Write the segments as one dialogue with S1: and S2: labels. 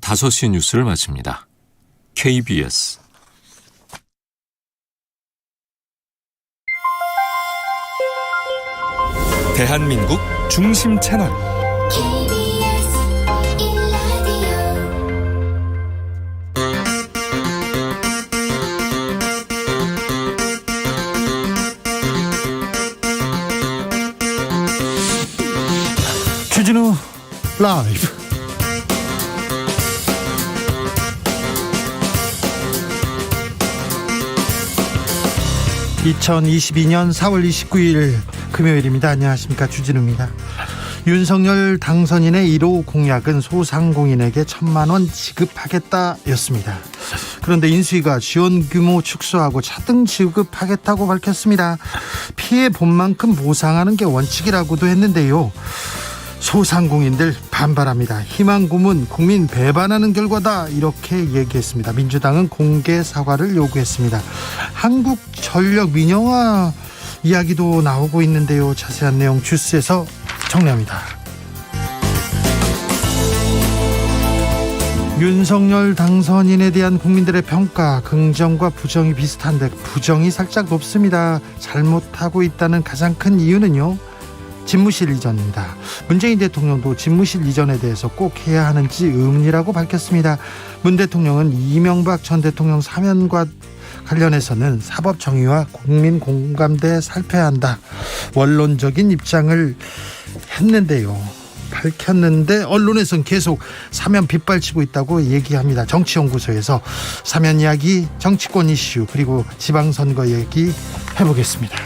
S1: 5시 뉴스를 마칩니다. KBS
S2: 대한민국 중심 채널
S3: 주진우 라이브. (2022년 4월 29일) 금요일입니다. 안녕하십니까, 주진우입니다. 윤석열 당선인의 1호 공약은 소상공인에게 1,000만 원 지급하겠다였습니다. 그런데 인수위가 지원 규모 축소하고 차등 지급하겠다고 밝혔습니다. 피해 본 만큼 보상하는 게 원칙이라고도 했는데요. 소상공인들 반발합니다. 희망 고문 국민 배반하는 결과다, 이렇게 얘기했습니다. 민주당은 공개 사과를 요구했습니다. 한국전력 민영화 이야기도 나오고 있는데요. 자세한 내용 주스에서 정리합니다. 윤석열 당선인에 대한 국민들의 평가, 긍정과 부정이 비슷한데 부정이 살짝 높습니다. 잘못하고 있다는 가장 큰 이유는요, 집무실 이전입니다. 문재인 대통령도 집무실 이전에 대해서 꼭 해야 하는지 의문이라고 밝혔습니다. 문 대통령은 이명박 전 대통령 사면과 관련해서는 사법 정의와 국민 공감대 살펴야 한다, 원론적인 입장을 밝혔는데 언론에선 계속 사면 빗발치고 있다고 얘기합니다. 정치연구소에서 사면 이야기, 정치권 이슈, 그리고 지방선거 얘기 해보겠습니다.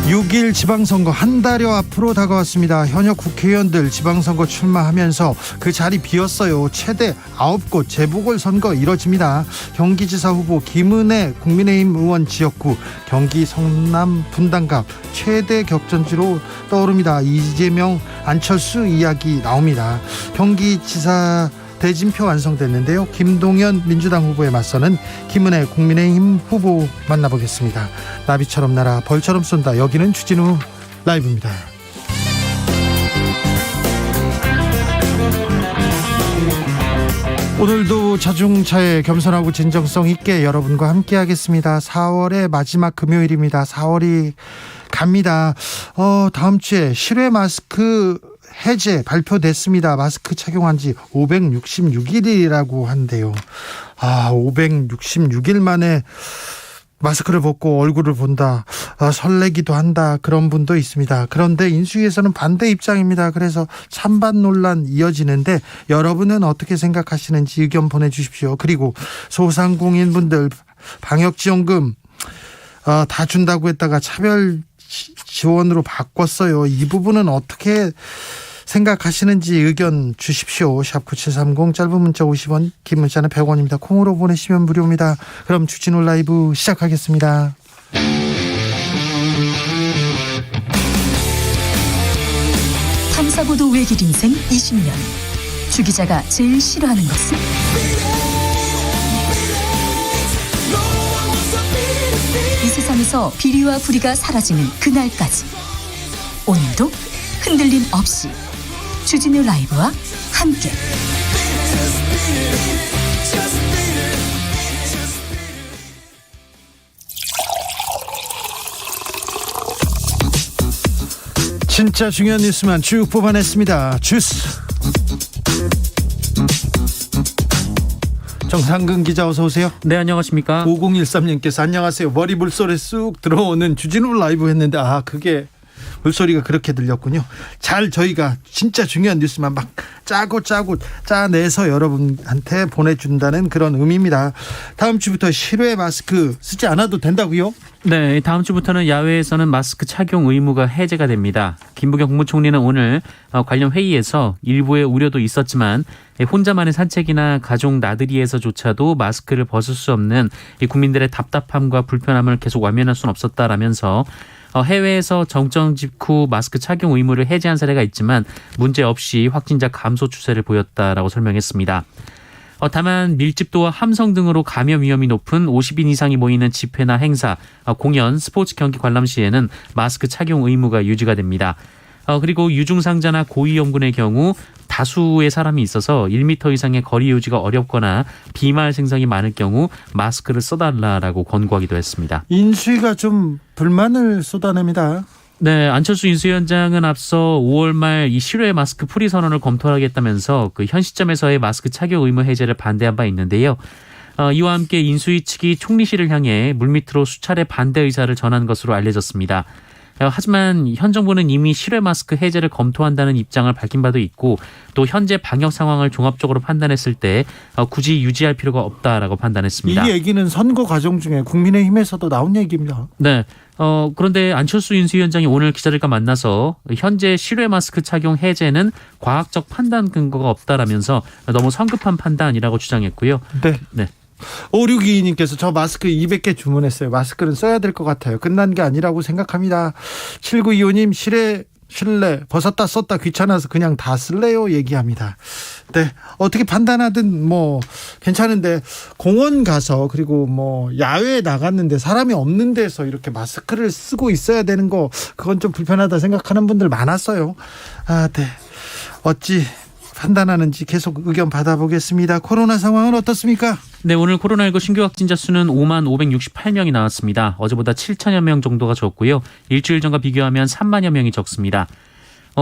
S3: 6일 지방선거 한 달여 앞으로 다가왔습니다. 현역 국회의원들 지방선거 출마하면서 그 자리 비었어요. 최대 9곳 재보궐선거 이뤄집니다. 경기지사 후보 김은혜 국민의힘 의원 지역구, 경기 성남 분당갑 최대 격전지로 떠오릅니다. 이재명 안철수 이야기 나옵니다. 경기지사 대진표 완성됐는데요. 김동연 민주당 후보에 맞서는 김은혜 국민의힘 후보 만나보겠습니다. 나비처럼 날아 벌처럼 쏜다. 여기는 주진우 라이브입니다. 오늘도 자중차에 겸손하고 진정성 있게 여러분과 함께 하겠습니다. 4월의 마지막 금요일입니다. 4월이 갑니다. 다음 주에 실외 마스크 해제 발표됐습니다. 마스크 착용한 지 566일이라고 한대요. 566일 만에 마스크를 벗고 얼굴을 본다, 설레기도 한다, 그런 분도 있습니다. 그런데 인수위에서는 반대 입장입니다. 그래서 찬반 논란 이어지는데 여러분은 어떻게 생각하시는지 의견 보내주십시오. 그리고 소상공인분들 방역지원금 다 준다고 했다가 차별 지원으로 바꿨어요. 이 부분은 어떻게 생각하시는지 의견 주십시오. 샵9730, 짧은 문자 50원, 긴 문자는 100원입니다. 콩으로 보내시면 무료입니다. 그럼 주진우 라이브 시작하겠습니다.
S4: 탐사보도 외길 인생 20년. 주 기자가 제일 싫어하는 것은? 이 세상에서 비리와 부리가 사라지는 그날까지, 오늘도 흔들림 없이 주진우 라이브와 함께
S3: 진짜 중요한 뉴스만 쭉 뽑아냈습니다. 주스 정상근 기자, 어서 오세요.
S5: 네, 안녕하십니까.
S3: 5013님께서 안녕하세요. 머리 물소리 쑥 들어오는 주진우 라이브 했는데 그게 물소리가 그렇게 들렸군요. 저희가 진짜 중요한 뉴스만 막 짜고 짜내서 여러분한테 보내준다는 그런 의미입니다. 다음 주부터 실외 마스크 쓰지 않아도 된다고요?
S5: 네, 다음 주부터는 야외에서는 마스크 착용 의무가 해제가 됩니다. 김부겸 국무총리는 오늘 관련 회의에서 일부의 우려도 있었지만 혼자만의 산책이나 가족 나들이에서조차도 마스크를 벗을 수 없는 국민들의 답답함과 불편함을 계속 외면할 수는 없었다라면서 해외에서 정정 직후 마스크 착용 의무를 해제한 사례가 있지만 문제없이 확진자 감소 추세를 보였다라고 설명했습니다. 다만 밀집도와 함성 등으로 감염 위험이 높은 50인 이상이 모이는 집회나 행사, 공연, 스포츠 경기 관람 시에는 마스크 착용 의무가 유지가 됩니다. 그리고 유증상자나 고위험군의 경우 다수의 사람이 있어서 1m 이상의 거리 유지가 어렵거나 비말 생성이 많을 경우 마스크를 써달라라고 권고하기도 했습니다.
S3: 인수위가 좀 불만을 쏟아냅니다.
S5: 네, 안철수 인수위원장은 앞서 5월 말 이 실외 마스크 풀이 선언을 검토하겠다면서 그 현 시점에서의 마스크 착용 의무 해제를 반대한 바 있는데요. 이와 함께 인수위 측이 총리실을 향해 물밑으로 수차례 반대 의사를 전한 것으로 알려졌습니다. 하지만 현 정부는 이미 실외 마스크 해제를 검토한다는 입장을 밝힌 바도 있고 또 현재 방역 상황을 종합적으로 판단했을 때 굳이 유지할 필요가 없다라고 판단했습니다.
S3: 이 얘기는 선거 과정 중에 국민의힘에서도 나온 얘기입니다.
S5: 네. 그런데 안철수 인수위원장이 오늘 기자들과 만나서 현재 실외 마스크 착용 해제는 과학적 판단 근거가 없다라면서 너무 성급한 판단이라고 주장했고요.
S3: 네. 5622님께서 저 마스크 200개 주문했어요. 마스크는 써야 될 것 같아요. 끝난 게 아니라고 생각합니다. 7925님 실내 벗었다 썼다 귀찮아서 그냥 다 쓸래요 얘기합니다. 네, 어떻게 판단하든 뭐 괜찮은데 공원 가서 그리고 뭐 야외에 나갔는데 사람이 없는 데서 이렇게 마스크를 쓰고 있어야 되는 거 그건 좀 불편하다 생각하는 분들 많았어요. 네. 어찌 판단하는지 계속 의견 받아보겠습니다. 코로나 상황은 어떻습니까?
S5: 네, 오늘 코로나19 신규 확진자 수는 5만 568명이 나왔습니다. 어제보다 7천여 명 정도가 적고요. 일주일 전과 비교하면 3만여 명이 적습니다.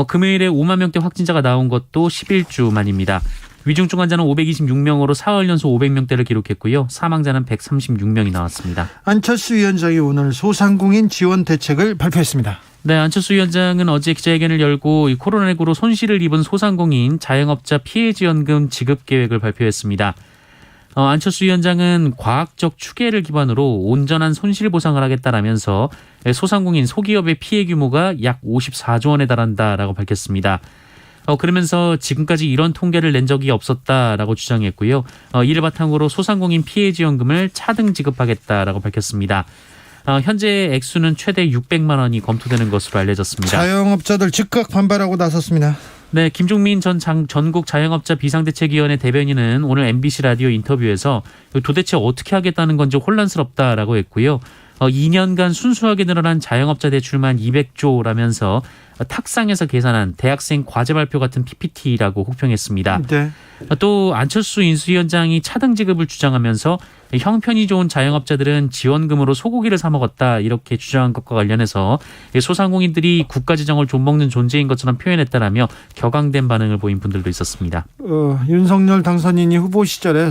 S5: 금요일에 5만 명대 확진자가 나온 것도 11주 만입니다. 위중증 환자는 526명으로 사흘 연속 500명대를 기록했고요. 사망자는 136명이 나왔습니다.
S3: 안철수 위원장이 오늘 소상공인 지원 대책을 발표했습니다.
S5: 네, 안철수 위원장은 어제 기자회견을 열고 이 코로나19로 손실을 입은 소상공인 자영업자 피해지원금 지급 계획을 발표했습니다. 안철수 위원장은 과학적 추계를 기반으로 온전한 손실 보상을 하겠다라면서 소상공인 소기업의 피해 규모가 약 54조 원에 달한다라고 밝혔습니다. 그러면서 지금까지 이런 통계를 낸 적이 없었다라고 주장했고요. 이를 바탕으로 소상공인 피해 지원금을 차등 지급하겠다라고 밝혔습니다. 현재 액수는 최대 600만 원이 검토되는 것으로 알려졌습니다.
S3: 자영업자들 즉각 반발하고 나섰습니다.
S5: 네, 김종민 전국 자영업자 비상대책위원회 대변인은 오늘 MBC 라디오 인터뷰에서 도대체 어떻게 하겠다는 건지 혼란스럽다라고 했고요. 2년간 순수하게 늘어난 자영업자 대출만 200조라면서 탁상에서 계산한 대학생 과제 발표 같은 PPT라고 혹평했습니다.
S3: 네.
S5: 또 안철수 인수위원장이 차등 지급을 주장하면서 형편이 좋은 자영업자들은 지원금으로 소고기를 사 먹었다 이렇게 주장한 것과 관련해서 소상공인들이 국가 재정을 좀먹는 존재인 것처럼 표현했다라며 격앙된 반응을 보인 분들도 있었습니다.
S3: 윤석열 당선인이 후보 시절에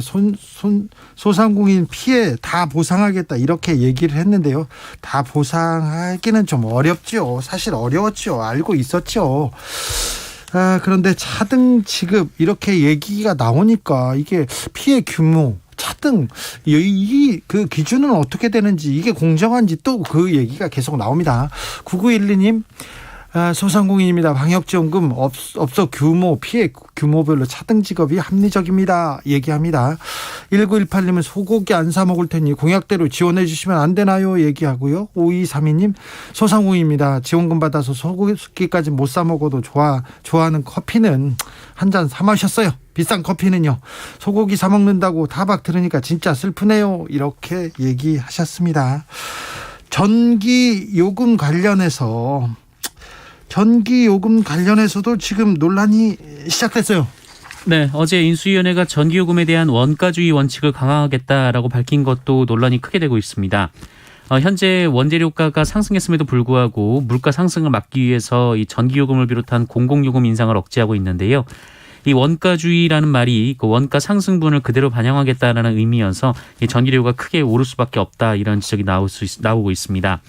S3: 소상공인 피해 다 보상하겠다 이렇게 얘기를 했는데요. 다 보상하기는 좀 어렵죠. 사실 어려웠죠. 알고 있었죠. 그런데 차등 지급 이렇게 얘기가 나오니까 이게 피해 규모 차등 그 기준은 어떻게 되는지 이게 공정한지 또 그 얘기가 계속 나옵니다. 9912님 소상공인입니다. 방역지원금 업소 규모 피해 규모별로 차등 지급이 합리적입니다. 얘기합니다. 1918님은 소고기 안 사 먹을 테니 공약대로 지원해 주시면 안 되나요? 얘기하고요. 5232님 소상공인입니다. 지원금 받아서 소고기까지 못 사 먹어도 좋아하는 커피는 한 잔 사 마셨어요. 비싼 커피는요. 소고기 사 먹는다고 타박 들으니까 진짜 슬프네요. 이렇게 얘기하셨습니다. 전기요금 관련해서도 지금 논란이 시작됐어요.
S5: 네, 어제 인수위원회가 전기요금에 대한 원가주의 원칙을 강화하겠다라고 밝힌 것도 논란이 크게 되고 있습니다. 현재 원재료가가 상승했음에도 불구하고 물가 상승을 막기 위해서 이 전기요금을 비롯한 공공요금 인상을 억제하고 있는데요. 이 원가주의라는 말이 그 원가 상승분을 그대로 반영하겠다라는 의미여서 이 전기료가 크게 오를 수밖에 없다 이런 지적이 나오고 있습니다.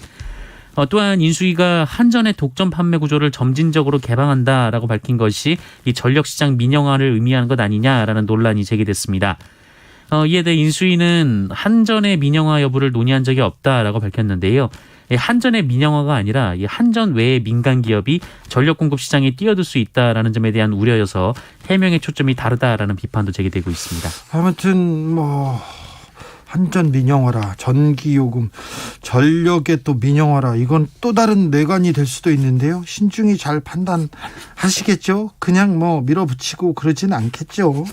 S5: 또한 인수위가 한전의 독점 판매 구조를 점진적으로 개방한다라고 밝힌 것이 이 전력시장 민영화를 의미하는 것 아니냐라는 논란이 제기됐습니다. 이에 대해 인수위는 한전의 민영화 여부를 논의한 적이 없다라고 밝혔는데요. 한전의 민영화가 아니라 이 한전 외의 민간 기업이 전력 공급 시장에 뛰어들 수 있다라는 점에 대한 우려여서 해명의 초점이 다르다라는 비판도 제기되고 있습니다.
S3: 아무튼 한전 민영화라 전기요금 전력에 또 민영화라 이건 또 다른 뇌관이 될 수도 있는데요. 신중히 잘 판단하시겠죠. 그냥 밀어붙이고 그러진 않겠죠.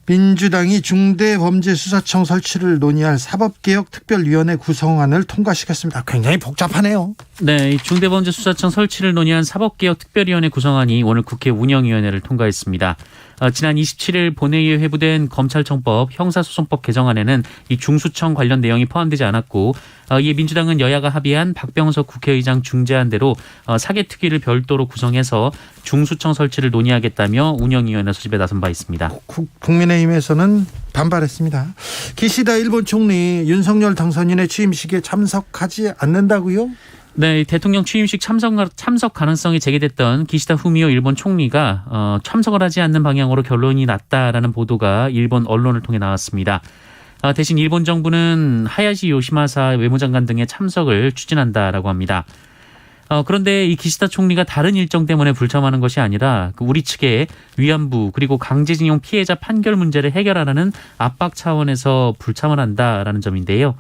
S3: 민주당이 중대범죄수사청 설치를 논의할 사법개혁특별위원회 구성안을 통과시켰습니다. 굉장히 복잡하네요.
S5: 네, 이 중대범죄수사청 설치를 논의한 사법개혁특별위원회 구성안이 오늘 국회 운영위원회를 통과했습니다. 지난 27일 본회의에 회부된 검찰청법 형사소송법 개정안에는 이 중수청 관련 내용이 포함되지 않았고, 이에 민주당은 여야가 합의한 박병석 국회의장 중재안대로 사개특위를 별도로 구성해서 중수청 설치를 논의하겠다며 운영위원회 소집에 나선 바 있습니다.
S3: 국민의힘에서는 반발했습니다. 기시다 일본 총리 윤석열 당선인의 취임식에 참석하지 않는다고요?
S5: 네, 대통령 취임식 참석 가능성이 제기됐던 기시다 후미오 일본 총리가 참석을 하지 않는 방향으로 결론이 났다라는 보도가 일본 언론을 통해 나왔습니다. 대신 일본 정부는 하야시 요시마사 외무장관 등의 참석을 추진한다라고 합니다. 그런데 이 기시다 총리가 다른 일정 때문에 불참하는 것이 아니라 우리 측의 위안부 그리고 강제징용 피해자 판결 문제를 해결하라는 압박 차원에서 불참을 한다라는 점인데요.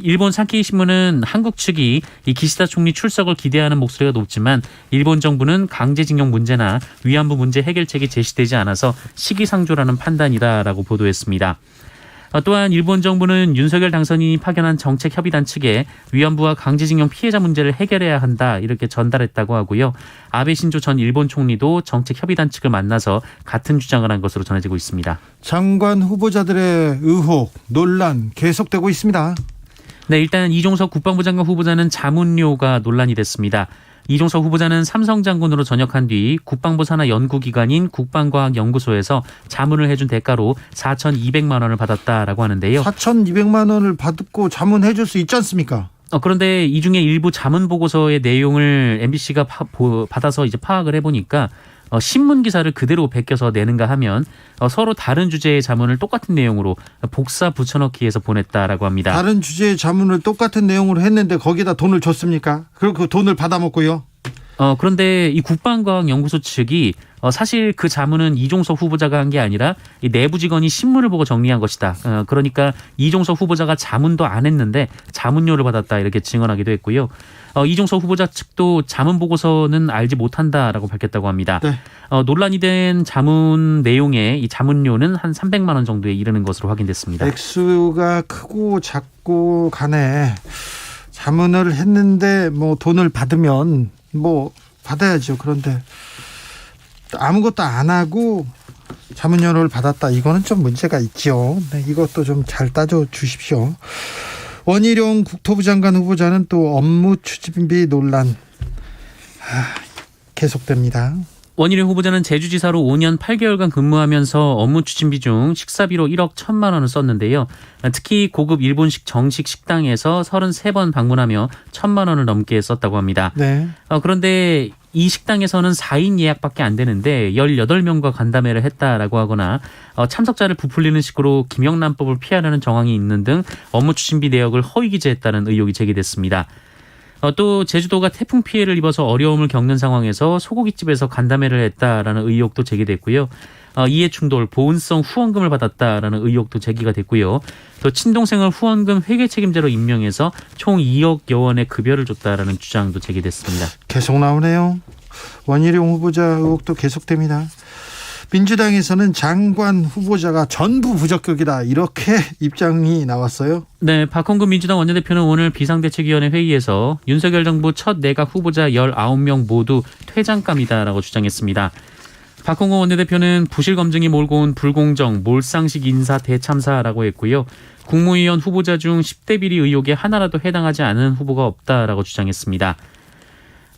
S5: 일본 산케이 신문은 한국 측이 이 기시다 총리 출석을 기대하는 목소리가 높지만 일본 정부는 강제징용 문제나 위안부 문제 해결책이 제시되지 않아서 시기상조라는 판단이다라고 보도했습니다. 또한 일본 정부는 윤석열 당선인이 파견한 정책협의단 측에 위안부와 강제징용 피해자 문제를 해결해야 한다 이렇게 전달했다고 하고요. 아베 신조 전 일본 총리도 정책협의단 측을 만나서 같은 주장을 한 것으로 전해지고 있습니다.
S3: 장관 후보자들의 의혹, 논란 계속되고 있습니다.
S5: 네, 일단 이종석 국방부 장관 후보자는 자문료가 논란이 됐습니다. 이종석 후보자는 삼성 장군으로 전역한 뒤 국방부 산하 연구기관인 국방과학연구소에서 자문을 해준 대가로 4,200만 원을 받았다라고 하는데요.
S3: 4,200만 원을 받고 자문해 줄 수 있지 않습니까?
S5: 그런데 이 중에 일부 자문 보고서의 내용을 MBC가 받아서 이제 파악을 해보니까 신문 기사를 그대로 베껴서 내는가 하면 서로 다른 주제의 자문을 똑같은 내용으로 복사 붙여넣기해서 보냈다라고 합니다.
S3: 다른 주제의 자문을 똑같은 내용으로 했는데 거기다 돈을 줬습니까? 그리고 그 돈을 받아먹고요.
S5: 그런데 이 국방과학연구소 측이 사실 그 자문은 이종석 후보자가 한 게 아니라 이 내부 직원이 신문을 보고 정리한 것이다. 그러니까 이종석 후보자가 자문도 안 했는데 자문료를 받았다 이렇게 증언하기도 했고요. 이종석 후보자 측도 자문 보고서는 알지 못한다라고 밝혔다고 합니다.
S3: 네.
S5: 논란이 된 자문 내용에 이 자문료는 한 300만 원 정도에 이르는 것으로 확인됐습니다.
S3: 액수가 크고 작고 간에 자문을 했는데 뭐 돈을 받으면 뭐 받아야죠. 그런데 아무것도 안 하고 자문료를 받았다. 이거는 좀 문제가 있죠. 네, 이것도 좀 잘 따져 주십시오. 원희룡 국토부 장관 후보자는 또 업무 추진비 논란 계속됩니다.
S5: 원희룡 후보자는 제주지사로 5년 8개월간 근무하면서 업무 추진비 중 식사비로 1억 1천만 원을 썼는데요. 특히 고급 일본식 정식 식당에서 33번 방문하며 1천만 원을 넘게 썼다고 합니다.
S3: 네.
S5: 그런데 이 식당에서는 4인 예약밖에 안 되는데 18명과 간담회를 했다라고 하거나 참석자를 부풀리는 식으로 김영란법을 피하려는 정황이 있는 등 업무 추진비 내역을 허위 기재했다는 의혹이 제기됐습니다. 또 제주도가 태풍 피해를 입어서 어려움을 겪는 상황에서 소고기집에서 간담회를 했다라는 의혹도 제기됐고요. 이해충돌, 보은성 후원금을 받았다라는 의혹도 제기가 됐고요. 또 친동생을 후원금 회계 책임자로 임명해서 총 2억여 원의 급여를 줬다라는 주장도 제기됐습니다.
S3: 계속 나오네요. 원희룡 후보자 의혹도 계속됩니다. 민주당에서는 장관 후보자가 전부 부적격이다 이렇게 입장이 나왔어요.
S5: 네, 박홍근 민주당 원내대표는 오늘 비상대책위원회 회의에서 윤석열 정부 첫 내각 후보자 19명 모두 퇴장감이다라고 주장했습니다. 박홍근 원내대표는 부실 검증이 몰고 온 불공정, 몰상식 인사 대참사라고 했고요. 국무위원 후보자 중 10대 비리 의혹에 하나라도 해당하지 않은 후보가 없다라고 주장했습니다.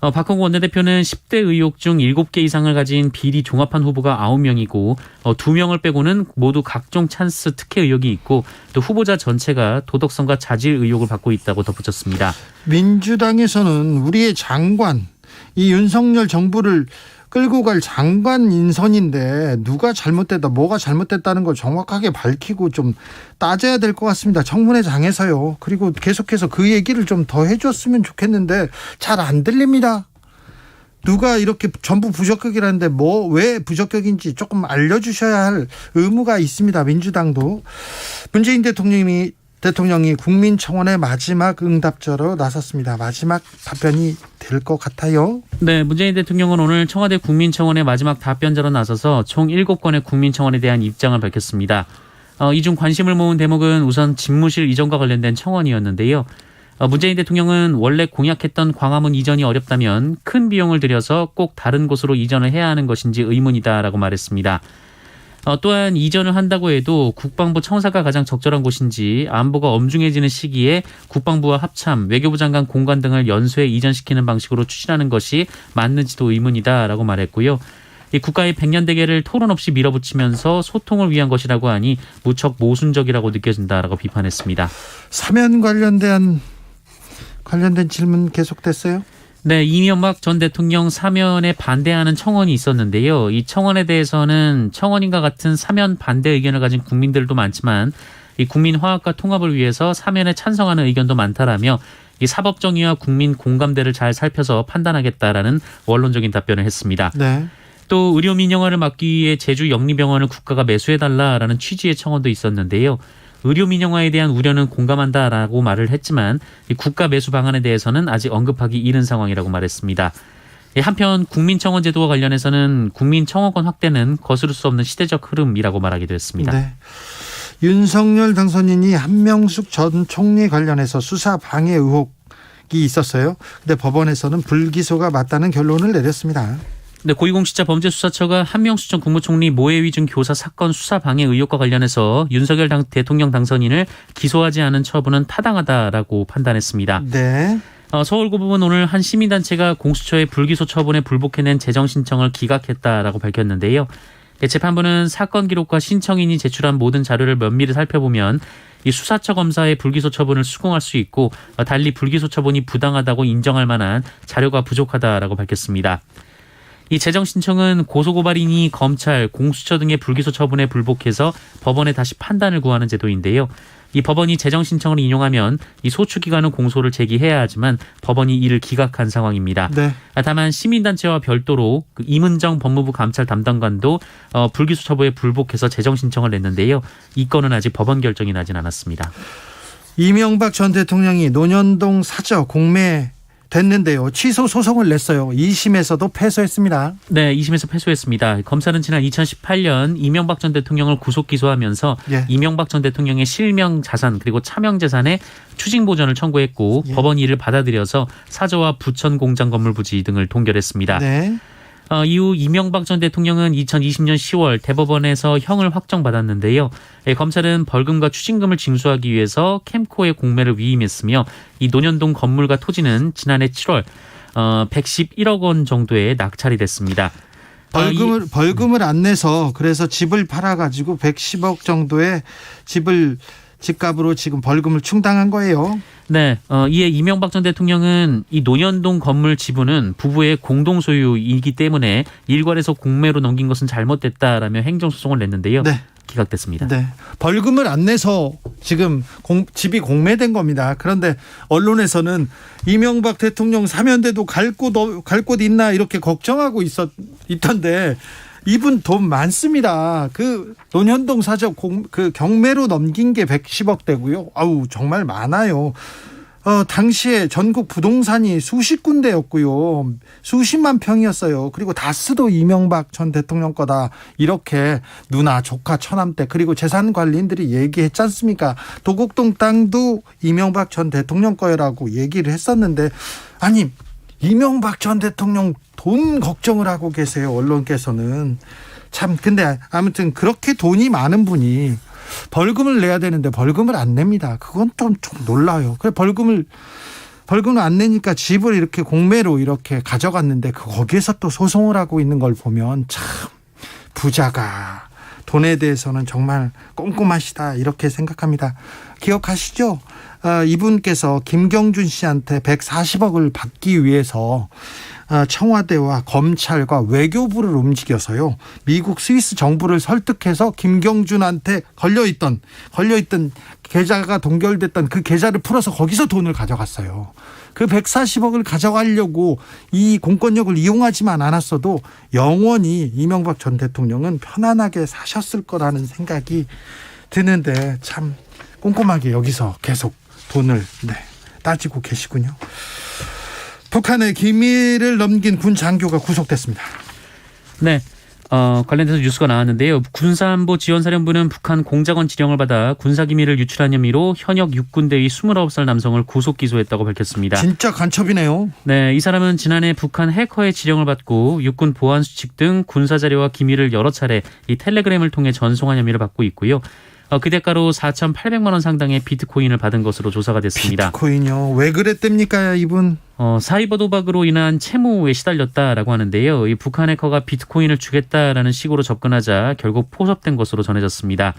S5: 박홍구 원내대표는 10대 의혹 중 7개 이상을 가진 비리 종합한 후보가 9명이고 2명을 빼고는 모두 각종 찬스 특혜 의혹이 있고 또 후보자 전체가 도덕성과 자질 의혹을 받고 있다고 덧붙였습니다.
S3: 민주당에서는 우리의 장관, 이 윤석열 정부를 끌고 갈 장관 인선인데 누가 잘못됐다, 뭐가 잘못됐다는 걸 정확하게 밝히고 좀 따져야 될 것 같습니다. 청문회장에서요. 그리고 계속해서 그 얘기를 좀 더 해줬으면 좋겠는데 잘 안 들립니다. 누가 이렇게 전부 부적격이라는데 왜 부적격인지 조금 알려주셔야 할 의무가 있습니다. 민주당도. 문재인 대통령이 대통령이 국민청원의 마지막 응답자로 나섰습니다. 마지막 답변이 될 것 같아요.
S5: 네, 문재인 대통령은 오늘 청와대 국민청원의 마지막 답변자로 나서서 총 7건의 국민청원에 대한 입장을 밝혔습니다. 이 중 관심을 모은 대목은 우선 집무실 이전과 관련된 청원이었는데요. 문재인 대통령은 원래 공약했던 광화문 이전이 어렵다면 큰 비용을 들여서 꼭 다른 곳으로 이전을 해야 하는 것인지 의문이다라고 말했습니다. 또한 이전을 한다고 해도 국방부 청사가 가장 적절한 곳인지 안보가 엄중해지는 시기에 국방부와 합참, 외교부 장관 공관 등을 연쇄 이전시키는 방식으로 추진하는 것이 맞는지도 의문이다라고 말했고요. 이 국가의 백년대계를 토론 없이 밀어붙이면서 소통을 위한 것이라고 하니 무척 모순적이라고 느껴진다라고 비판했습니다.
S3: 사면 관련된 질문 계속됐어요?
S5: 네, 이명박 전 대통령 사면에 반대하는 청원이 있었는데요. 이 청원에 대해서는 청원인과 같은 사면 반대 의견을 가진 국민들도 많지만 이 국민 화합과 통합을 위해서 사면에 찬성하는 의견도 많다라며 이 사법 정의와 국민 공감대를 잘 살펴서 판단하겠다라는 원론적인 답변을 했습니다.
S3: 네.
S5: 또 의료 민영화를 막기 위해 제주 영리병원을 국가가 매수해달라라는 취지의 청원도 있었는데요. 의료 민영화에 대한 우려는 공감한다라고 말을 했지만 이 국가 매수 방안에 대해서는 아직 언급하기 이른 상황이라고 말했습니다. 한편 국민청원 제도와 관련해서는 국민청원권 확대는 거스를 수 없는 시대적 흐름이라고 말하기도 했습니다.
S3: 네. 윤석열 당선인이 한명숙 전 총리 관련해서 수사 방해 의혹이 있었어요. 근데 법원에서는 불기소가 맞다는 결론을 내렸습니다.
S5: 네, 고위공직자 범죄수사처가 한명숙 전 국무총리 모해위증 교사 사건 수사 방해 의혹과 관련해서 윤석열 대통령 당선인을 기소하지 않은 처분은 타당하다라고 판단했습니다.
S3: 네.
S5: 서울고법은 오늘 한 시민단체가 공수처의 불기소 처분에 불복해낸 재정신청을 기각했다라고 밝혔는데요. 재판부는 사건 기록과 신청인이 제출한 모든 자료를 면밀히 살펴보면 이 수사처 검사의 불기소 처분을 수긍할 수 있고 달리 불기소 처분이 부당하다고 인정할 만한 자료가 부족하다라고 밝혔습니다. 이 재정 신청은 고소고발인이 검찰, 공수처 등의 불기소 처분에 불복해서 법원에 다시 판단을 구하는 제도인데요. 이 법원이 재정 신청을 인용하면 이 소추기관은 공소를 제기해야 하지만 법원이 이를 기각한 상황입니다.
S3: 네.
S5: 다만 시민단체와 별도로 임은정 법무부 감찰 담당관도 불기소 처분에 불복해서 재정 신청을 냈는데요. 이 건은 아직 법원 결정이 나진 않았습니다.
S3: 이명박 전 대통령이 논현동 사저 공매 됐는데요. 취소 소송을 냈어요. 2심에서도 패소했습니다.
S5: 네, 2심에서 패소했습니다. 검찰은 지난 2018년 이명박 전 대통령을 구속 기소하면서 이명박 전 대통령의 실명 자산 그리고 차명 재산의 추징 보전을 청구했고 법원이 이를 받아들여서 사저와 부천 공장 건물 부지 등을 동결했습니다.
S3: 네.
S5: 이후 이명박 전 대통령은 2020년 10월 대법원에서 형을 확정받았는데요. 검찰은 벌금과 추징금을 징수하기 위해서 캠코의 공매를 위임했으며 이 논현동 건물과 토지는 지난해 7월 111억 원 정도에 낙찰이 됐습니다.
S3: 벌금을 안 내서 그래서 집을 팔아가지고 110억 정도의 집값으로 지금 벌금을 충당한 거예요.
S5: 네, 이에 이명박 전 대통령은 이 논현동 건물 지분은 부부의 공동 소유이기 때문에 일괄해서 공매로 넘긴 것은 잘못됐다라며 행정소송을 냈는데요.
S3: 네.
S5: 기각됐습니다.
S3: 네. 벌금을 안 내서 지금 집이 공매된 겁니다. 그런데 언론에서는 이명박 대통령 사면돼도 갈 곳 있나 이렇게 걱정하고 있던데 이분 돈 많습니다. 그 논현동 사저 그 경매로 넘긴 게 110억대고요. 아우 정말 많아요. 당시에 전국 부동산이 수십 군데였고요. 수십만 평이었어요. 그리고 다스도 이명박 전 대통령 거다. 이렇게 누나, 조카, 처남댁 그리고 재산관리인들이 얘기했지 않습니까? 도곡동 땅도 이명박 전 대통령 거라고 얘기를 했었는데 아니 이명박 전 대통령 돈 걱정을 하고 계세요. 언론께서는. 참 근데 아무튼 그렇게 돈이 많은 분이 벌금을 내야 되는데 벌금을 안 냅니다. 그건 좀 놀라요. 그래 벌금을 안 내니까 집을 이렇게 공매로 이렇게 가져갔는데 거기에서 또 소송을 하고 있는 걸 보면 참 부자가 돈에 대해서는 정말 꼼꼼하시다 이렇게 생각합니다. 기억하시죠? 이분께서 김경준 씨한테 140억을 받기 위해서 청와대와 검찰과 외교부를 움직여서요. 미국 스위스 정부를 설득해서 김경준한테 걸려있던 계좌가 동결됐던 그 계좌를 풀어서 거기서 돈을 가져갔어요. 그 140억을 가져가려고 이 공권력을 이용하지만 않았어도 영원히 이명박 전 대통령은 편안하게 사셨을 거라는 생각이 드는데 참 꼼꼼하게 여기서 계속 돈을 따지고 계시군요. 북한의 기밀을 넘긴 군 장교가 구속됐습니다.
S5: 네. 관련돼서 뉴스가 나왔는데요. 군사안보 지원사령부는 북한 공작원 지령을 받아 군사기밀을 유출한 혐의로 현역 육군대의 29살 남성을 구속 기소했다고 밝혔습니다.
S3: 진짜 간첩이네요.
S5: 네, 이 사람은 지난해 북한 해커의 지령을 받고 육군 보안 수칙 등 군사자료와 기밀을 여러 차례 이 텔레그램을 통해 전송한 혐의를 받고 있고요. 그 대가로 4,800만 원 상당의 비트코인을 받은 것으로 조사가 됐습니다.
S3: 비트코인이요? 왜 그랬답니까, 이분?
S5: 사이버 도박으로 인한 채무에 시달렸다라고 하는데요. 이 북한 해커가 비트코인을 주겠다라는 식으로 접근하자 결국 포섭된 것으로 전해졌습니다.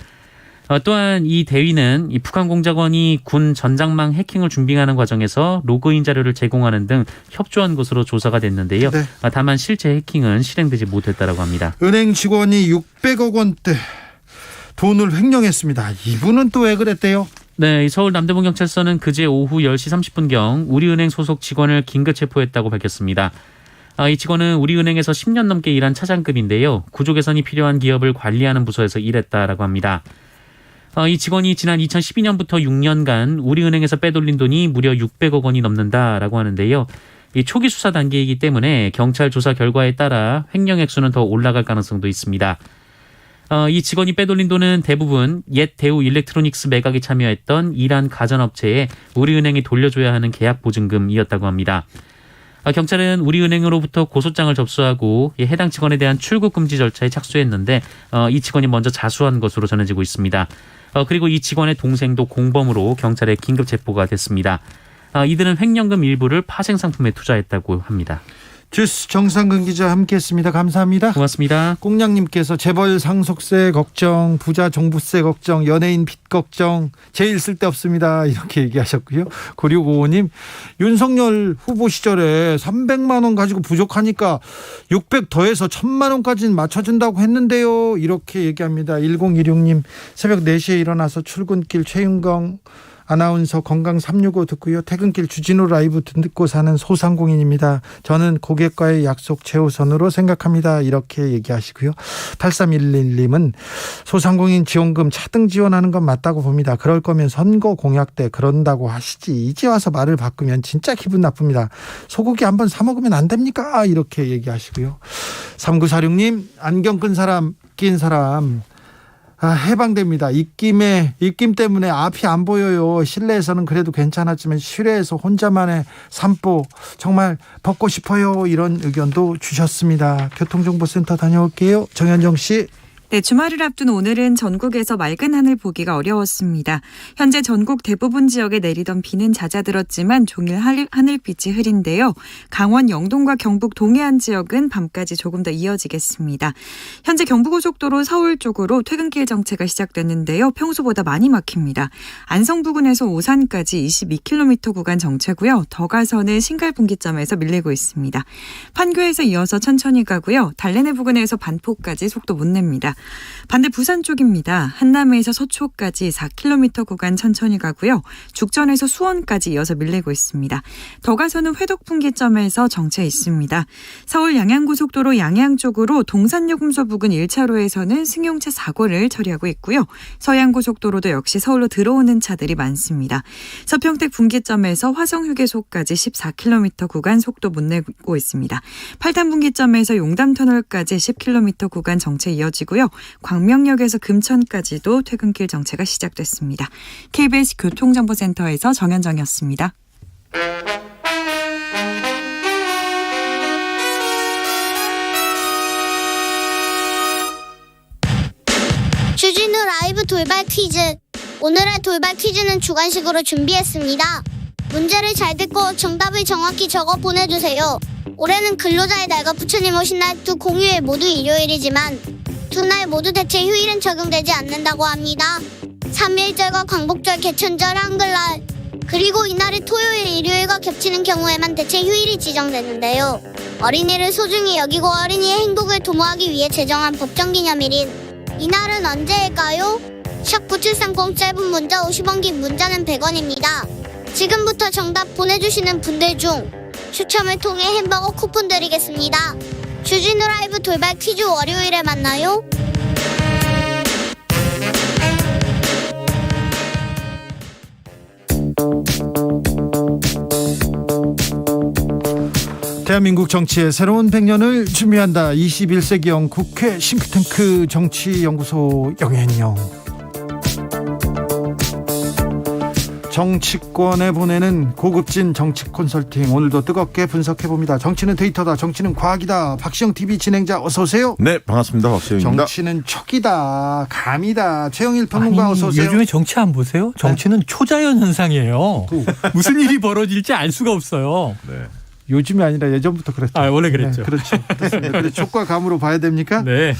S5: 또한 이 대위는 이 북한 공작원이 군 전장망 해킹을 준비하는 과정에서 로그인 자료를 제공하는 등 협조한 것으로 조사가 됐는데요.
S3: 네.
S5: 다만 실제 해킹은 실행되지 못했다라고 합니다.
S3: 은행 직원이 600억 원대 돈을 횡령했습니다. 이분은 또 왜 그랬대요?
S5: 네, 서울 남대문경찰서는 그제 오후 10시 30분경 우리은행 소속 직원을 긴급 체포했다고 밝혔습니다. 이 직원은 우리은행에서 10년 넘게 일한 차장급인데요. 구조 개선이 필요한 기업을 관리하는 부서에서 일했다라고 합니다. 이 직원이 지난 2012년부터 6년간 우리은행에서 빼돌린 돈이 무려 600억 원이 넘는다라고 하는데요. 이 초기 수사 단계이기 때문에 경찰 조사 결과에 따라 횡령 액수는 더 올라갈 가능성도 있습니다. 이 직원이 빼돌린 돈은 대부분 옛 대우 일렉트로닉스 매각에 참여했던 이란 가전업체에 우리은행이 돌려줘야 하는 계약 보증금이었다고 합니다. 경찰은 우리은행으로부터 고소장을 접수하고 해당 직원에 대한 출국 금지 절차에 착수했는데 이 직원이 먼저 자수한 것으로 전해지고 있습니다. 그리고 이 직원의 동생도 공범으로 경찰에 긴급 체포가 됐습니다. 이들은 횡령금 일부를 파생상품에 투자했다고 합니다.
S3: 주스 정상근 기자 함께했습니다. 감사합니다.
S5: 고맙습니다.
S3: 꽁냥님께서 재벌 상속세 걱정, 부자 종부세 걱정, 연예인 빚 걱정 제일 쓸데없습니다. 이렇게 얘기하셨고요. 9655님 윤석열 후보 시절에 300만 원 가지고 부족하니까 600 더해서 1000만 원까지는 맞춰준다고 했는데요. 이렇게 얘기합니다. 1016님 새벽 4시에 일어나서 출근길 최윤경 아나운서 건강 365 듣고요. 퇴근길 주진우 라이브 듣고 사는 소상공인입니다. 저는 고객과의 약속 최우선으로 생각합니다. 이렇게 얘기하시고요. 8311님은 소상공인 지원금 차등 지원하는 건 맞다고 봅니다. 그럴 거면 선거 공약 때 그런다고 하시지. 이제 와서 말을 바꾸면 진짜 기분 나쁩니다. 소고기 한번 사 먹으면 안 됩니까? 이렇게 얘기하시고요. 3946님 안경 낀 사람 해방됩니다. 입김 때문에 앞이 안 보여요. 실내에서는 그래도 괜찮았지만 실외에서 혼자만의 산보 정말 벗고 싶어요. 이런 의견도 주셨습니다. 교통정보센터 다녀올게요. 정현정 씨.
S6: 네, 주말을 앞둔 오늘은 전국에서 맑은 하늘 보기가 어려웠습니다. 현재 전국 대부분 지역에 내리던 비는 잦아들었지만 종일 하늘빛이 흐린데요. 강원 영동과 경북 동해안 지역은 밤까지 조금 더 이어지겠습니다. 현재 경부고속도로 서울 쪽으로 퇴근길 정체가 시작됐는데요. 평소보다 많이 막힙니다. 안성 부근에서 오산까지 22km 구간 정체고요. 더 가서는 신갈분기점에서 밀리고 있습니다. 판교에서 이어서 천천히 가고요. 달래내 부근에서 반포까지 속도 못 냅니다. 반대 부산 쪽입니다. 한남에서 서초까지 4km 구간 천천히 가고요. 죽전에서 수원까지 이어서 밀리고 있습니다. 더 가서는 회덕분기점에서 정체 있습니다. 서울 양양고속도로 양양 쪽으로 동산요금소 부근 1차로에서는 승용차 사고를 처리하고 있고요. 서양고속도로도 역시 서울로 들어오는 차들이 많습니다. 서평택 분기점에서 화성휴게소까지 14km 구간 속도 못 내고 있습니다. 팔단분기점에서 용담터널까지 10km 구간 정체 이어지고요. 광명역에서 금천까지도 퇴근길 정체가 시작됐습니다. KBS 교통정보센터에서 정현정이었습니다.
S7: 주진우 라이브 돌발 퀴즈. 오늘의 돌발 퀴즈는 주관식으로 준비했습니다. 문제를 잘 듣고 정답을 정확히 적어 보내주세요. 올해는 근로자의 날과 부처님 오신 날 두 공휴일 모두 일요일이지만 두 날 모두 대체 휴일은 적용되지 않는다고 합니다. 3.1절과 광복절, 개천절, 한글날 그리고 이날이 토요일, 일요일과 겹치는 경우에만 대체 휴일이 지정되는데요. 어린이를 소중히 여기고 어린이의 행복을 도모하기 위해 제정한 법정기념일인 이날은 언제일까요? 샵9730 짧은 문자 50원, 긴 문자는 100원입니다. 지금부터 정답 보내주시는 분들 중 추첨을 통해 햄버거 쿠폰 드리겠습니다. 주진우 라이브 돌발 퀴즈 월요일에 만나요.
S3: 대한민국 정치의 새로운 100년을 준비한다. 21세기형 국회 싱크탱크 정치연구소 영앤영. 정치권에 보내는 고급진 정치 컨설팅, 오늘도 뜨겁게 분석해봅니다. 정치는 데이터다, 정치는 과학이다. 박시영 TV 진행자 어서 오세요.
S8: 네, 반갑습니다. 박시영입니다.
S3: 정치는 촉이다, 감이다. 최영일 평론가 어서 오세요.
S9: 요즘에 정치 안 보세요? 정치는 초자연 현상이에요. 무슨 일이 벌어질지 알 수가 없어요.
S8: 네.
S3: 요즘이 아니라 예전부터 그랬죠.
S9: 아, 원래 그랬죠.
S3: 네, 그렇죠. 그래서 촉과 감으로 봐야 됩니까?
S9: 네.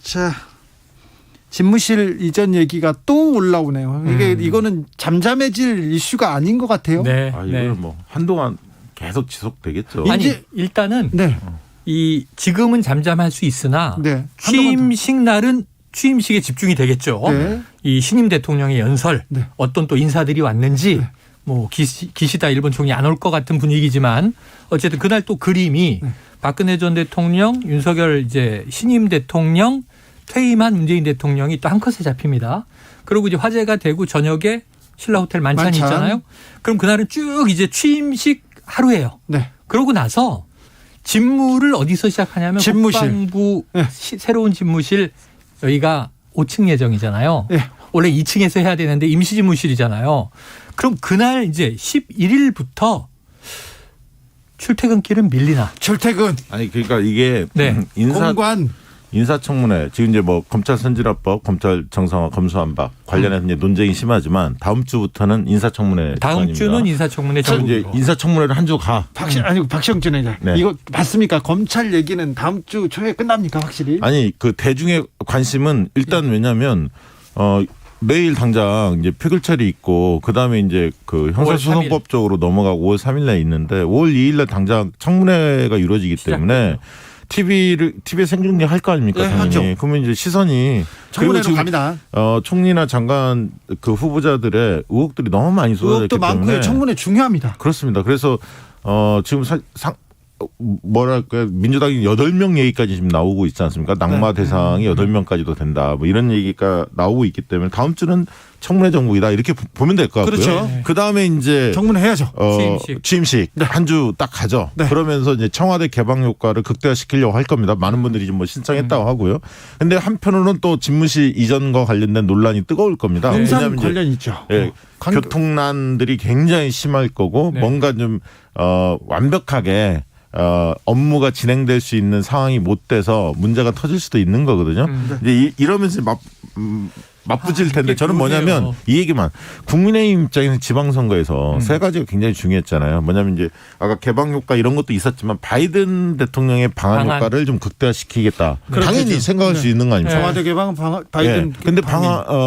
S3: 자, 집무실 이전 얘기가 또 올라오네요. 이거는 잠잠해질 이슈가 아닌 것 같아요.
S9: 네.
S8: 이거는 뭐 한동안 계속 지속되겠죠.
S9: 아니, 일단은
S3: 네.
S9: 이 지금은 잠잠할 수 있으나
S3: 네.
S9: 취임식 날은 취임식에 집중이 되겠죠.
S3: 네.
S9: 이 신임 대통령의 연설,
S3: 네.
S9: 어떤 또 인사들이 왔는지, 뭐 기시다 일본 총리 안 올 것 같은 분위기지만 어쨌든 그날 또 그림이 박근혜 전 대통령, 윤석열 이제 신임 대통령, 퇴임한 문재인 대통령이 또 한 컷에 잡힙니다. 그리고 이제 화제가 되고 저녁에 신라 호텔 만찬이
S3: 만찬.
S9: 있잖아요. 그럼 그날은 쭉 이제 취임식 하루예요.
S3: 네.
S9: 그러고 나서 집무를 어디서 시작하냐면
S3: 집무실.
S9: 국방부
S3: 네.
S9: 새로운 집무실 여기가 5층 예정이잖아요.
S3: 네.
S9: 원래 2층에서 해야 되는데 임시 집무실이잖아요. 그럼 그날 이제 11일부터 출퇴근길은 밀리나?
S3: 출퇴근,
S8: 아니 그러니까 이게
S9: 네.
S3: 공관.
S8: 인사청문회 지금 이제 뭐 검찰 선진화법, 검찰 정상화, 검수완박 관련해서 이제 논쟁이 심하지만 다음 주부터는 인사청문회
S9: 다음
S8: 기간입니다.
S9: 주는 인사청문회
S8: 그럼 이제
S9: 전국이고.
S8: 인사청문회를 한 주 가.
S3: 박시영 진행자.
S8: 네.
S3: 이거 맞습니까? 검찰 얘기는 다음 주 초에 끝납니까, 확실히?
S8: 아니 그 대중의 관심은 일단 왜냐하면 내일 당장 이제 표결철이 있고 그 다음에 이제 그 형사소송법 쪽으로 넘어가고 5월 3일날 있는데 5월 2일날 당장 청문회가 이루어지기 때문에 TV에 생중계할 거 아닙니까?
S3: 네,
S8: 당연히.
S3: 하죠.
S8: 그러면 이제 시선이
S3: 청문회로 갑니다.
S8: 총리나 장관 그 후보자들의 의혹들이 너무 많이 쏟아졌기
S3: 의혹도 많고요.
S8: 때문에
S3: 청문회 중요합니다.
S8: 그렇습니다. 그래서 지금 뭐랄까 민주당이 8명 얘기까지 지금 나오고 있지 않습니까? 낙마 대상이 8명까지도 된다. 뭐 이런 얘기가 나오고 있기 때문에 다음 주는 청문회 정국이다 이렇게 보면 될 것 같고요.
S3: 그렇죠.
S8: 그 다음에 이제
S3: 청문회 해야죠.
S8: 취임식 한 주 딱 가죠.
S3: 네.
S8: 그러면서 이제 청와대 개방 효과를 극대화시키려고 할 겁니다. 많은 분들이 좀 뭐 신청했다고 하고요. 근데 한편으로는 또 집무실 이전과 관련된 논란이 뜨거울 겁니다.
S3: 항상
S8: 왜냐하면 이제
S3: 관련 있죠.
S8: 교통난들이 굉장히 심할 거고
S9: 네.
S8: 뭔가 좀 완벽하게 업무가 진행될 수 있는 상황이 못 돼서 문제가 터질 수도 있는 거거든요. 이제 이러면서 맞붙을 텐데
S9: 이게
S8: 저는 뭐냐면
S9: 그러네요.
S8: 이 얘기만 국민의힘 입장에서 지방선거에서 세 가지가 굉장히 중요했잖아요. 뭐냐면 이제 아까 개방 효과 이런 것도 있었지만 바이든 대통령의 방한 효과를 좀 극대화시키겠다. 당연히 생각할 수 있는 거 아닙니까?
S3: 청와대 개방 바이든.
S8: 근데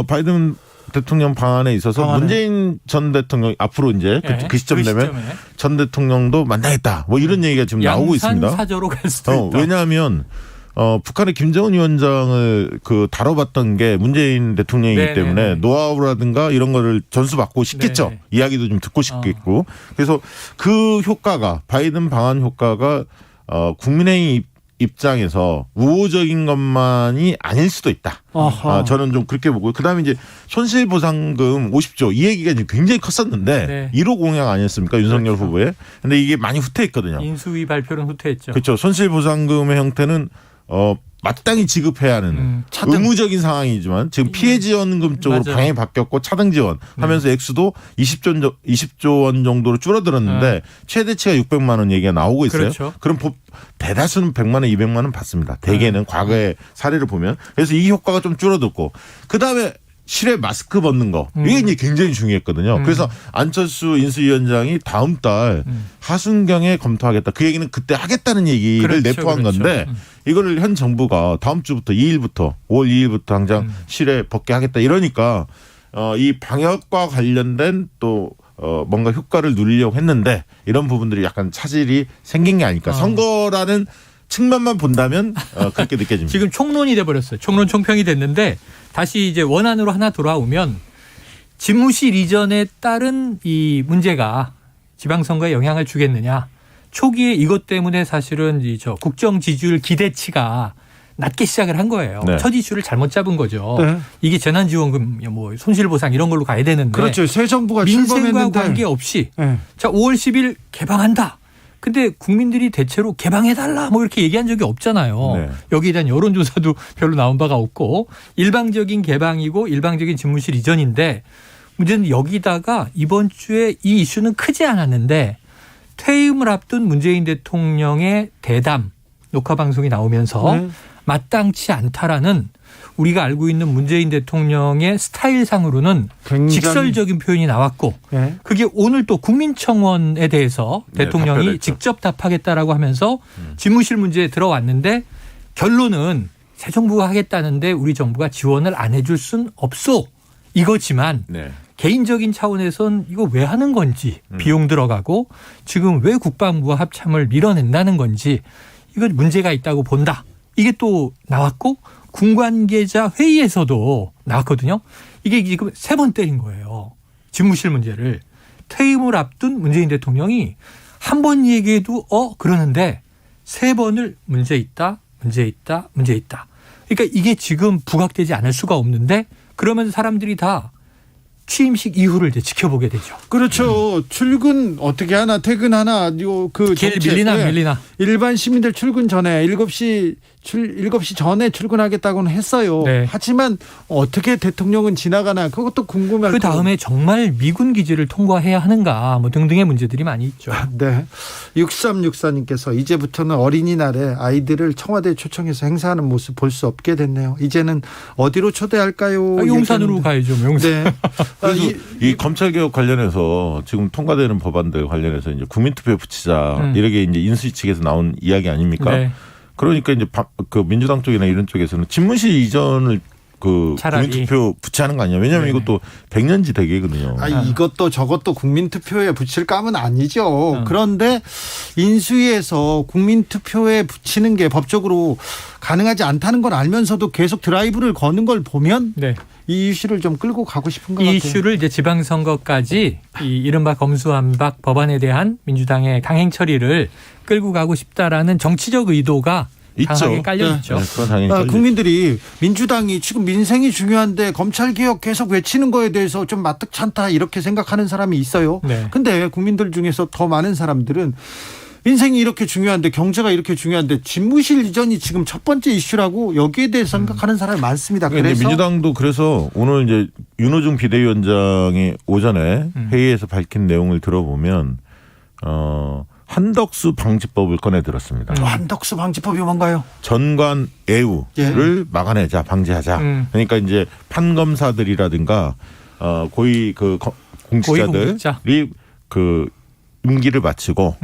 S8: 바이든 대통령 방안에 있어서 문재인 전 대통령 앞으로 이제 그 시점 되면 전 대통령도 만나겠다. 뭐 이런 얘기가 지금 나오고 있습니다.
S9: 양산사저로 갈 수도 있다.
S8: 왜냐하면 북한의 김정은 위원장을 다뤄봤던 게 문재인 대통령이기 때문에 노하우라든가 이런 거를 전수받고 싶겠죠.
S9: 네.
S8: 이야기도 좀 듣고 싶겠고. 그래서 그 효과가 바이든 방한 효과가 국민의힘 입장에서 우호적인 것만이 아닐 수도 있다. 저는 좀 그렇게 보고 그다음에 이제 손실보상금 50조 이 얘기가 이제 굉장히 컸었는데 1호 공약 아니었습니까? 윤석열 후보에. 근데 이게 많이 후퇴했거든요.
S9: 인수위 발표는 후퇴했죠.
S8: 그렇죠. 손실보상금의 형태는 마땅히 지급해야 하는 의무적인 상황이지만 지금 피해 지원금 쪽으로 방향이 바뀌었고 차등 지원 하면서 액수도 20조 원 정도로 줄어들었는데 최대치가 600만 원 얘기가 나오고 있어요.
S9: 그렇죠.
S8: 그럼 대다수는 100만 원, 200만 원 받습니다. 대개는 과거의 사례를 보면. 그래서 이 효과가 좀 줄어들고 그다음에 실외 마스크 벗는 거 이게 이제 굉장히 중요했거든요. 그래서 안철수 인수위원장이 다음 달 하순경에 검토하겠다. 그 얘기는 그때 하겠다는 얘기를 내포한 건데 이거를 현 정부가 다음 주부터 2일부터 5월 2일부터 당장 실외 벗게 하겠다 이러니까 이 방역과 관련된 또 뭔가 효과를 누리려고 했는데 이런 부분들이 약간 차질이 생긴 게 아닐까. 선거라는 측면만 본다면 그렇게 느껴집니다.
S9: 지금 총론이 돼버렸어요. 총론 총평이 됐는데 다시 이제 원안으로 하나 돌아오면 집무실 이전에 따른 이 문제가 지방선거에 영향을 주겠느냐. 초기에 이것 때문에 사실은 국정 지지율 기대치가 낮게 시작을 한 거예요.
S8: 네.
S9: 첫 이슈를 잘못 잡은 거죠.
S3: 네.
S9: 이게 재난지원금, 뭐 손실보상 이런 걸로 가야 되는데
S3: 그렇죠. 새 정부가
S9: 민생과
S3: 출범했는데
S9: 관계없이
S3: 네.
S9: 자 5월 10일 개방한다. 근데 국민들이 대체로 개방해달라 뭐 이렇게 얘기한 적이 없잖아요.
S8: 네.
S9: 여기에 대한 여론조사도 별로 나온 바가 없고 일방적인 개방이고 일방적인 집무실 이전인데 문제는 여기다가 이번 주에 이 이슈는 크지 않았는데 퇴임을 앞둔 문재인 대통령의 대담 녹화방송이 나오면서
S3: 네.
S9: 마땅치 않다라는 우리가 알고 있는 문재인 대통령의 스타일상으로는
S3: 굉장히-
S9: 직설적인 표현이 나왔고
S3: 네.
S9: 그게 오늘 또 국민청원에 대해서
S8: 네,
S9: 대통령이
S8: 답변했죠.
S9: 직접 답하겠다라고 하면서 집무실 문제에 들어왔는데 결론은 새 정부가 하겠다는데 우리 정부가 지원을 안 해줄 순 없소 이거지만
S8: 네.
S9: 개인적인 차원에선 이거 왜 하는 건지 비용 들어가고 지금 왜 국방부와 합참을 밀어낸다는 건지 이건 문제가 있다고 본다. 이게 또 나왔고 군관계자 회의에서도 나왔거든요. 이게 지금 3번 때린 거예요. 집무실 문제를. 퇴임을 앞둔 문재인 대통령이 한 번 얘기해도 그러는데 3번을 문제 있다, 문제 있다, 문제 있다. 그러니까 이게 지금 부각되지 않을 수가 없는데 그러면 사람들이 다 취임식 이후를 이제 지켜보게 되죠.
S3: 그렇죠. 출근 어떻게 하나 퇴근하나 그
S9: 길
S3: 정책,
S9: 밀리나
S3: 예.
S9: 밀리나.
S3: 일반 시민들 출근 전에 7시 전에 출근하겠다고는 했어요.
S9: 네.
S3: 하지만 어떻게 대통령은 지나가나 그것도 궁금할
S9: 그 다음에 정말 미군 기지를 통과해야 하는가 뭐 등등의 문제들이 많이 있죠.
S3: 네. 6364님께서 이제부터는 어린이날에 아이들을 청와대에 초청해서 행사하는 모습 볼 수 없게 됐네요. 이제는 어디로 초대할까요?
S9: 용산으로
S3: 얘기하는데.
S9: 가야죠. 용산.
S3: 네.
S8: 그래서 이 검찰개혁 관련해서 지금 통과되는 법안들 관련해서 이제 국민투표에 붙이자 이렇게 이제 인수위 측에서 나온 이야기 아닙니까?
S9: 네.
S8: 그러니까 이제 그 민주당 쪽이나 이런 쪽에서는 집무실 이전을 그
S9: 차라리.
S8: 국민투표 붙이는 거 아니냐? 왜냐하면
S9: 네.
S8: 이것도 100년지 대계거든요.
S3: 이것도 저것도 국민투표에 붙일 감은 아니죠. 그런데 인수위에서 국민투표에 붙이는 게 법적으로 가능하지 않다는 걸 알면서도 계속 드라이브를 거는 걸 보면
S9: 네.
S3: 이 이슈를 좀 끌고 가고 싶은 것
S9: 이
S3: 같아요.
S9: 이슈를 이제 지방선거까지 이 이른바 검수완박 법안에 대한 민주당의 강행 처리를 끌고 가고 싶다라는 정치적 의도가 강하게
S8: 있죠.
S9: 깔려 있죠.
S8: 네, 그건 당연히 깔려
S3: 국민들이 민주당이 지금 민생이 중요한데 검찰개혁 계속 외치는 거에 대해서 좀 마뜩찮다 이렇게 생각하는 사람이 있어요.
S9: 네.
S3: 근데 국민들 중에서 더 많은 사람들은 민생이 이렇게 중요한데 경제가 이렇게 중요한데 집무실 이전이 지금 첫 번째 이슈라고 여기에 대해서 생각하는 사람이 많습니다.
S8: 그러니까
S3: 그래서
S8: 이제 민주당도 그래서 오늘 이제 윤호중 비대위원장이 오전에 회의에서 밝힌 내용을 들어보면 한덕수 방지법을 꺼내 들었습니다.
S3: 한덕수 방지법이 뭔가요?
S8: 전관 애우를 막아내자, 방지하자. 그러니까 이제 판검사들이라든가 고위 그 공직자들이 그 임기를 마치고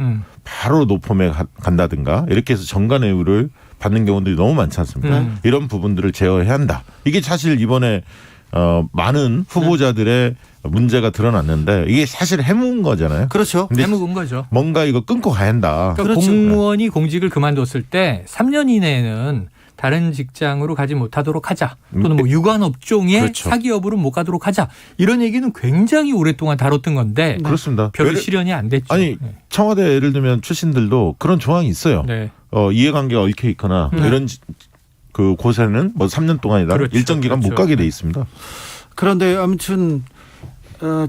S8: 바로 노폼에 간다든가 이렇게 해서 전관 애우를 받는 경우들이 너무 많지 않습니까? 이런 부분들을 제어해야 한다. 이게 사실 이번에 많은 후보자들의 문제가 드러났는데 이게 사실 해묵은 거잖아요.
S3: 그렇죠.
S8: 근데
S9: 해묵은 거죠.
S8: 뭔가 이거 끊고 가야 한다.
S9: 그러니까 공무원이 공직을 그만뒀을 때 3년 이내에는 다른 직장으로 가지 못하도록 하자. 또는 뭐 유관업종의
S8: 그렇죠.
S9: 사기업으로 못 가도록 하자. 이런 얘기는 굉장히 오랫동안 다뤘던 건데
S8: 그렇습니다.
S9: 별로 실현이 안 됐죠.
S8: 아니 청와대 예를 들면 출신들도 그런 조항이 있어요.
S9: 네.
S8: 이해관계가 얽혀 있거나 이런 그 곳에는 뭐 3년 동안이나
S9: 그렇죠.
S8: 일정 기간 못 가게 돼 있습니다.
S3: 그런데 아무튼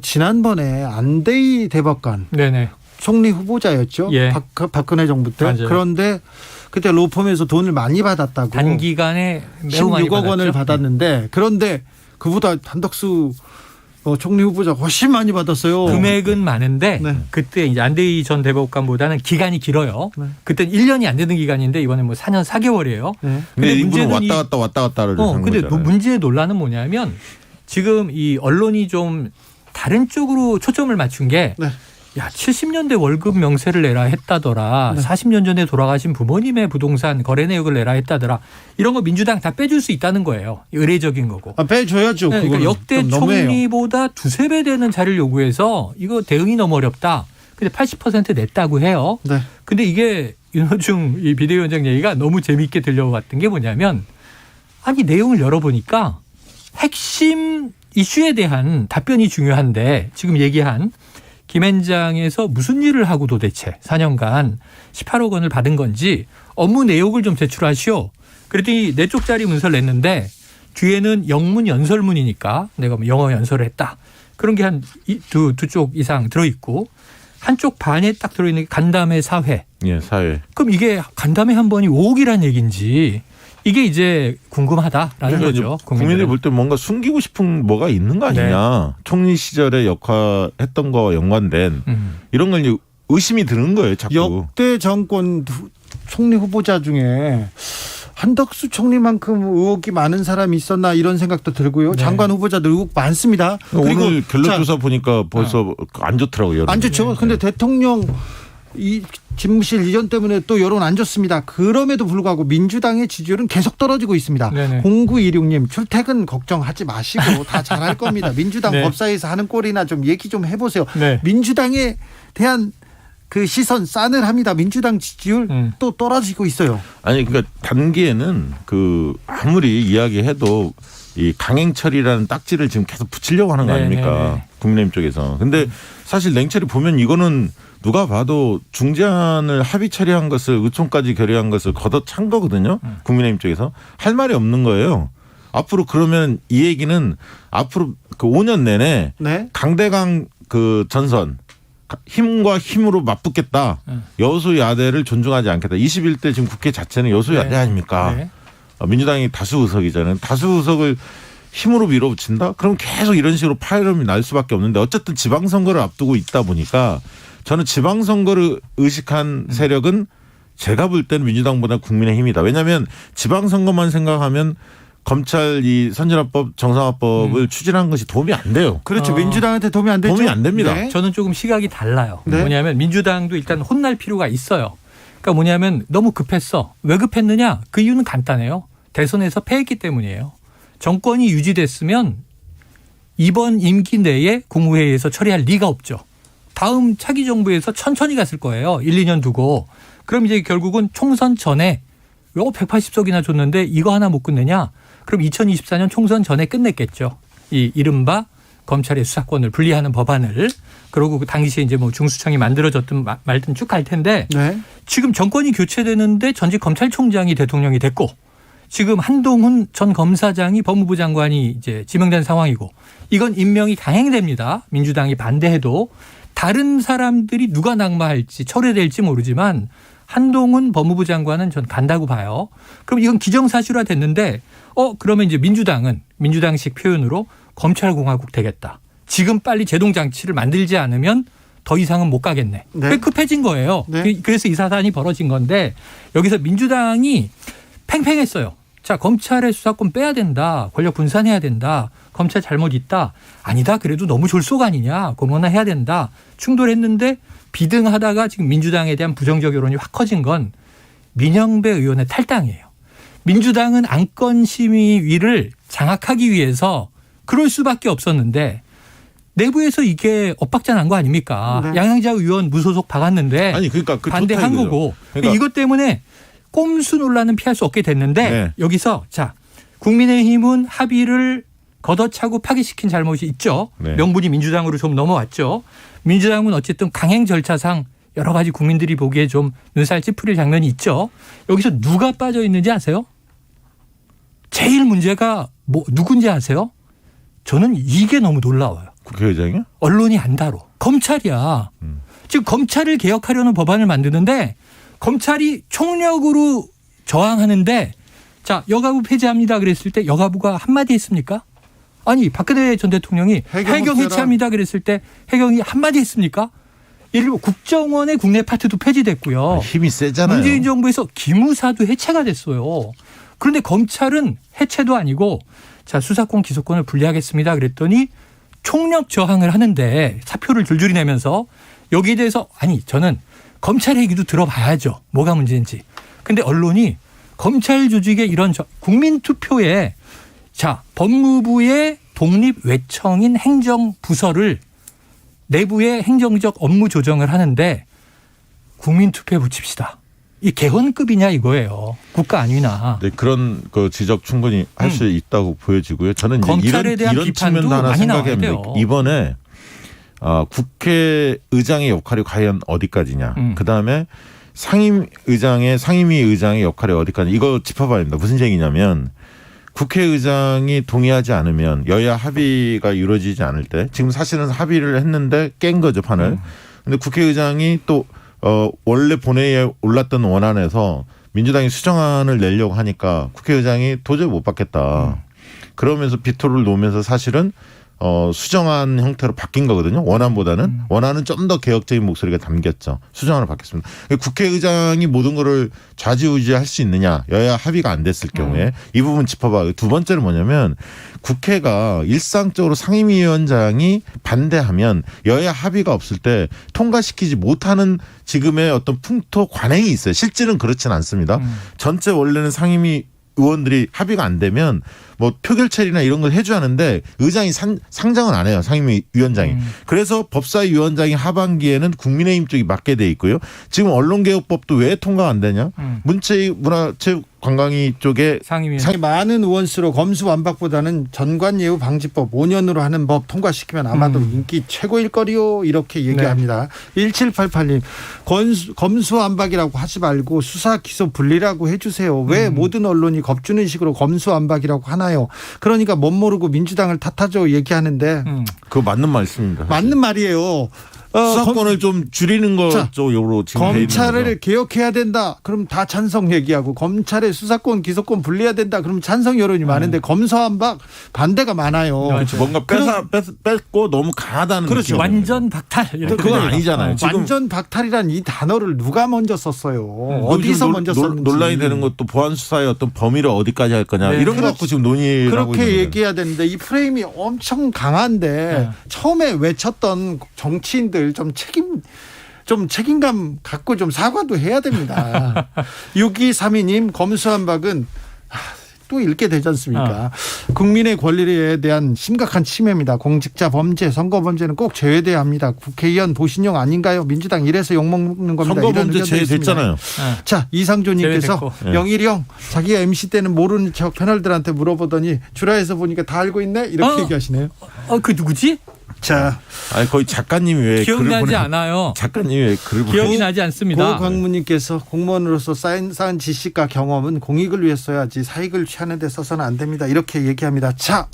S3: 지난번에 안대희 대법관
S9: 네네.
S3: 총리 후보자였죠.
S9: 예.
S3: 박근혜 정부 때.
S9: 맞아요.
S3: 그런데 그때 로펌에서 돈을 많이 받았다고.
S9: 단기간에 매우 많이
S3: 16억 원을
S9: 받았죠.
S3: 받았는데 그런데 그보다 한덕수 총리 후보자 훨씬 많이 받았어요.
S9: 금액은 많은데
S3: 네.
S9: 그때 이제 안대희 전 대법관보다는 기간이 길어요.
S3: 네.
S9: 그때는 1년이 안 되는 기간인데 이번에 뭐 4년 4개월이에요.
S3: 네.
S8: 근데 이분은
S9: 문제는
S8: 왔다 갔다를 하는
S9: 근데
S8: 거잖아요.
S9: 문제의 논란은 뭐냐면 지금 이 언론이 좀 다른 쪽으로 초점을 맞춘 게
S3: 네.
S9: 야, 70년대 월급 명세를 내라 했다더라.
S3: 네.
S9: 40년 전에 돌아가신 부모님의 부동산 거래 내역을 내라 했다더라. 이런 거 민주당 다 빼줄 수 있다는 거예요. 의례적인 거고.
S3: 빼줘야죠.
S9: 네, 그러니까 역대
S3: 좀 너무해요.
S9: 총리보다 두세 배 되는 자리를 요구해서 이거 대응이 너무 어렵다. 근데 80% 냈다고 해요.
S3: 네.
S9: 근데 이게 윤호중 이 비대위원장 얘기가 너무 재미있게 들려왔던 게 뭐냐면 아니 내용을 열어보니까 핵심 이슈에 대한 답변이 중요한데 지금 얘기한 김앤장에서 무슨 일을 하고 도대체 4년간 18억 원을 받은 건지 업무 내역을 좀 제출하시오. 그랬더니 4쪽짜리 문서를 냈는데 뒤에는 영문 연설문이니까 내가 뭐 영어 연설을 했다. 그런 게 한 두 쪽 이상 들어있고 한쪽 반에 딱 들어있는 게 간담회 사회.
S8: 예, 사회.
S9: 그럼 이게 간담회 한 번이 5억이라는 얘기인지 이게 이제 궁금하다라는 거죠.
S8: 국민들이 볼 때 뭔가 숨기고 싶은 뭐가 있는 거 아니냐. 총리 시절에 역할했던 거와 연관된 이런 걸 이제 의심이 드는 거예요. 자꾸.
S3: 역대 정권 총리 후보자 중에 한덕수 총리만큼 의혹이 많은 사람이 있었나 이런 생각도 들고요.
S9: 네.
S3: 장관 후보자들 의혹 많습니다. 그리고
S8: 오늘 결론조사 보니까 벌써 안 좋더라고요.
S3: 안 좋죠. 근데 대통령 이 집무실 이전 때문에 또 여론 안 좋습니다. 그럼에도 불구하고 민주당의 지지율은 계속 떨어지고 있습니다.
S9: 네네.
S3: 0916님 출퇴근 걱정하지 마시고 다 잘할 겁니다. 민주당
S9: 네.
S3: 법사위에서 하는 꼴이나 좀 얘기 좀 해보세요.
S9: 네.
S3: 민주당에 대한 그 시선 싸늘합니다. 민주당 지지율 또 떨어지고 있어요.
S8: 아니 그러니까 단기에는 그 아무리 이야기해도 이 강행처리라는 딱지를 지금 계속 붙이려고 하는 거 아닙니까? 국민의힘 쪽에서. 근데 사실 냉철히 보면 이거는 누가 봐도 중재안을 합의 처리한 것을 의총까지 결의한 것을 걷어찬 거거든요. 국민의힘 쪽에서 할 말이 없는 거예요. 앞으로 그러면 이 얘기는 앞으로 그 5년 내내
S3: 네.
S8: 강대강 그 전선 힘과 힘으로 맞붙겠다. 여소야대를 존중하지 않겠다. 21대 지금 국회 자체는 여소야대 아닙니까?
S9: 네.
S8: 민주당이 다수 의석이잖아요. 다수 의석을 힘으로 밀어붙인다? 그럼 계속 이런 식으로 파열음이 날 수밖에 없는데 어쨌든 지방선거를 앞두고 있다 보니까 저는 지방선거를 의식한 세력은 제가 볼 때는 민주당보다 국민의힘이다. 왜냐하면 지방선거만 생각하면 검찰 이 선진화법 정상화법을 추진한 것이 도움이 안 돼요.
S3: 그렇죠. 민주당한테 도움이 안 되죠.
S8: 도움이 안 됩니다.
S3: 네.
S9: 저는 조금 시각이 달라요.
S3: 네.
S9: 뭐냐면 민주당도 일단 혼날 필요가 있어요. 그러니까 뭐냐면 너무 급했어. 왜 급했느냐? 그 이유는 간단해요. 대선에서 패했기 때문이에요. 정권이 유지됐으면 이번 임기 내에 국무회의에서 처리할 리가 없죠. 다음 차기 정부에서 천천히 갔을 거예요. 1, 2년 두고. 그럼 이제 결국은 총선 전에 180석이나 줬는데 이거 하나 못 끝내냐? 그럼 2024년 총선 전에 끝냈겠죠. 이 이른바 검찰의 수사권을 분리하는 법안을. 그러고 그 당시에 이제 뭐 중수청이 만들어졌든 말든 쭉 갈 텐데
S3: 네.
S9: 지금 정권이 교체되는데 전직 검찰총장이 대통령이 됐고 지금 한동훈 전 검사장이 법무부 장관이 이제 지명된 상황이고 이건 임명이 강행됩니다. 민주당이 반대해도 다른 사람들이 누가 낙마할지 철회될지 모르지만 한동훈 법무부 장관은 전 간다고 봐요. 그럼 이건 기정사실화 됐는데 그러면 이제 민주당은 민주당식 표현으로 검찰공화국 되겠다. 지금 빨리 제동장치를 만들지 않으면 더 이상은 못 가겠네.
S3: 네.
S9: 급해진 거예요.
S3: 네.
S9: 그래서 이 사단이 벌어진 건데 여기서 민주당이 팽팽했어요. 자, 검찰의 수사권 빼야 된다. 권력 분산해야 된다. 검찰 잘못 있다. 아니다. 그래도 너무 졸속 아니냐. 공론화 해야 된다. 충돌했는데 비등하다가 지금 민주당에 대한 부정적 여론이 확 커진 건 민영배 의원의 탈당이에요. 민주당은 안건심의위를 장악하기 위해서 그럴 수밖에 없었는데 내부에서 이게 엇박자 난 거 아닙니까?
S3: 네.
S9: 양양자 의원 무소속 박았는데
S8: 아니 그러니까 그
S9: 반대한
S8: 좋다 이거죠.
S9: 거고.
S8: 그러니까
S9: 이것 때문에 꼼수 논란은 피할 수 없게 됐는데
S8: 네.
S9: 여기서 자 국민의힘은 합의를 걷어차고 파기시킨 잘못이 있죠.
S8: 네.
S9: 명분이 민주당으로 좀 넘어왔죠. 민주당은 어쨌든 강행 절차상 여러 가지 국민들이 보기에 좀 눈살 찌푸릴 장면이 있죠. 여기서 누가 빠져 있는지 아세요? 제일 문제가 누군지 아세요? 저는 이게 너무 놀라워요.
S8: 국회의장이요?
S9: 언론이 안 다뤄. 검찰이야. 지금 검찰을 개혁하려는 법안을 만드는데 검찰이 총력으로 저항하는데 자 여가부 폐지합니다 그랬을 때 여가부가 한마디 했습니까? 아니 박근혜 전 대통령이 해경 해체합니다 그랬을 때 해경이 한마디 했습니까? 예를 들어 국정원의 국내 파트도 폐지됐고요.
S8: 힘이 세잖아요.
S9: 문재인 정부에서 기무사도 해체가 됐어요. 그런데 검찰은 해체도 아니고 자 수사권 기소권을 분리하겠습니다 그랬더니 총력 저항을 하는데 사표를 줄줄이 내면서 여기에 대해서 아니 저는 검찰 얘기도 들어봐야죠. 뭐가 문제인지. 근데 언론이 검찰 조직의 이런 국민투표에 자 법무부의 독립 외청인 행정부서를 내부의 행정적 업무 조정을 하는데 국민투표에 붙입시다. 이 개헌급이냐 이거예요. 국가 안위나.
S8: 네, 그런 그 지적 충분히 할 수 있다고 보여지고요. 저는 이제
S9: 검찰에 대한
S8: 이런
S9: 비판도
S8: 측면도 하나
S9: 많이 나와야
S8: 생각해
S9: 돼요.
S8: 봅니다. 이번에 국회의장의 역할이 과연 어디까지냐. 그다음에 상임위 의장의 역할이 어디까지 이거 짚어봐야 됩니다. 무슨 얘기냐면 국회의장이 동의하지 않으면 여야 합의가 이루어지지 않을 때 지금 사실은 합의를 했는데 깬 거죠 판을. 근데 국회의장이 또 원래 본회의에 올랐던 원안에서 민주당이 수정안을 내려고 하니까 국회의장이 도저히 못 받겠다. 그러면서 비토를 놓으면서 사실은 수정안 형태로 바뀐 거거든요. 원안보다는. 원안은 좀 더 개혁적인 목소리가 담겼죠. 수정안을 바뀌었습니다. 국회의장이 모든 거를 좌지우지할 수 있느냐. 여야 합의가 안 됐을 경우에 이 부분 짚어봐. 두 번째는 뭐냐면 국회가 일상적으로 상임위원장이 반대하면 여야 합의가 없을 때 통과시키지 못하는 지금의 어떤 풍토 관행이 있어요. 실질은 그렇진 않습니다. 전체 원래는 상임위 의원들이 합의가 안 되면 뭐 표결 처리나 이런 걸 해줘야 하는데 의장이 상정은 안 해요. 상임위 위원장이. 그래서 법사위 위원장이 하반기에는 국민의힘 쪽이 맡게 돼 있고요. 지금 언론개혁법도 왜 통과가 안 되냐. 문체관광위 쪽에
S9: 상임위
S3: 많은 의원 수로 검수완박보다는 전관예우 방지법 5년으로 하는 법 통과시키면 아마도 인기 최고일 거리요 이렇게 얘기합니다. 1788님 검수완박이라고 하지 말고 수사 기소 분리라고 해주세요. 왜 모든 언론이 겁주는 식으로 검수완박이라고 하나요? 그러니까 멋 모르고 민주당을 탓하죠 얘기하는데
S8: 그거 맞는 말씀입니다.
S3: 맞는 말이에요.
S8: 수사권을 좀 줄이는 것 쪽으로 지금
S3: 검찰을 개혁해야 된다. 그럼 다 찬성 얘기하고 검찰의 수사권 기소권 분리해야 된다. 그럼 찬성 여론이 많은데 검수완박 반대가 많아요.
S8: 그렇죠. 뭔가 뺐고 너무 강하다는
S3: 그렇죠.
S8: 느낌.
S9: 완전 박탈.
S8: 그건 아니잖아요. 지금
S3: 완전 박탈이란 이 단어를 누가 먼저 썼어요. 어디서 먼저 썼는지.
S8: 논란이 되는 것도 보안 수사의 어떤 범위를 어디까지 할 거냐 이런 거 갖고 지금 논의를 하고 있는
S3: 그렇게 얘기해야 되는데 이 프레임이 엄청 강한데 처음에 외쳤던 정치인들 좀 책임감 갖고 좀 사과도 해야 됩니다. 6232님 검수완박은 또 읽게 되지 않습니까? 국민의 권리에 대한 심각한 침해입니다. 공직자 범죄, 선거 범죄는 꼭 제외돼야 합니다. 국회의원 보신용 아닌가요? 민주당 이래서 욕먹는 겁니다.
S8: 선거 범죄 제외됐잖아요.
S3: 자, 이상조님께서 영일이 형 자기가 MC 때는 모르는 척 패널들한테 물어보더니 주라에서 보니까 다 알고 있네? 이렇게 얘기하시네요.
S9: 그 누구지?
S3: 자,
S8: 아니 거의 작가님이 왜
S9: 기억나지 않아요.
S8: 작가님이 왜 글을
S9: 기억이 나지 않습니다.
S3: 고광무님께서 공무원으로서 쌓은 지식과 경험은 공익을 위해 써야지 사익을 취하는 데 써서는 안 됩니다. 이렇게 얘기합니다. 자,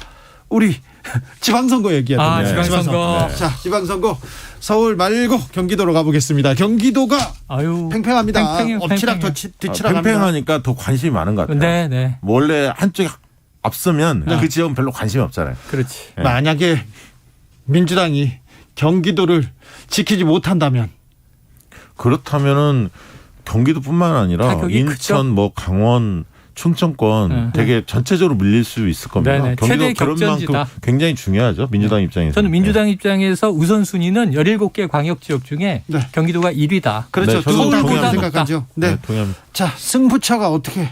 S3: 우리 지방선거 얘기해야 됩니다.
S9: 지방선거.
S3: 자, 지방선거 서울 말고 경기도로 가보겠습니다. 경기도가 팽팽합니다. 엎치락 뒤치락
S8: 팽팽하니까 더 관심이 많은 것 같아요.
S9: 네.
S8: 원래 한쪽이 앞서면 그 지역은 별로 관심이 없잖아요.
S9: 그렇지.
S8: 네.
S3: 만약에 민주당이 경기도를 지키지 못한다면
S8: 그렇다면은 경기도뿐만 아니라 인천,
S9: 크죠?
S8: 뭐 강원, 충청권 되게 전체적으로 밀릴 수 있을 겁니다.
S9: 네네.
S8: 경기도
S9: 최대
S8: 그런
S9: 격전지다.
S8: 만큼 굉장히 중요하죠. 민주당 입장에서.
S9: 저는 민주당 입장에서 우선순위는 17개 광역지역 중에 경기도가 1위다.
S3: 그렇죠.
S8: 네,
S3: 서울보다 생각하죠. 네.
S8: 동의합니다.
S3: 자, 승부처가 어떻게?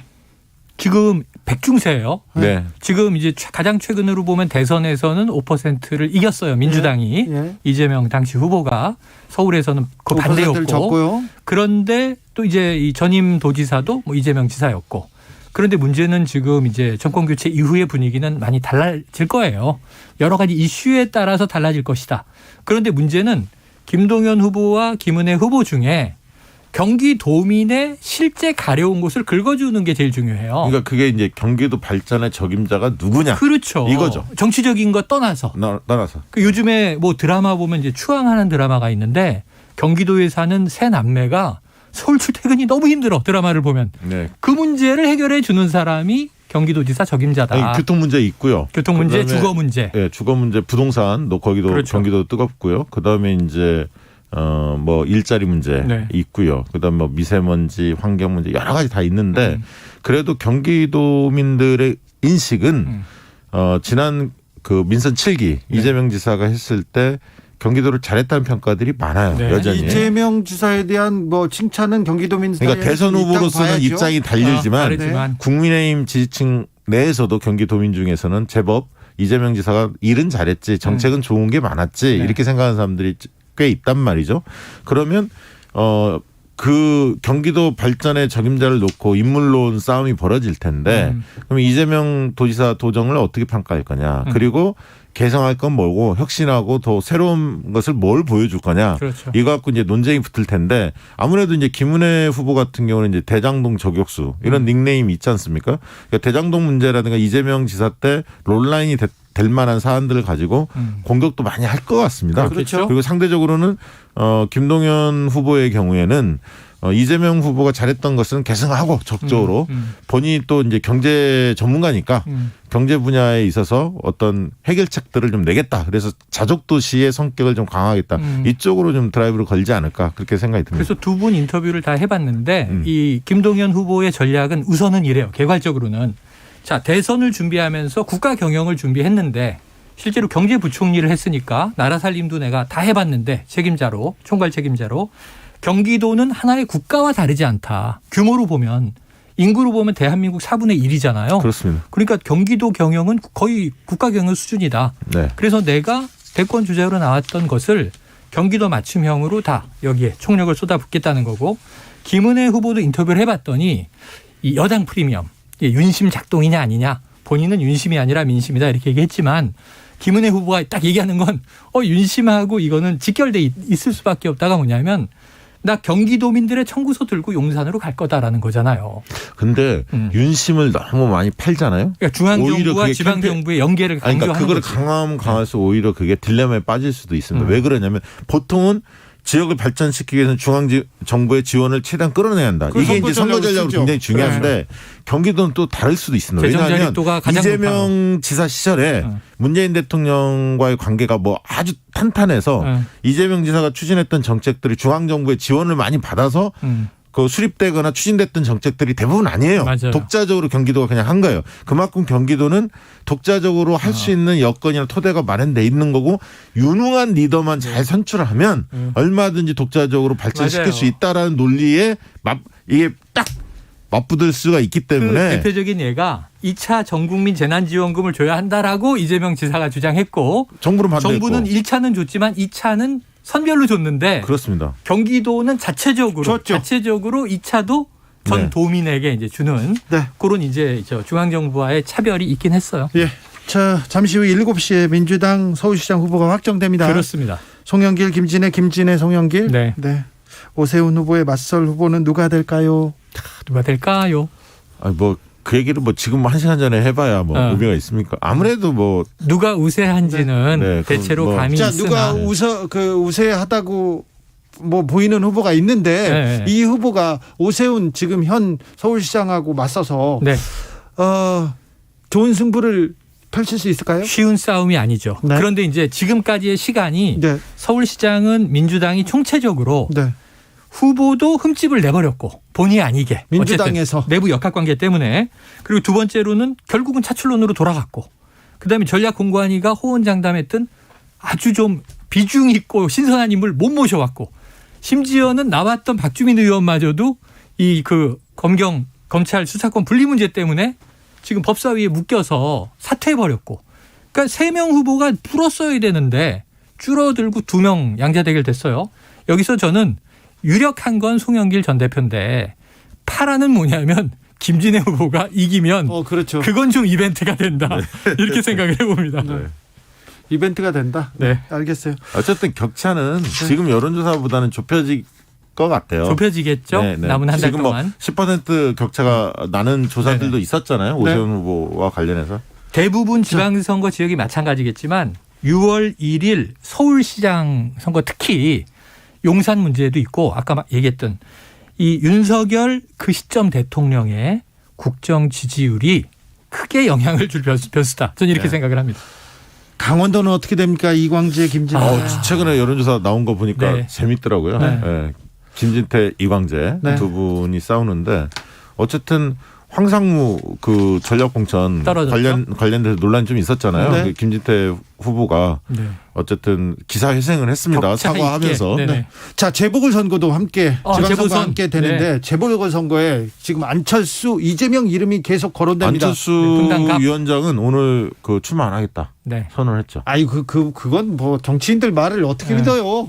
S9: 지금 백중세예요.
S8: 네.
S9: 지금 이제 가장 최근으로 보면 대선에서는 5%를 이겼어요. 민주당이. 이재명 당시 후보가 서울에서는 그 반대였고. 그런데 또 이제 이 전임 도지사도 뭐 이재명 지사였고. 그런데 문제는 지금 이제 정권 교체 이후의 분위기는 많이 달라질 거예요. 여러 가지 이슈에 따라서 달라질 것이다. 그런데 문제는 김동연 후보와 김은혜 후보 중에 경기도민의 실제 가려운 곳을 긁어주는 게 제일 중요해요.
S8: 그러니까 그게 이제 경기도 발전의 적임자가 누구냐.
S9: 그렇죠.
S8: 이거죠.
S9: 정치적인 거 떠나서. 그 요즘에 뭐 드라마 보면 이제 추앙하는 드라마가 있는데 경기도에 사는 세 남매가 서울 출퇴근이 너무 힘들어. 드라마를 보면.
S8: 네.
S9: 그 문제를 해결해 주는 사람이 경기도지사 적임자다.
S8: 아니, 교통 문제 있고요.
S9: 교통 문제, 주거 문제.
S8: 네, 주거 문제, 부동산, 거기도
S9: 그렇죠.
S8: 경기도 뜨겁고요. 그다음에 이제 뭐 일자리 문제 있고요. 그다음 뭐 미세먼지, 환경 문제 여러 가지 다 있는데 그래도 경기도민들의 인식은 지난 그 민선 7기 이재명 지사가 했을 때 경기도를 잘했다는 평가들이 많아요. 여전히.
S3: 이재명 지사에 대한 뭐 칭찬은 경기도민
S8: 그러니까 대선 후보로서는 입장이 달리지만 국민의힘 지지층 내에서도 경기도민 중에서는 제법 이재명 지사가 일은 잘했지 정책은 좋은 게 많았지 이렇게 생각하는 사람들이 꽤 있단 말이죠. 그러면 그 경기도 발전의 적임자를 놓고 인물론 싸움이 벌어질 텐데 그럼 이재명 도지사 도정을 어떻게 평가할 거냐. 그리고 개성할 건 뭐고 혁신하고 더 새로운 것을 뭘 보여줄 거냐.
S9: 그렇죠.
S8: 이거 갖고 이제 논쟁이 붙을 텐데 아무래도 이제 김은혜 후보 같은 경우는 이제 대장동 저격수 이런 닉네임이 있지 않습니까? 그러니까 대장동 문제라든가 이재명 지사 때 롤라인이 될 만한 사안들을 가지고 공격도 많이 할 것 같습니다.
S9: 그렇죠.
S8: 그리고 상대적으로는 김동연 후보의 경우에는 이재명 후보가 잘했던 것은 개성하고 적극적으로 본인이 또 이제 경제 전문가니까 경제 분야에 있어서 어떤 해결책들을 좀 내겠다. 그래서 자족도시의 성격을 좀 강화하겠다. 이쪽으로 좀 드라이브를 걸지 않을까 그렇게 생각이 듭니다.
S9: 그래서 두 분 인터뷰를 다 해봤는데 이 김동연 후보의 전략은 우선은 이래요. 개괄적으로는. 자, 대선을 준비하면서 국가 경영을 준비했는데 실제로 경제부총리를 했으니까 나라 살림도 내가 다 해봤는데 책임자로 총괄 책임자로 경기도는 하나의 국가와 다르지 않다. 규모로 보면 인구로 보면 대한민국 4분의 1이잖아요.
S8: 그렇습니다.
S9: 그러니까 경기도 경영은 거의 국가 경영 수준이다.
S8: 네.
S9: 그래서 내가 대권 주자로 나왔던 것을 경기도 맞춤형으로 다 여기에 총력을 쏟아붓겠다는 거고 김은혜 후보도 인터뷰를 해봤더니 이 여당 프리미엄 윤심 작동이냐 아니냐 본인은 윤심이 아니라 민심이다 이렇게 얘기했지만 김은혜 후보가 딱 얘기하는 건 윤심하고 이거는 직결돼 있을 수밖에 없다가 뭐냐면 나 경기도민들의 청구서 들고 용산으로 갈 거다라는 거잖아요.
S8: 근데 윤심을 너무 많이 팔잖아요.
S9: 그러니까 중앙정부와 지방정부의 연계를 강조하는
S8: 그러니까 그거를
S9: 거지.
S8: 강화하면 강할수록 오히려 그게 딜레마에 빠질 수도 있습니다. 왜 그러냐면 보통은 지역을 발전시키기 위해서는 중앙정부의 지원을 최대한 끌어내야 한다. 이게 이제 선거 전략으로 굉장히 중요한데 경기도는 또 다를 수도 있습니다. 왜냐하면 이재명 지사 시절에 문재인 대통령과의 관계가 뭐 아주 탄탄해서 이재명 지사가 추진했던 정책들이 중앙정부의 지원을 많이 받아서 그 수립되거나 추진됐던 정책들이 대부분 아니에요.
S9: 맞아요.
S8: 독자적으로 경기도가 그냥 한 거예요. 그만큼 경기도는 독자적으로 할 수 있는 여건이나 토대가 마련돼 있는 거고 유능한 리더만 잘 선출하면 얼마든지 독자적으로 발전시킬
S9: 맞아요.
S8: 수 있다라는 논리에 이게 딱 맞붙을 수가 있기 때문에
S9: 대표적인 예가 2차 전국민 재난지원금을 줘야 한다라고 이재명 지사가 주장했고
S8: 정부는 반대했고
S9: 정부는 1차는 줬지만 2차는 선별로 줬는데
S8: 그렇습니다.
S9: 경기도는 자체적으로
S3: 줬죠.
S9: 2차도 전
S8: 네.
S9: 도민에게 이제 주는
S3: 네.
S9: 그런 이제 중앙정부와의 차별이 있긴 했어요.
S3: 예. 자, 잠시 후 7시에 민주당 서울시장 후보가 확정됩니다.
S9: 그렇습니다.
S3: 송영길, 김진애, 송영길.
S9: 네.
S3: 오세훈 후보의 맞설 후보는 누가 될까요?
S9: 누가 될까요?
S8: 아니 그 얘기를 지금 1시간 전에 해봐야 의미가 있습니까? 아무래도
S9: 누가 우세한지는
S8: 네,
S9: 대체로 감이
S3: 자,
S9: 있으나
S3: 누가 우세하다고 보이는 후보가 있는데
S9: 네.
S3: 이 후보가 오세훈 지금 현 서울시장하고 맞서서
S9: 네.
S3: 좋은 승부를 펼칠 수 있을까요?
S9: 쉬운 싸움이 아니죠.
S3: 네.
S9: 그런데 이제 지금까지의 시간이
S3: 네.
S9: 서울시장은 민주당이 총체적으로
S3: 네.
S9: 후보도 흠집을 내버렸고 본의 아니게
S3: 민주당에서.
S9: 어쨌든 내부 역학관계 때문에 그리고 두 번째로는 결국은 차출론으로 돌아갔고 그다음에 전략공관위가 호언장담했던 아주 좀 비중 있고 신선한 인물 못 모셔왔고 심지어는 나왔던 박주민 의원마저도 이 검찰 수사권 분리 문제 때문에 지금 법사위에 묶여서 사퇴해버렸고 그러니까 3명 후보가 풀었어야 되는데 줄어들고 2명 양자 대결 됐어요. 여기서 저는 유력한 건 송영길 전 대표인데 파라는 뭐냐면 김진애 후보가 이기면
S3: 그렇죠.
S9: 그건 좀 이벤트가 된다. 이렇게 생각을 해봅니다.
S3: 네. 이벤트가 된다.
S9: 네.
S3: 알겠어요.
S8: 어쨌든 격차는 지금 여론조사보다는 좁혀질 것 같아요.
S9: 좁혀지겠죠.
S8: 네.
S9: 남은 한 달
S8: 지금
S9: 동안.
S8: 10% 격차가 나는 조사들도 있었잖아요. 오세훈 후보와 관련해서.
S9: 대부분 지방선거 지역이 마찬가지겠지만 6월 1일 서울시장 선거 특히 용산 문제도 있고 아까 얘기했던 이 윤석열 그 시점 대통령의 국정 지지율이 크게 영향을 줄 변수다. 저는 이렇게 생각을 합니다.
S3: 강원도는 어떻게 됩니까? 이광재, 김진태.
S8: 최근에 여론조사 나온 거 보니까 재밌더라고요. 네. 김진태, 이광재 두 분이 싸우는데 어쨌든 황상무 전략공천 관련돼서 논란이 좀 있었잖아요.
S3: 네.
S8: 김진태 후보가 어쨌든 기사회생을 했습니다. 사과하면서.
S3: 자, 재보궐선거도 함께 지방선거 함께 되는데
S9: 네.
S3: 재보궐선거에 지금 안철수, 이재명 이름이 계속 거론됩니다.
S8: 안철수 위원장은 오늘 출마 안 하겠다. 선언했죠.
S3: 아이 그건 정치인들 말을 어떻게 믿어요?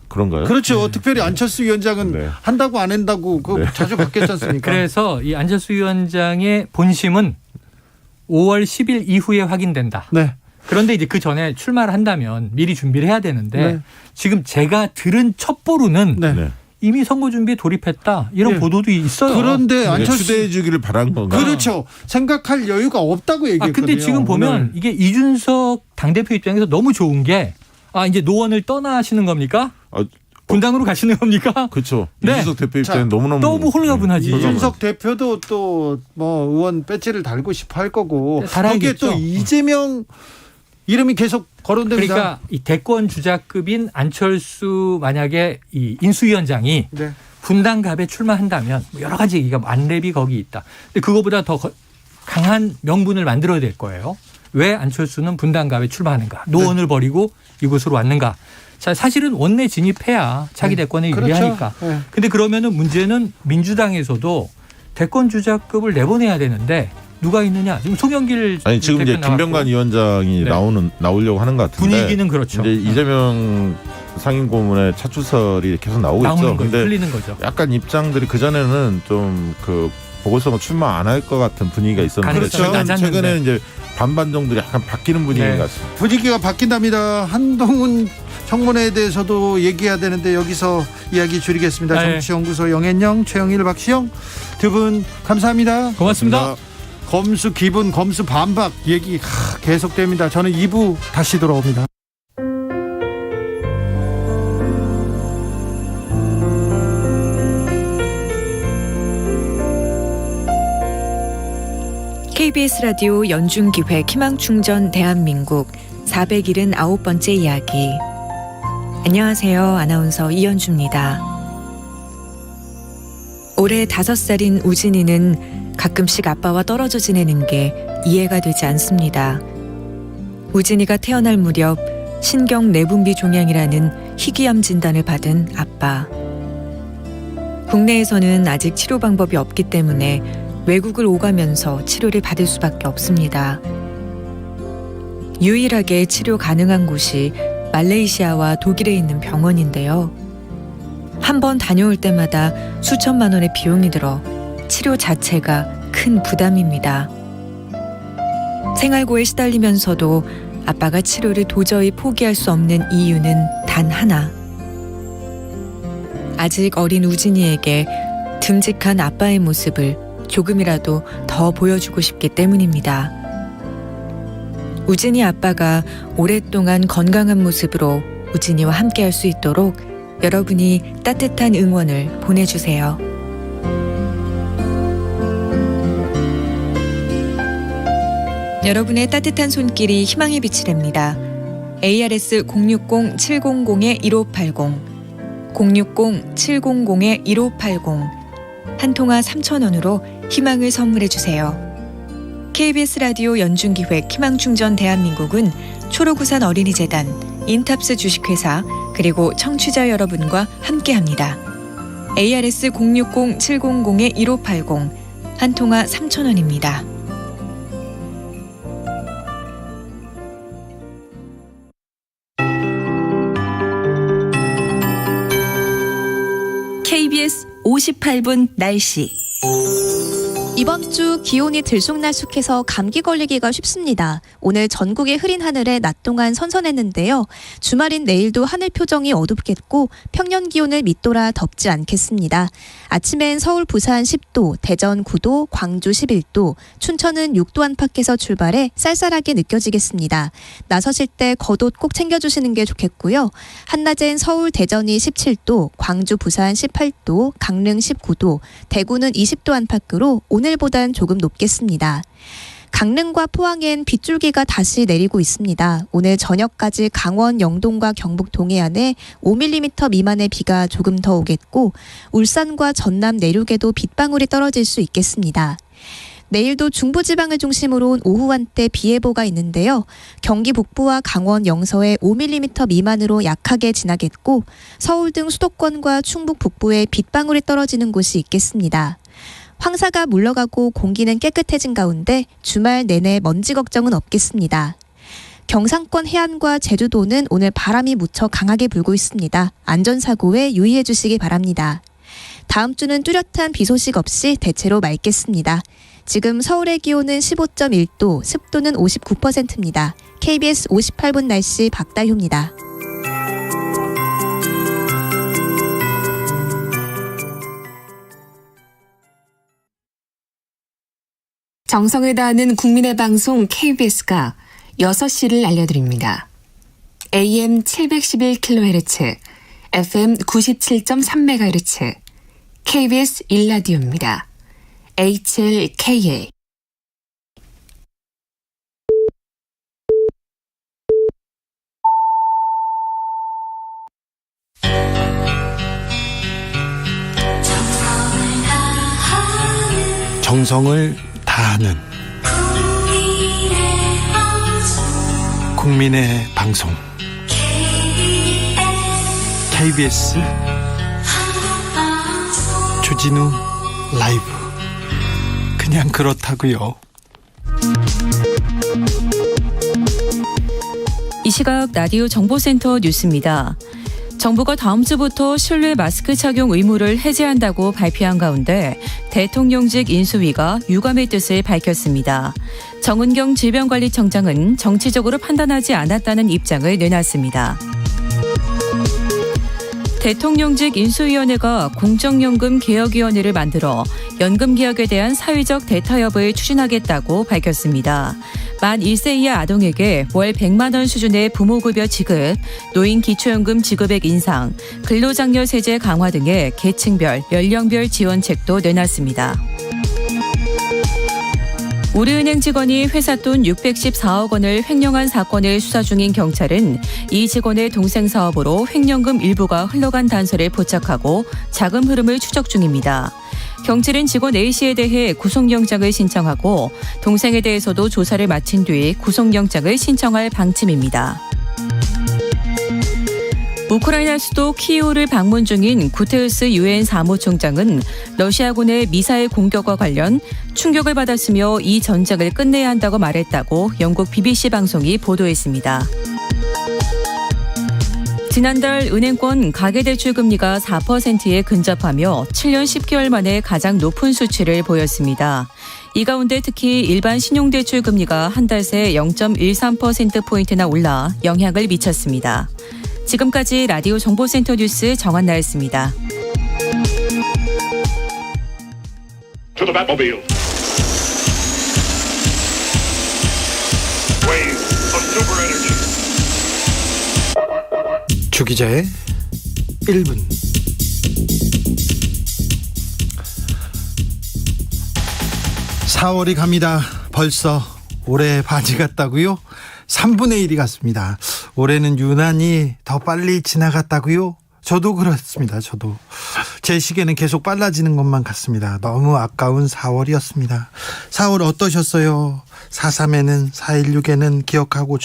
S8: 그런가요?
S3: 그렇죠. 특별히 안철수 위원장은 한다고 안 한다고 자주 바뀌었지 않습니까?
S9: 그래서 이 안철수 위원장의 본심은 5월 10일 이후에 확인된다.
S3: 네.
S9: 그런데 이제 그 전에 출마를 한다면 미리 준비를 해야 되는데
S3: 네.
S9: 지금 제가 들은 첩보로는
S3: 네.
S8: 네.
S9: 이미 선거 준비에 돌입했다 이런
S3: 네.
S9: 보도도 있어요.
S3: 그런데
S8: 그러니까
S3: 안철수
S8: 추대해 주기를 바란 건가?
S3: 그렇죠. 생각할 여유가 없다고 얘기했거든요.
S9: 근데 지금 보면
S3: 오늘.
S9: 이게 이준석 당대표 입장에서 너무 좋은 게 이제 노원을 떠나시는 겁니까? 분당으로 가시는 겁니까?
S8: 그렇죠.
S9: 네.
S8: 이준석 대표
S3: 자,
S8: 입장은 너무너무
S9: 너무 홀가분하지.
S3: 이준석 대표도 또 뭐 의원 배지를 달고 싶어 할 거고
S9: 네, 달아야겠죠.
S3: 거기에 또 이재명 이름이 계속 거론됩니다.
S9: 그러니까 이 대권 주자급인 안철수 만약에 이 인수위원장이
S3: 네.
S9: 분당갑에 출마한다면 여러 가지 얘기가 만렙이 거기 있다. 근데 그거보다 더 강한 명분을 만들어야 될 거예요. 왜 안철수는 분당갑에 출마하는가? 노원을 버리고 이곳으로 왔는가? 자, 사실은 원내 진입해야 차기 대권에
S3: 그렇죠.
S9: 유리하니까.
S3: 네.
S9: 근데 그러면은 문제는 민주당에서도 대권 주자급을 내보내야 되는데 누가 있느냐? 지금 송영길
S8: 아니 지금 이제
S9: 대표
S8: 김병관
S9: 나왔고.
S8: 위원장이
S9: 네.
S8: 나오려고 하는 것 같은데
S9: 분위기는 그렇죠.
S8: 이제 이재명 상임고문의 차출설이 계속 나오고
S9: 나오는
S8: 있죠.
S9: 거죠.
S8: 근데
S9: 흘리는 거죠.
S8: 약간 입장들이 그 전에는 좀 그 보궐선거 출마 안 할 것 같은 분위기가 있었는데
S9: 가능성이 낮았는데.
S8: 최근에는 이제 반반 정도로 약간 바뀌는 분위기
S9: 네.
S8: 같습니다.
S3: 분위기가 바뀐답니다. 한동훈 청문회에 대해서도 얘기해야 되는데 여기서 이야기 줄이겠습니다.
S9: 네.
S3: 정치연구소 영앤영, 최영일, 박시영 두 분 감사합니다.
S9: 고맙습니다.
S3: 검수 기분, 검수 반박 얘기 계속됩니다. 저는 2부 다시 돌아옵니다.
S6: KBS 라디오 연중기획 희망충전 대한민국 479번째 이야기. 안녕하세요. 아나운서 이연주입니다. 올해 5살인 우진이는 가끔씩 아빠와 떨어져 지내는 게 이해가 되지 않습니다. 우진이가 태어날 무렵 신경 내분비 종양이라는 희귀암 진단을 받은 아빠. 국내에서는 아직 치료 방법이 없기 때문에 외국을 오가면서 치료를 받을 수밖에 없습니다. 유일하게 치료 가능한 곳이 말레이시아와 독일에 있는 병원인데요. 한 번 다녀올 때마다 수천만 원의 비용이 들어 치료 자체가 큰 부담입니다. 생활고에 시달리면서도 아빠가 치료를 도저히 포기할 수 없는 이유는 단 하나. 아직 어린 우진이에게 듬직한 아빠의 모습을 조금이라도 더 보여주고 싶기 때문입니다. 우진이 아빠가 오랫동안 건강한 모습으로 우진이와 함께할 수 있도록 여러분이 따뜻한 응원을 보내주세요. 여러분의 따뜻한 손길이 희망의 빛이 됩니다. ARS 060-700-1580 060-700-1580 한 통화 3,000원으로 희망을 선물해 주세요. KBS 라디오 연중기획 희망충전 대한민국은 초록우산 어린이재단, 인탑스 주식회사 그리고 청취자 여러분과 함께합니다. ARS 060-700-1580 한 통화 3,000원입니다.
S4: KBS 58분 날씨.
S10: 이번 주 기온이 들쑥날쑥해서 감기 걸리기가 쉽습니다. 오늘 전국의 흐린 하늘에 낮 동안 선선했는데요. 주말인 내일도 하늘 표정이 어둡겠고 평년 기온을 밑돌아 덥지 않겠습니다. 아침엔 서울, 부산 10도, 대전 9도, 광주 11도, 춘천은 6도 안팎에서 출발해 쌀쌀하게 느껴지겠습니다. 나서실 때 겉옷 꼭 챙겨주시는 게 좋겠고요. 한낮엔 서울, 대전이 17도, 광주, 부산 18도, 강릉 19도, 대구는 20도 안팎으로 오늘보단 조금 높겠습니다. 강릉과 포항엔 빗줄기가 다시 내리고 있습니다. 오늘 저녁까지 강원 영동과 경북 동해안에 5mm 미만의 비가 조금 더 오겠고 울산과 전남 내륙에도 빗방울이 떨어질 수 있겠습니다. 내일도 중부지방을 중심으로 오후 한때 비 예보가 있는데요. 경기 북부와 강원 영서에 5mm 미만으로 약하게 지나겠고 서울 등 수도권과 충북 북부에 빗방울이 떨어지는 곳이 있겠습니다. 황사가 물러가고 공기는 깨끗해진 가운데 주말 내내 먼지 걱정은 없겠습니다. 경상권 해안과 제주도는 오늘 바람이 무척 강하게 불고 있습니다. 안전사고에 유의해 주시기 바랍니다. 다음 주는 뚜렷한 비 소식 없이 대체로 맑겠습니다. 지금 서울의 기온은 15.1도, 습도는 59%입니다. KBS 58분 날씨 박다효입니다.
S11: 정성을 다하는 국민의 방송 KBS가 6시를 알려드립니다. AM 711kHz, FM 97.3MHz, KBS 1라디오입니다. HLKA.
S3: 정성을 다하는 국민의 방송 KBS 주진우 라이브. 그냥 그렇다고요.
S4: 이 시각 라디오 정보센터 뉴스입니다. 정부가 다음 주부터 실내 마스크 착용 의무를 해제한다고 발표한 가운데 대통령직 인수위가 유감의 뜻을 밝혔습니다. 정은경 질병관리청장은 정치적으로 판단하지 않았다는 입장을 내놨습니다. 대통령직 인수위원회가 공적연금 개혁위원회를 만들어 연금 개혁에 대한 사회적 대타 여부를 추진하겠다고 밝혔습니다. 만 1세 이하 아동에게 월 100만 원 수준의 부모급여 지급, 노인 기초연금 지급액 인상, 근로장려 세제 강화 등의 계층별, 연령별 지원책도 내놨습니다. 우리은행 직원이 회사 돈 614억 원을 횡령한 사건을 수사 중인 경찰은 이 직원의 동생 사업으로 횡령금 일부가 흘러간 단서를 포착하고 자금 흐름을 추적 중입니다. 경찰은 직원 A씨에 대해 구속영장을 신청하고 동생에 대해서도 조사를 마친 뒤 구속영장을 신청할 방침입니다. 우크라이나 수도 키이우를 방문 중인 구테우스 유엔 사무총장은 러시아군의 미사일 공격과 관련 충격을 받았으며 이 전쟁을 끝내야 한다고 말했다고 영국 BBC 방송이 보도했습니다. 지난달 은행권 가계대출 금리가 4%에 근접하며 7년 10개월 만에 가장 높은 수치를 보였습니다. 이 가운데 특히 일반 신용대출 금리가 한 달 새 0.13%포인트나 올라 영향을 미쳤습니다. 지금까지 라디오 정보센터 뉴스 정한나였습니다.
S3: 주 기자의 1분. (4월이) 갑니다. 벌써 올해 반이 갔다고요? 3분의 1이 갔습니다. 올해는 유난히 더 빨리 지나갔다고요? 저도 그렇습니다. 저도 제 시계는 계속 빨라지는 것만 같습니다. 너무 아까운 4월이었습니다. 4월 어떠셨어요? 4.3에는 4.16에는 기억하고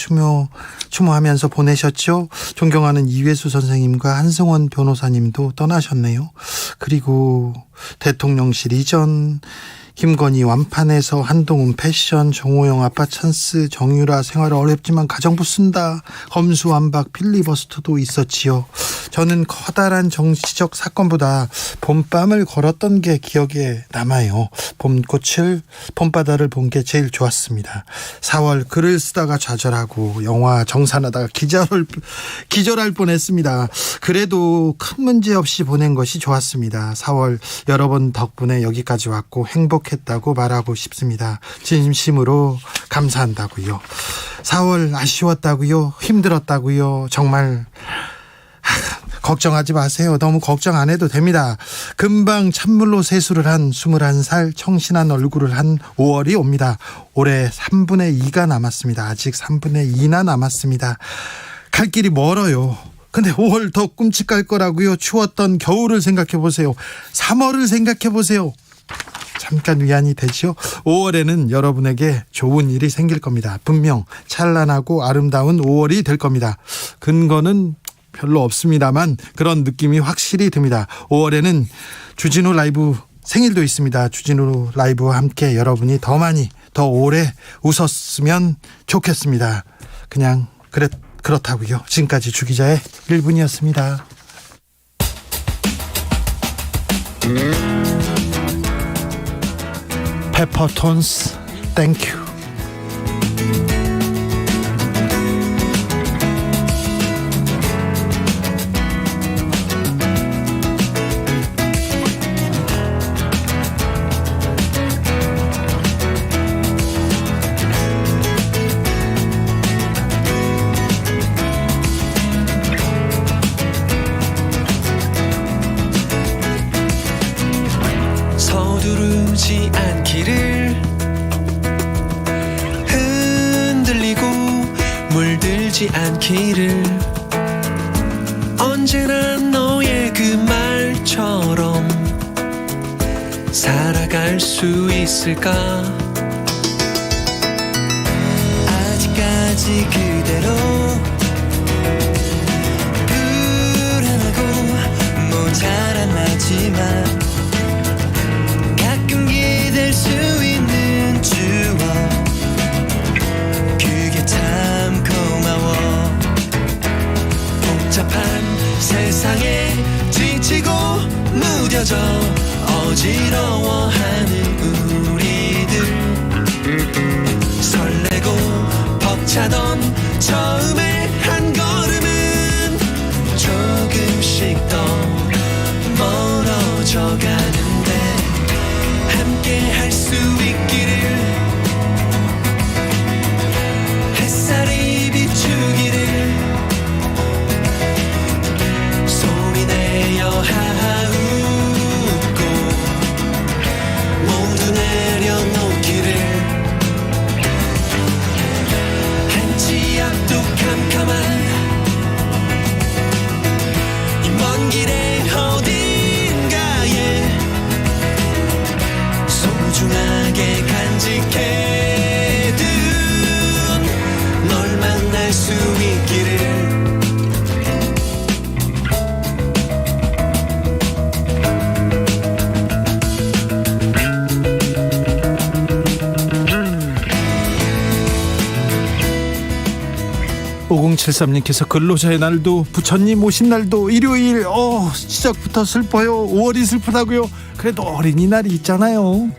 S3: 추모하면서 보내셨죠? 존경하는 이회수 선생님과 한승원 변호사님도 떠나셨네요. 그리고 대통령실 이전, 김건희 완판에서 한동훈 패션, 정호영 아빠 찬스, 정유라 생활 어렵지만 가정부 쓴다, 검수완박 필리버스터도 있었지요. 저는 커다란 정치적 사건보다 봄밤을 걸었던 게 기억에 남아요. 봄바다를 본 게 제일 좋았습니다. 4월 글을 쓰다가 좌절하고 영화 정산하다가 기절할 뻔했습니다. 그래도 큰 문제 없이 보낸 것이 좋았습니다. 4월 여러분 덕분에 여기까지 왔고 행복했다고 말하고 싶습니다. 진심으로 감사한다고요. 4월 아쉬웠다고요? 힘들었다고요? 정말 걱정하지 마세요. 너무 걱정 안 해도 됩니다. 금방 찬물로 세수를 한 21살 청신한 얼굴을 한 5월이 옵니다. 올해 3분의 2가 남았습니다. 아직 3분의 2나 남았습니다. 갈 길이 멀어요. 근데 5월 더 끔찍할 거라고요. 추웠던 겨울을 생각해 보세요. 3월을 생각해 보세요. 잠깐 위안이 되죠. 5월에는 여러분에게 좋은 일이 생길 겁니다. 분명 찬란하고 아름다운 5월이 될 겁니다. 근거는 별로 없습니다만 그런 느낌이 확실히 듭니다. 5월에는 주진우 라이브 생일도 있습니다. 주진우 라이브와 함께 여러분이 더 많이 더 오래 웃었으면 좋겠습니다. 그냥 그렇다고요. 지금까지 주 기자의 1분이었습니다. 페퍼톤스 땡큐.
S12: 울지 않기를 언제나 너의 그 말처럼 살아갈 수 있을까 아직까지 그대로 불안하고 모자란 나지만 가끔 기댈 수 있는 추억 그게 참 고마워 복잡한 세상에 지치고 무뎌져 어지러워하는 우리들 설레고 벅차던 처음의 한 걸음은 조금씩 더 멀어져 가는데 함께 할 수 있기를 햇살이 비추기를 소리내어 하웃고 모두 내려놓기를 한치 앞도 캄캄한 이 먼 길의 어딘가에 소중하게 간직해둔 널 만날 수 있기를
S3: (5073님께서) 근로자의 날도 부처님 오신 날도 일요일 시작부터 슬퍼요. 5월이 슬프다고요. 그래도 어린이날이 있잖아요.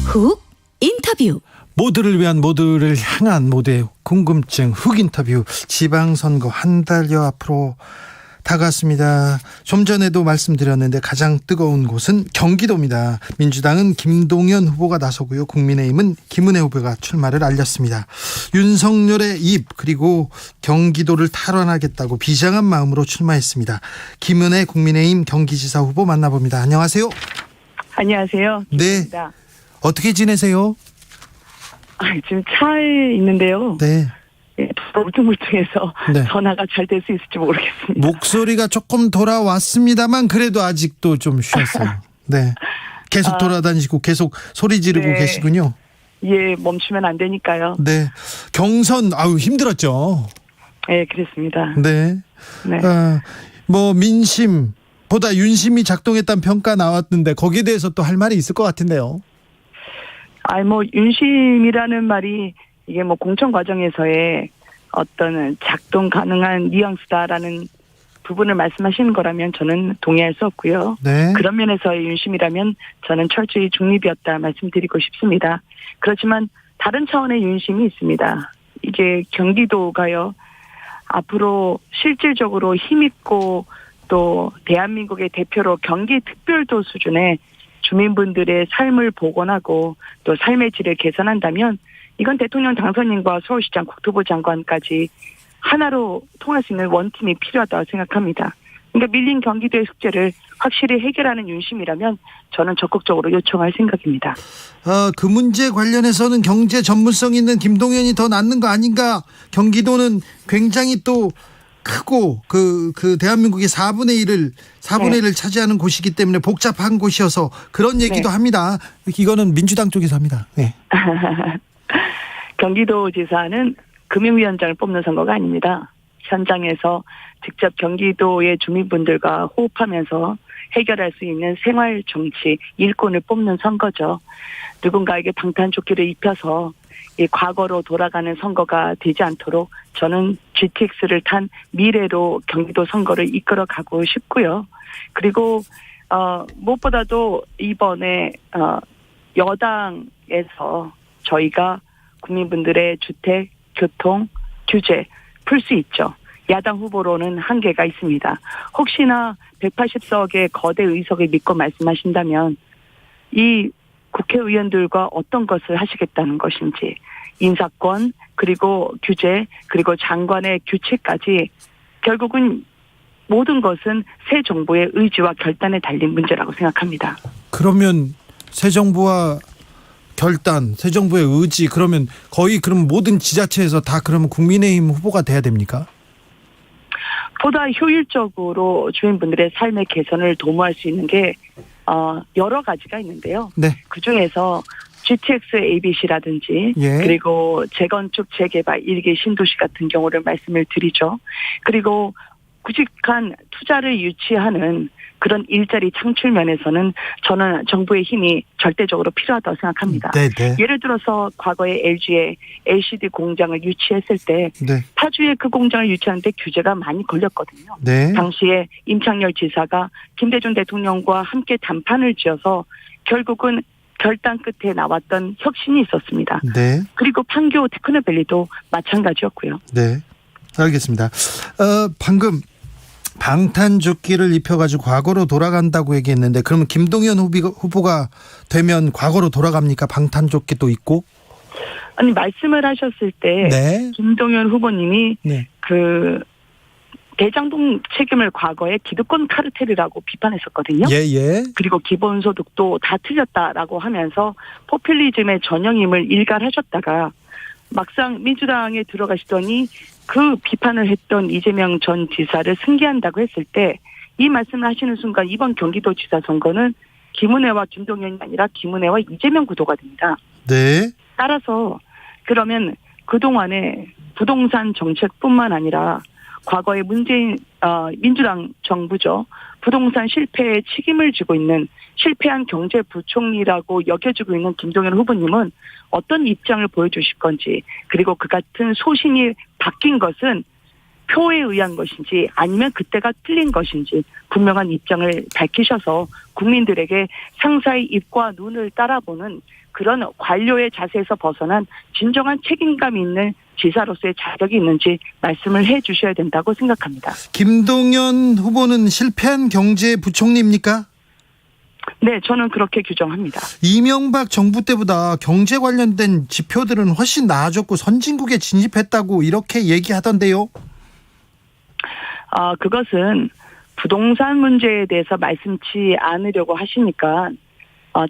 S4: 훅 인터뷰.
S3: 모두를 위한 모두를 향한 모두의 궁금증 훅 인터뷰. 지방선거 한 달여 앞으로 다가왔습니다. 좀 전에도 말씀드렸는데 가장 뜨거운 곳은 경기도입니다. 민주당은 김동연 후보가 나서고요. 국민의힘은 김은혜 후보가 출마를 알렸습니다. 윤석열의 입 그리고 경기도를 탈환하겠다고 비장한 마음으로 출마했습니다. 김은혜 국민의힘 경기지사 후보 만나봅니다. 안녕하세요.
S13: 안녕하세요.
S3: 네. 어떻게 지내세요?
S13: 지금 차에 있는데요.
S3: 네.
S13: 울퉁불퉁해서
S3: 네.
S13: 전화가 잘 될 수 있을지 모르겠습니다.
S3: 목소리가 조금 돌아왔습니다만 그래도 아직도 좀 쉬었어요. 네. 계속 돌아다니시고 계속 소리 지르고
S13: 네.
S3: 계시군요.
S13: 예, 멈추면 안 되니까요.
S3: 네. 경선 힘들었죠.
S13: 네, 그렇습니다.
S3: 네.
S13: 네.
S3: 민심보다 윤심이 작동했다는 평가 나왔는데 거기에 대해서 또 할 말이 있을 것 같은데요.
S13: 윤심이라는 말이 이게 공천 과정에서의 어떤 작동 가능한 뉘앙스다라는 부분을 말씀하시는 거라면 저는 동의할 수 없고요.
S3: 네.
S13: 그런 면에서의 윤심이라면 저는 철저히 중립이었다 말씀드리고 싶습니다. 그렇지만 다른 차원의 윤심이 있습니다. 이게 경기도가요. 앞으로 실질적으로 힘있고 또 대한민국의 대표로 경기특별도 수준의 주민분들의 삶을 복원하고 또 삶의 질을 개선한다면 이건 대통령 당선인과 서울시장 국토부 장관까지 하나로 통할 수 있는 원팀이 필요하다고 생각합니다. 그러니까 밀린 경기도의 숙제를 확실히 해결하는 윤심이라면 저는 적극적으로 요청할 생각입니다.
S3: 그 문제 관련해서는 경제 전문성 있는 김동연이 더 낫는 거 아닌가? 경기도는 굉장히 또 크고 그 대한민국의 4분의 1을 차지하는 곳이기 때문에 복잡한 곳이어서 그런 얘기도 합니다. 이거는 민주당 쪽에서 합니다. 네.
S13: 경기도지사는 금융위원장을 뽑는 선거가 아닙니다. 현장에서 직접 경기도의 주민분들과 호흡하면서 해결할 수 있는 생활 정치 일꾼을 뽑는 선거죠. 누군가에게 방탄조끼를 입혀서 이 과거로 돌아가는 선거가 되지 않도록 저는 GTX를 탄 미래로 경기도 선거를 이끌어가고 싶고요. 그리고 무엇보다도 이번에 여당에서 저희가 국민분들의 주택, 교통, 규제 풀 수 있죠. 야당 후보로는 한계가 있습니다. 혹시나 180석의 거대 의석을 믿고 말씀하신다면 이 국회의원들과 어떤 것을 하시겠다는 것인지 인사권 그리고 규제 그리고 장관의 규칙까지 결국은 모든 것은 새 정부의 의지와 결단에 달린 문제라고 생각합니다.
S3: 그러면 새 정부와 결단, 새 정부의 의지, 그러면 거의 그럼 모든 지자체에서 다 그러면 국민의힘 후보가 돼야 됩니까?
S13: 보다 효율적으로 주민분들의 삶의 개선을 도모할 수 있는 게 여러 가지가 있는데요.
S3: 네.
S13: 그중에서 GTX ABC라든지
S3: 예.
S13: 그리고 재건축 재개발 1기 신도시 같은 경우를 말씀을 드리죠. 그리고 구직한 투자를 유치하는 그런 일자리 창출 면에서는 저는 정부의 힘이 절대적으로 필요하다고 생각합니다.
S3: 네.
S13: 예를 들어서 과거에 LG에 LCD 공장을 유치했을 때
S3: 네.
S13: 파주에 그 공장을 유치하는데 규제가 많이 걸렸거든요.
S3: 네.
S13: 당시에 임창열 지사가 김대중 대통령과 함께 담판을 지어서 결국은 결단 끝에 나왔던 혁신이 있었습니다.
S3: 네.
S13: 그리고 판교 테크노밸리도 마찬가지였고요.
S3: 네. 알겠습니다. 방금 방탄조끼를 입혀가지고 과거로 돌아간다고 얘기했는데 그러면 김동연 후보가 되면 과거로 돌아갑니까? 방탄조끼도 있고?
S13: 아니 말씀을 하셨을 때
S3: 네.
S13: 김동연 후보님이
S3: 네.
S13: 그 대장동 책임을 과거에 기득권 카르텔이라고 비판했었거든요.
S3: 예.
S13: 그리고 기본소득도 다 틀렸다라고 하면서 포퓰리즘의 전형임을 일갈하셨다가 막상 민주당에 들어가시더니 그 비판을 했던 이재명 전 지사를 승계한다고 했을 때 이 말씀을 하시는 순간 이번 경기도지사 선거는 김은혜와 김동연이 아니라 김은혜와 이재명 구도가 됩니다.
S3: 네.
S13: 따라서 그러면 그동안의 부동산 정책뿐만 아니라 과거의 문재인 민주당 정부죠. 부동산 실패에 책임을 지고 있는 실패한 경제부총리라고 여겨지고 있는 김동연 후보님은 어떤 입장을 보여주실 건지, 그리고 그 같은 소신이 바뀐 것은 표에 의한 것인지 아니면 그때가 틀린 것인지 분명한 입장을 밝히셔서 국민들에게 상사의 입과 눈을 따라보는 그런 관료의 자세에서 벗어난 진정한 책임감 있는 지사로서의 자격이 있는지 말씀을 해 주셔야 된다고 생각합니다.
S3: 김동연 후보는 실패한 경제부총리입니까?
S13: 네, 저는 그렇게 규정합니다.
S3: 이명박 정부 때보다 경제 관련된 지표들은 훨씬 나아졌고 선진국에 진입했다고 이렇게 얘기하던데요.
S13: 그것은 부동산 문제에 대해서 말씀치 않으려고 하시니까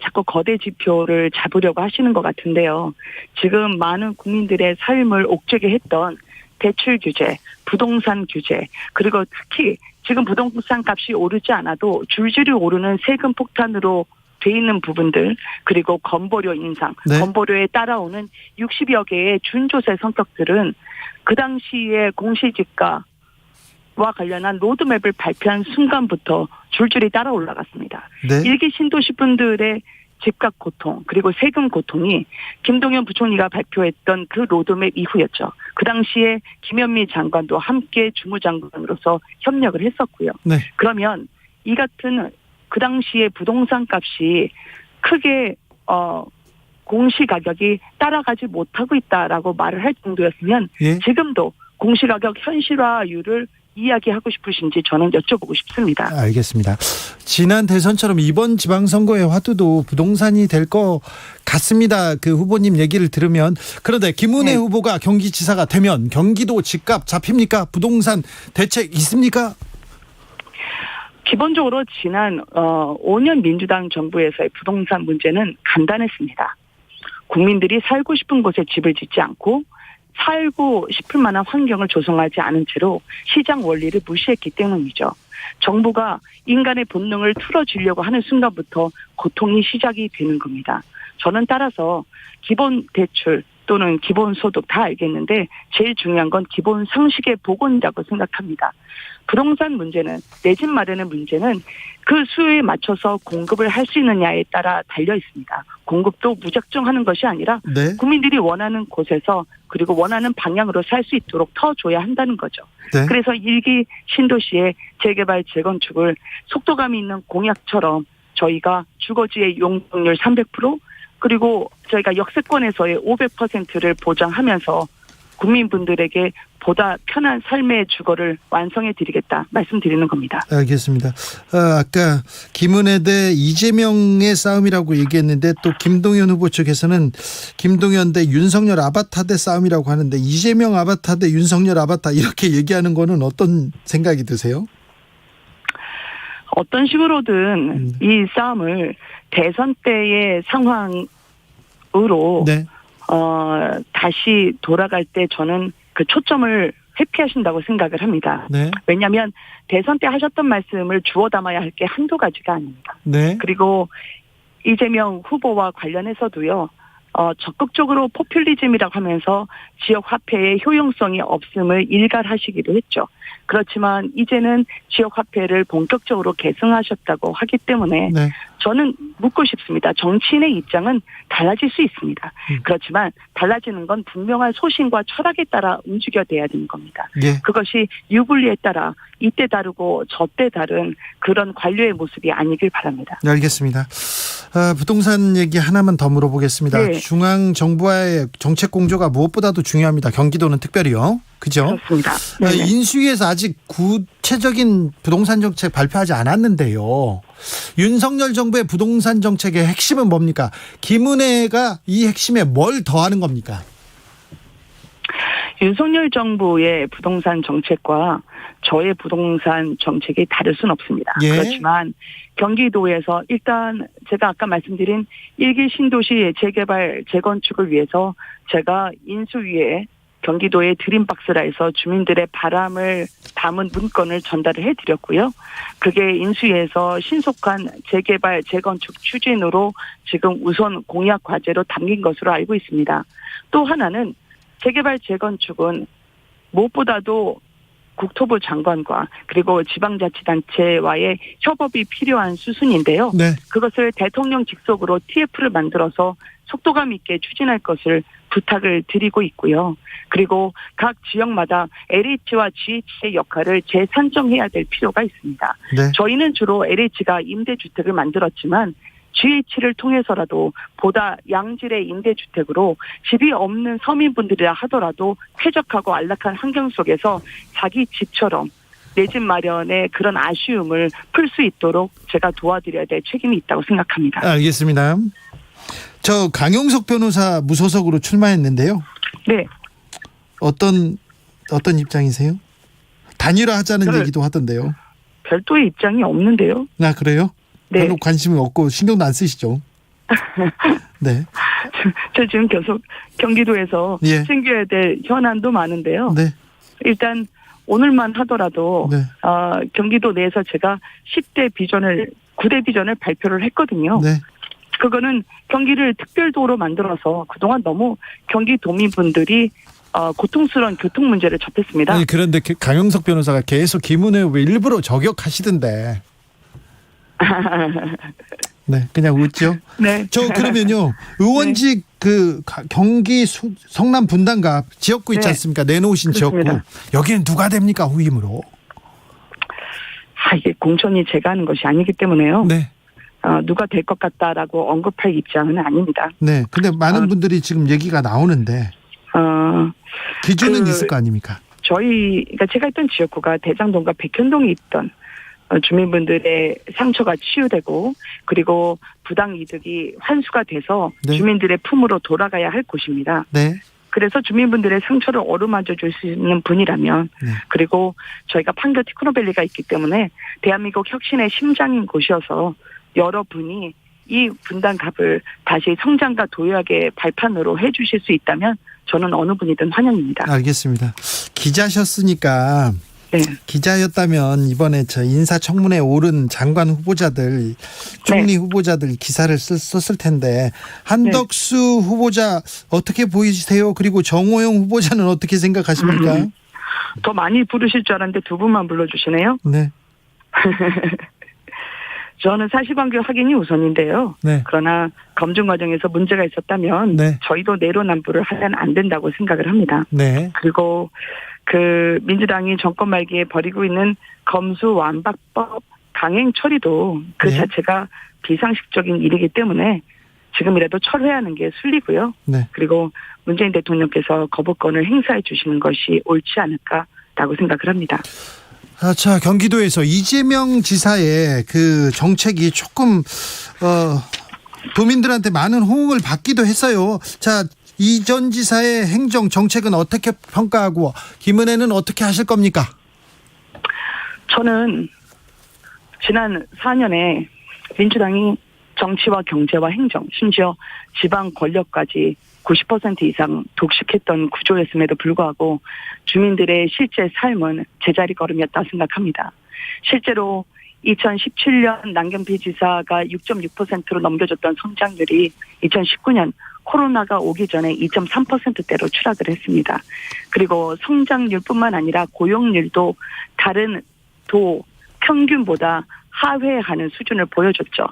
S13: 자꾸 거대 지표를 잡으려고 하시는 것 같은데요. 지금 많은 국민들의 삶을 옥죄게 했던 대출 규제, 부동산 규제, 그리고 특히 지금 부동산 값이 오르지 않아도 줄줄이 오르는 세금 폭탄으로 돼 있는 부분들, 그리고 건보료 인상,
S3: 네.
S13: 건보료에 따라오는 60여 개의 준조세 성격들은 그 당시에 공시지가와 관련한 로드맵을 발표한 순간부터 줄줄이 따라 올라갔습니다.
S3: 네.
S13: 일기 신도시 분들의 집값 고통, 그리고 세금 고통이 김동연 부총리가 발표했던 그 로드맵 이후였죠. 그 당시에 김현미 장관도 함께 주무장관으로서 협력을 했었고요.
S3: 네.
S13: 그러면 이 같은 그 당시에 부동산 값이 크게 공시가격이 따라가지 못하고 있다라고 말을 할 정도였으면
S3: 예.
S13: 지금도 공시가격 현실화율을 이야기하고 싶으신지 저는 여쭤보고 싶습니다.
S3: 알겠습니다. 지난 대선처럼 이번 지방선거의 화두도 부동산이 될 것 같습니다. 그 후보님 얘기를 들으면. 그런데 김은혜 후보가 경기지사가 되면 경기도 집값 잡힙니까? 부동산 대책 있습니까?
S13: 기본적으로 지난 5년 민주당 정부에서의 부동산 문제는 간단했습니다. 국민들이 살고 싶은 곳에 집을 짓지 않고 살고 싶을 만한 환경을 조성하지 않은 채로 시장 원리를 무시했기 때문이죠. 정부가 인간의 본능을 틀어주려고 하는 순간부터 고통이 시작이 되는 겁니다. 저는 따라서 기본 대출 또는 기본 소득 다 알겠는데 제일 중요한 건 기본 상식의 복원이라고 생각합니다. 부동산 문제는, 내 집 마련의 문제는 그 수요에 맞춰서 공급을 할 수 있느냐에 따라 달려 있습니다. 공급도 무작정 하는 것이 아니라
S3: 네.
S13: 국민들이 원하는 곳에서 그리고 원하는 방향으로 살 수 있도록 터줘야 한다는 거죠.
S3: 네.
S13: 그래서 일기 신도시의 재개발 재건축을 속도감이 있는 공약처럼 저희가 주거지의 용적률 300% 그리고 저희가 역세권에서의 500%를 보장하면서 국민분들에게 보다 편한 삶의 주거를 완성해드리겠다 말씀드리는 겁니다.
S3: 알겠습니다. 아까 김은혜 대 이재명의 싸움이라고 얘기했는데 또 김동연 후보 측에서는 김동연 대 윤석열 아바타 대 싸움이라고 하는데 이재명 아바타 대 윤석열 아바타 이렇게 얘기하는 거는 어떤 생각이 드세요?
S13: 어떤 식으로든 이 싸움을 대선 때의 상황으로
S3: 네.
S13: 다시 돌아갈 때 저는 그 초점을 회피하신다고 생각을 합니다.
S3: 네.
S13: 왜냐하면 대선 때 하셨던 말씀을 주워 담아야 할 게 한두 가지가 아닙니다.
S3: 네.
S13: 그리고 이재명 후보와 관련해서도요. 적극적으로 포퓰리즘이라고 하면서 지역 화폐의 효용성이 없음을 일갈하시기도 했죠. 그렇지만 이제는 지역 화폐를 본격적으로 계승하셨다고 하기 때문에
S3: 네.
S13: 저는 묻고 싶습니다. 정치인의 입장은 달라질 수 있습니다. 그렇지만 달라지는 건 분명한 소신과 철학에 따라 움직여야 되는 겁니다.
S3: 예.
S13: 그것이 유불리에 따라 이때 다르고 저때 다른 그런 관료의 모습이 아니길 바랍니다.
S3: 네, 알겠습니다. 부동산 얘기 하나만 더 물어보겠습니다.
S13: 네.
S3: 중앙 정부와의 정책 공조가 무엇보다도 중요합니다. 경기도는 특별히요. 그죠?
S13: 그렇습니다. 네네.
S3: 인수위에서 아직 구체적인 부동산 정책 발표하지 않았는데요. 윤석열 정부의 부동산 정책의 핵심은 뭡니까? 김은혜가 이 핵심에 뭘 더하는 겁니까?
S13: 윤석열 정부의 부동산 정책과 저의 부동산 정책이 다를 수는 없습니다.
S3: 예.
S13: 그렇지만 경기도에서 일단 제가 아까 말씀드린 1기 신도시 재개발 재건축을 위해서 제가 인수위에 경기도의 드림박스라 해서 주민들의 바람을 담은 문건을 전달을 해드렸고요. 그게 인수위에서 신속한 재개발 재건축 추진으로 지금 우선 공약 과제로 담긴 것으로 알고 있습니다. 또 하나는 재개발 재건축은 무엇보다도 국토부 장관과 그리고 지방자치단체와의 협업이 필요한 수순인데요.
S3: 네.
S13: 그것을 대통령 직속으로 TF를 만들어서 속도감 있게 추진할 것을 부탁을 드리고 있고요. 그리고 각 지역마다 LH와 GH의 역할을 재산정해야 될 필요가 있습니다.
S3: 네.
S13: 저희는 주로 LH가 임대주택을 만들었지만 GH를 통해서라도 보다 양질의 임대주택으로 집이 없는 서민분들이라 하더라도 쾌적하고 안락한 환경 속에서 자기 집처럼 내 집 마련의 그런 아쉬움을 풀 수 있도록 제가 도와드려야 될 책임이 있다고 생각합니다.
S3: 알겠습니다. 저 강용석 변호사 무소속으로 출마했는데요.
S13: 네.
S3: 어떤 입장이세요? 단일화하자는 얘기도 하던데요.
S13: 별도의 입장이 없는데요.
S3: 아, 그래요?
S13: 네.
S3: 별로 관심이 없고 신경도 안 쓰시죠? 네.
S13: 저 지금 계속 경기도에서
S3: 예.
S13: 챙겨야 될 현안도 많은데요.
S3: 네.
S13: 일단 오늘만 하더라도
S3: 네.
S13: 경기도 내에서 제가 9대 비전을 발표를 했거든요.
S3: 네.
S13: 그거는 경기를 특별도로 만들어서 그동안 너무 경기도민분들이 고통스러운 교통 문제를 접했습니다.
S3: 아니, 그런데 강용석 변호사가 계속 김은혜 왜 일부러 저격하시던데. 네, 그냥 웃죠.
S13: 네.
S3: 저 그러면요, 의원직 그 경기 성남 분당갑 지역구 있지
S13: 네.
S3: 않습니까? 내놓으신
S13: 그렇습니다.
S3: 지역구. 여기는 누가 됩니까, 후임으로?
S13: 이게 공천이 제가 하는 것이 아니기 때문에요.
S3: 네.
S13: 누가 될 것 같다라고 언급할 입장은 아닙니다.
S3: 네. 근데 많은 분들이 지금 얘기가 나오는데 기준은 있을 거 아닙니까?
S13: 그러니까 제가 있던 지역구가 대장동과 백현동에 있던 주민분들의 상처가 치유되고 그리고 부당 이득이 환수가 돼서
S3: 네.
S13: 주민들의 품으로 돌아가야 할 곳입니다.
S3: 네.
S13: 그래서 주민분들의 상처를 어루만져 줄 수 있는 분이라면
S3: 네.
S13: 그리고 저희가 판교 티크노밸리가 있기 때문에 대한민국 혁신의 심장인 곳이어서 여러분이 이 분당갑을 다시 성장과 도약의 발판으로 해주실 수 있다면 저는 어느 분이든 환영입니다.
S3: 알겠습니다. 기자셨으니까
S13: 네.
S3: 기자였다면 이번에 저 인사청문회에 오른 장관 후보자들, 총리 후보자들 기사를 썼을 텐데 한덕수 후보자 어떻게 보이세요? 그리고 정호영 후보자는 어떻게 생각하십니까?
S13: 더 많이 부르실 줄 알았는데 두 분만 불러주시네요.
S3: 네.
S13: 저는 사실관계 확인이 우선인데요.
S3: 네.
S13: 그러나 검증 과정에서 문제가 있었다면
S3: 네.
S13: 저희도 내로남불을 하면 안 된다고 생각을 합니다.
S3: 네.
S13: 그리고 민주당이 정권 말기에 벌이고 있는 검수완박법 강행 처리도 그
S3: 네.
S13: 자체가 비상식적인 일이기 때문에 지금이라도 철회하는 게 순리고요.
S3: 네.
S13: 그리고 문재인 대통령께서 거부권을 행사해 주시는 것이 옳지 않을까라고 생각을 합니다.
S3: 자, 경기도에서 이재명 지사의 그 정책이 조금 도민들한테 많은 호응을 받기도 했어요. 자, 이 전 지사의 행정 정책은 어떻게 평가하고 김은혜는 어떻게 하실 겁니까?
S13: 저는 지난 4년에 민주당이 정치와 경제와 행정, 심지어 지방 권력까지 90% 이상 독식했던 구조였음에도 불구하고 주민들의 실제 삶은 제자리 걸음이었다 생각합니다. 실제로 2017년 남경필 지사가 6.6%로 넘겨줬던 성장률이 2019년 코로나가 오기 전에 2.3%대로 추락을 했습니다. 그리고 성장률뿐만 아니라 고용률도 다른 도 평균보다 하회하는 수준을 보여줬죠.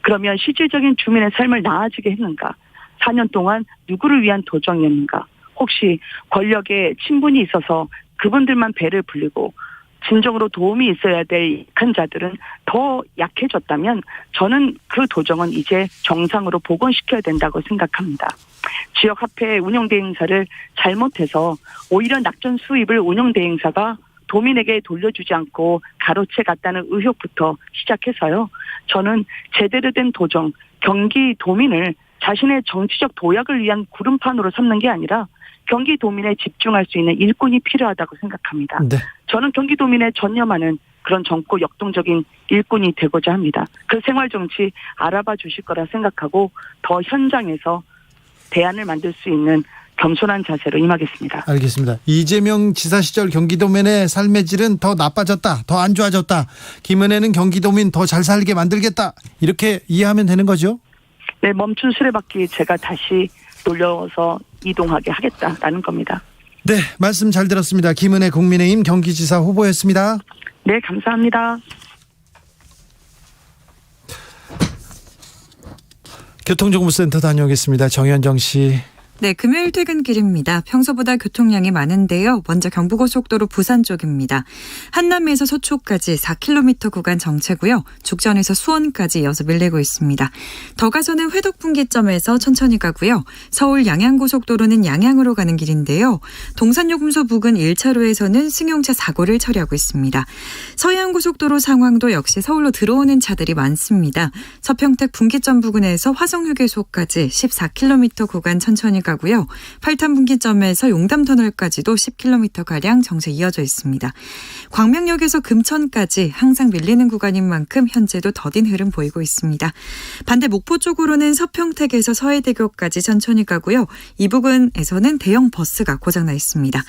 S13: 그러면 실질적인 주민의 삶을 나아지게 했는가? 4년 동안 누구를 위한 도정이었는가? 혹시 권력에 친분이 있어서 그분들만 배를 불리고 진정으로 도움이 있어야 될 약한 자들은 더 약해졌다면 저는 그 도정은 이제 정상으로 복원시켜야 된다고 생각합니다. 지역화폐 운영대행사를 잘못해서 오히려 낙전 수입을 운영대행사가 도민에게 돌려주지 않고 가로채 갔다는 의혹부터 시작해서요. 저는 제대로 된 도정, 경기 도민을 자신의 정치적 도약을 위한 구름판으로 삼는 게 아니라 경기 도민에 집중할 수 있는 일꾼이 필요하다고 생각합니다.
S3: 네.
S13: 저는 경기 도민에 전념하는 그런 젊고 역동적인 일꾼이 되고자 합니다. 그 생활정치 알아봐 주실 거라 생각하고 더 현장에서 대안을 만들 수 있는 겸손한 자세로 임하겠습니다.
S3: 알겠습니다. 이재명 지사 시절 경기도민의 삶의 질은 더 나빠졌다, 더 안 좋아졌다. 김은혜는 경기도민 더 잘 살게 만들겠다. 이렇게 이해하면 되는 거죠?
S13: 네, 멈춘 수레바퀴 제가 다시 돌려서 이동하게 하겠다라는 겁니다.
S3: 네, 말씀 잘 들었습니다. 김은혜 국민의힘 경기지사 후보였습니다.
S13: 네, 감사합니다.
S3: 교통정보센터 다녀오겠습니다. 정현정 씨.
S6: 네, 금요일 퇴근길입니다. 평소보다 교통량이 많은데요. 먼저 경부고속도로 부산 쪽입니다. 한남에서 서초까지 4km 구간 정체고요. 죽전에서 수원까지 이어서 밀리고 있습니다. 더 가서는 회덕분기점에서 천천히 가고요. 서울 양양고속도로는 양양으로 가는 길인데요. 동산요금소 부근 1차로에서는 승용차 사고를 처리하고 있습니다. 서해안고속도로 상황도 역시 서울로 들어오는 차들이 많습니다. 서평택 분기점 부근에서 화성휴게소까지 14km 구간 천천히 가고요. 8탄 분기점에서 용담터널까지도 10km가량 정체 이어져 있습니다. 광명역에서 금천까지 항상 밀리는 구간인 만큼 현재도 더딘 흐름 보이고 있습니다. 반대 목포 쪽으로는 서평택에서 서해대교까지 천천히 가고요. 이 부근에서는 대형 버스가 고장나 있습니다.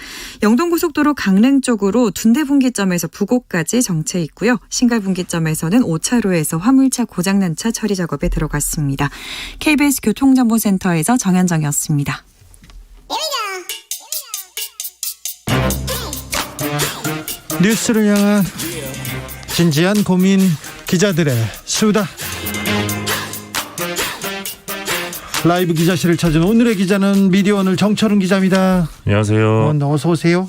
S6: 영동고속도로 강릉 쪽으로 둔대 분기점에서 부곡까지 정체 있고요. 신갈 분기점에서는 5차로에서 화물차 고장난 차 처리 작업에 들어갔습니다. KBS 교통정보센터에서 정현정이었습니다.
S3: 뉴스를 향한 진지한 고민, 기자들의 수다. 라이브 기자실을 찾은 오늘의 기자는 미디어오늘 정철은 기자입니다.
S14: 안녕하세요.
S3: 어서 오세요.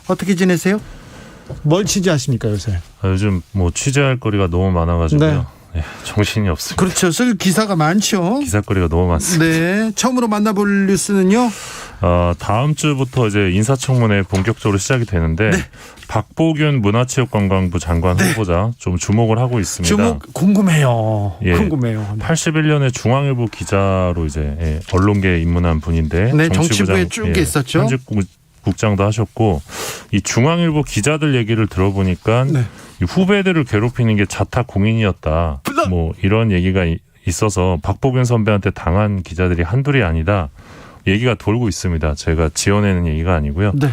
S3: 어떻게 지내세요? 뭘 취재하십니까 요새?
S14: 요즘 뭐 취재할 거리가 너무 많아가지고요.
S3: 네.
S14: 네, 정신이 없습니다.
S3: 그렇죠. 쓸 기사가 많죠.
S14: 기사거리가 너무 많습니다.
S3: 네. 처음으로 만나볼 뉴스는요.
S14: 다음 주부터 이제 인사청문회 본격적으로 시작이 되는데
S3: 네.
S14: 박보균 문화체육관광부 장관 후보자 좀 주목을 하고 있습니다.
S3: 주목 궁금해요.
S14: 예,
S3: 궁금해요.
S14: 81년에 중앙일보 기자로 이제 언론계에 입문한 분인데
S3: 네, 정치부에 쭉 있었죠.
S14: 현직국장도 하셨고 이 중앙일보 기자들 얘기를 들어보니까
S3: 네.
S14: 이 후배들을 괴롭히는 게 자타 공인이었다. 뭐 이런 얘기가 있어서 박보균 선배한테 당한 기자들이 한둘이 아니다. 얘기가 돌고 있습니다. 제가 지어내는 얘기가 아니고요.
S3: 네.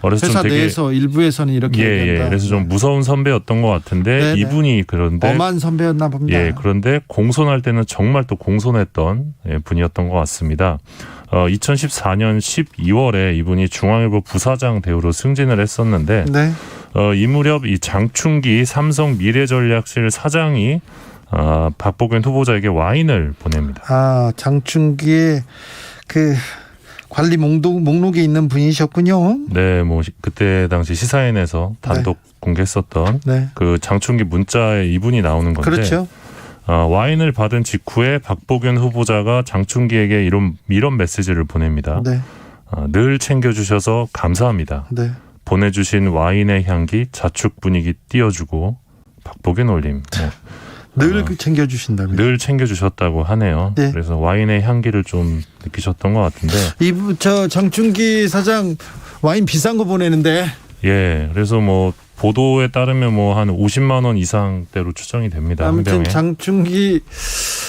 S14: 그래서
S3: 회사
S14: 좀 되게
S3: 내에서 일부에서는 이렇게 얘기한다.
S14: 그래서 좀 무서운 선배였던 것 같은데
S3: 네네.
S14: 이분이 그런데
S3: 엄한 선배였나 봅니다.
S14: 그런데 공손할 때는 정말 또 공손했던 분이었던 것 같습니다. 2014년 12월에 이분이 중앙일보 부사장 대우로 승진을 했었는데
S3: 네.
S14: 이 무렵 이 장충기 삼성 미래전략실 사장이 박보균 후보자에게 와인을 보냅니다.
S3: 장충기의 그 관리 목록에 있는 분이셨군요.
S14: 네, 뭐 그때 당시 시사인에서 단독 공개했었던 그 장충기 문자에 이분이 나오는 건데,
S3: 그렇죠.
S14: 와인을 받은 직후에 박보균 후보자가 장충기에게 이런 메시지를 보냅니다.
S3: 네.
S14: 늘 챙겨주셔서 감사합니다.
S3: 네.
S14: 보내주신 와인의 향기 자축 분위기 띄워주고 박보균 올림.
S3: 늘 챙겨주신다면.
S14: 늘 챙겨주셨다고 하네요.
S3: 네.
S14: 그래서 와인의 향기를 좀 느끼셨던 것 같은데.
S3: 장충기 사장 와인 비싼 거 보내는데.
S14: 예, 그래서 뭐 보도에 따르면 뭐 한 50만 원 이상대로 추정이 됩니다. 한
S3: 아무튼
S14: 병에.
S3: 장충기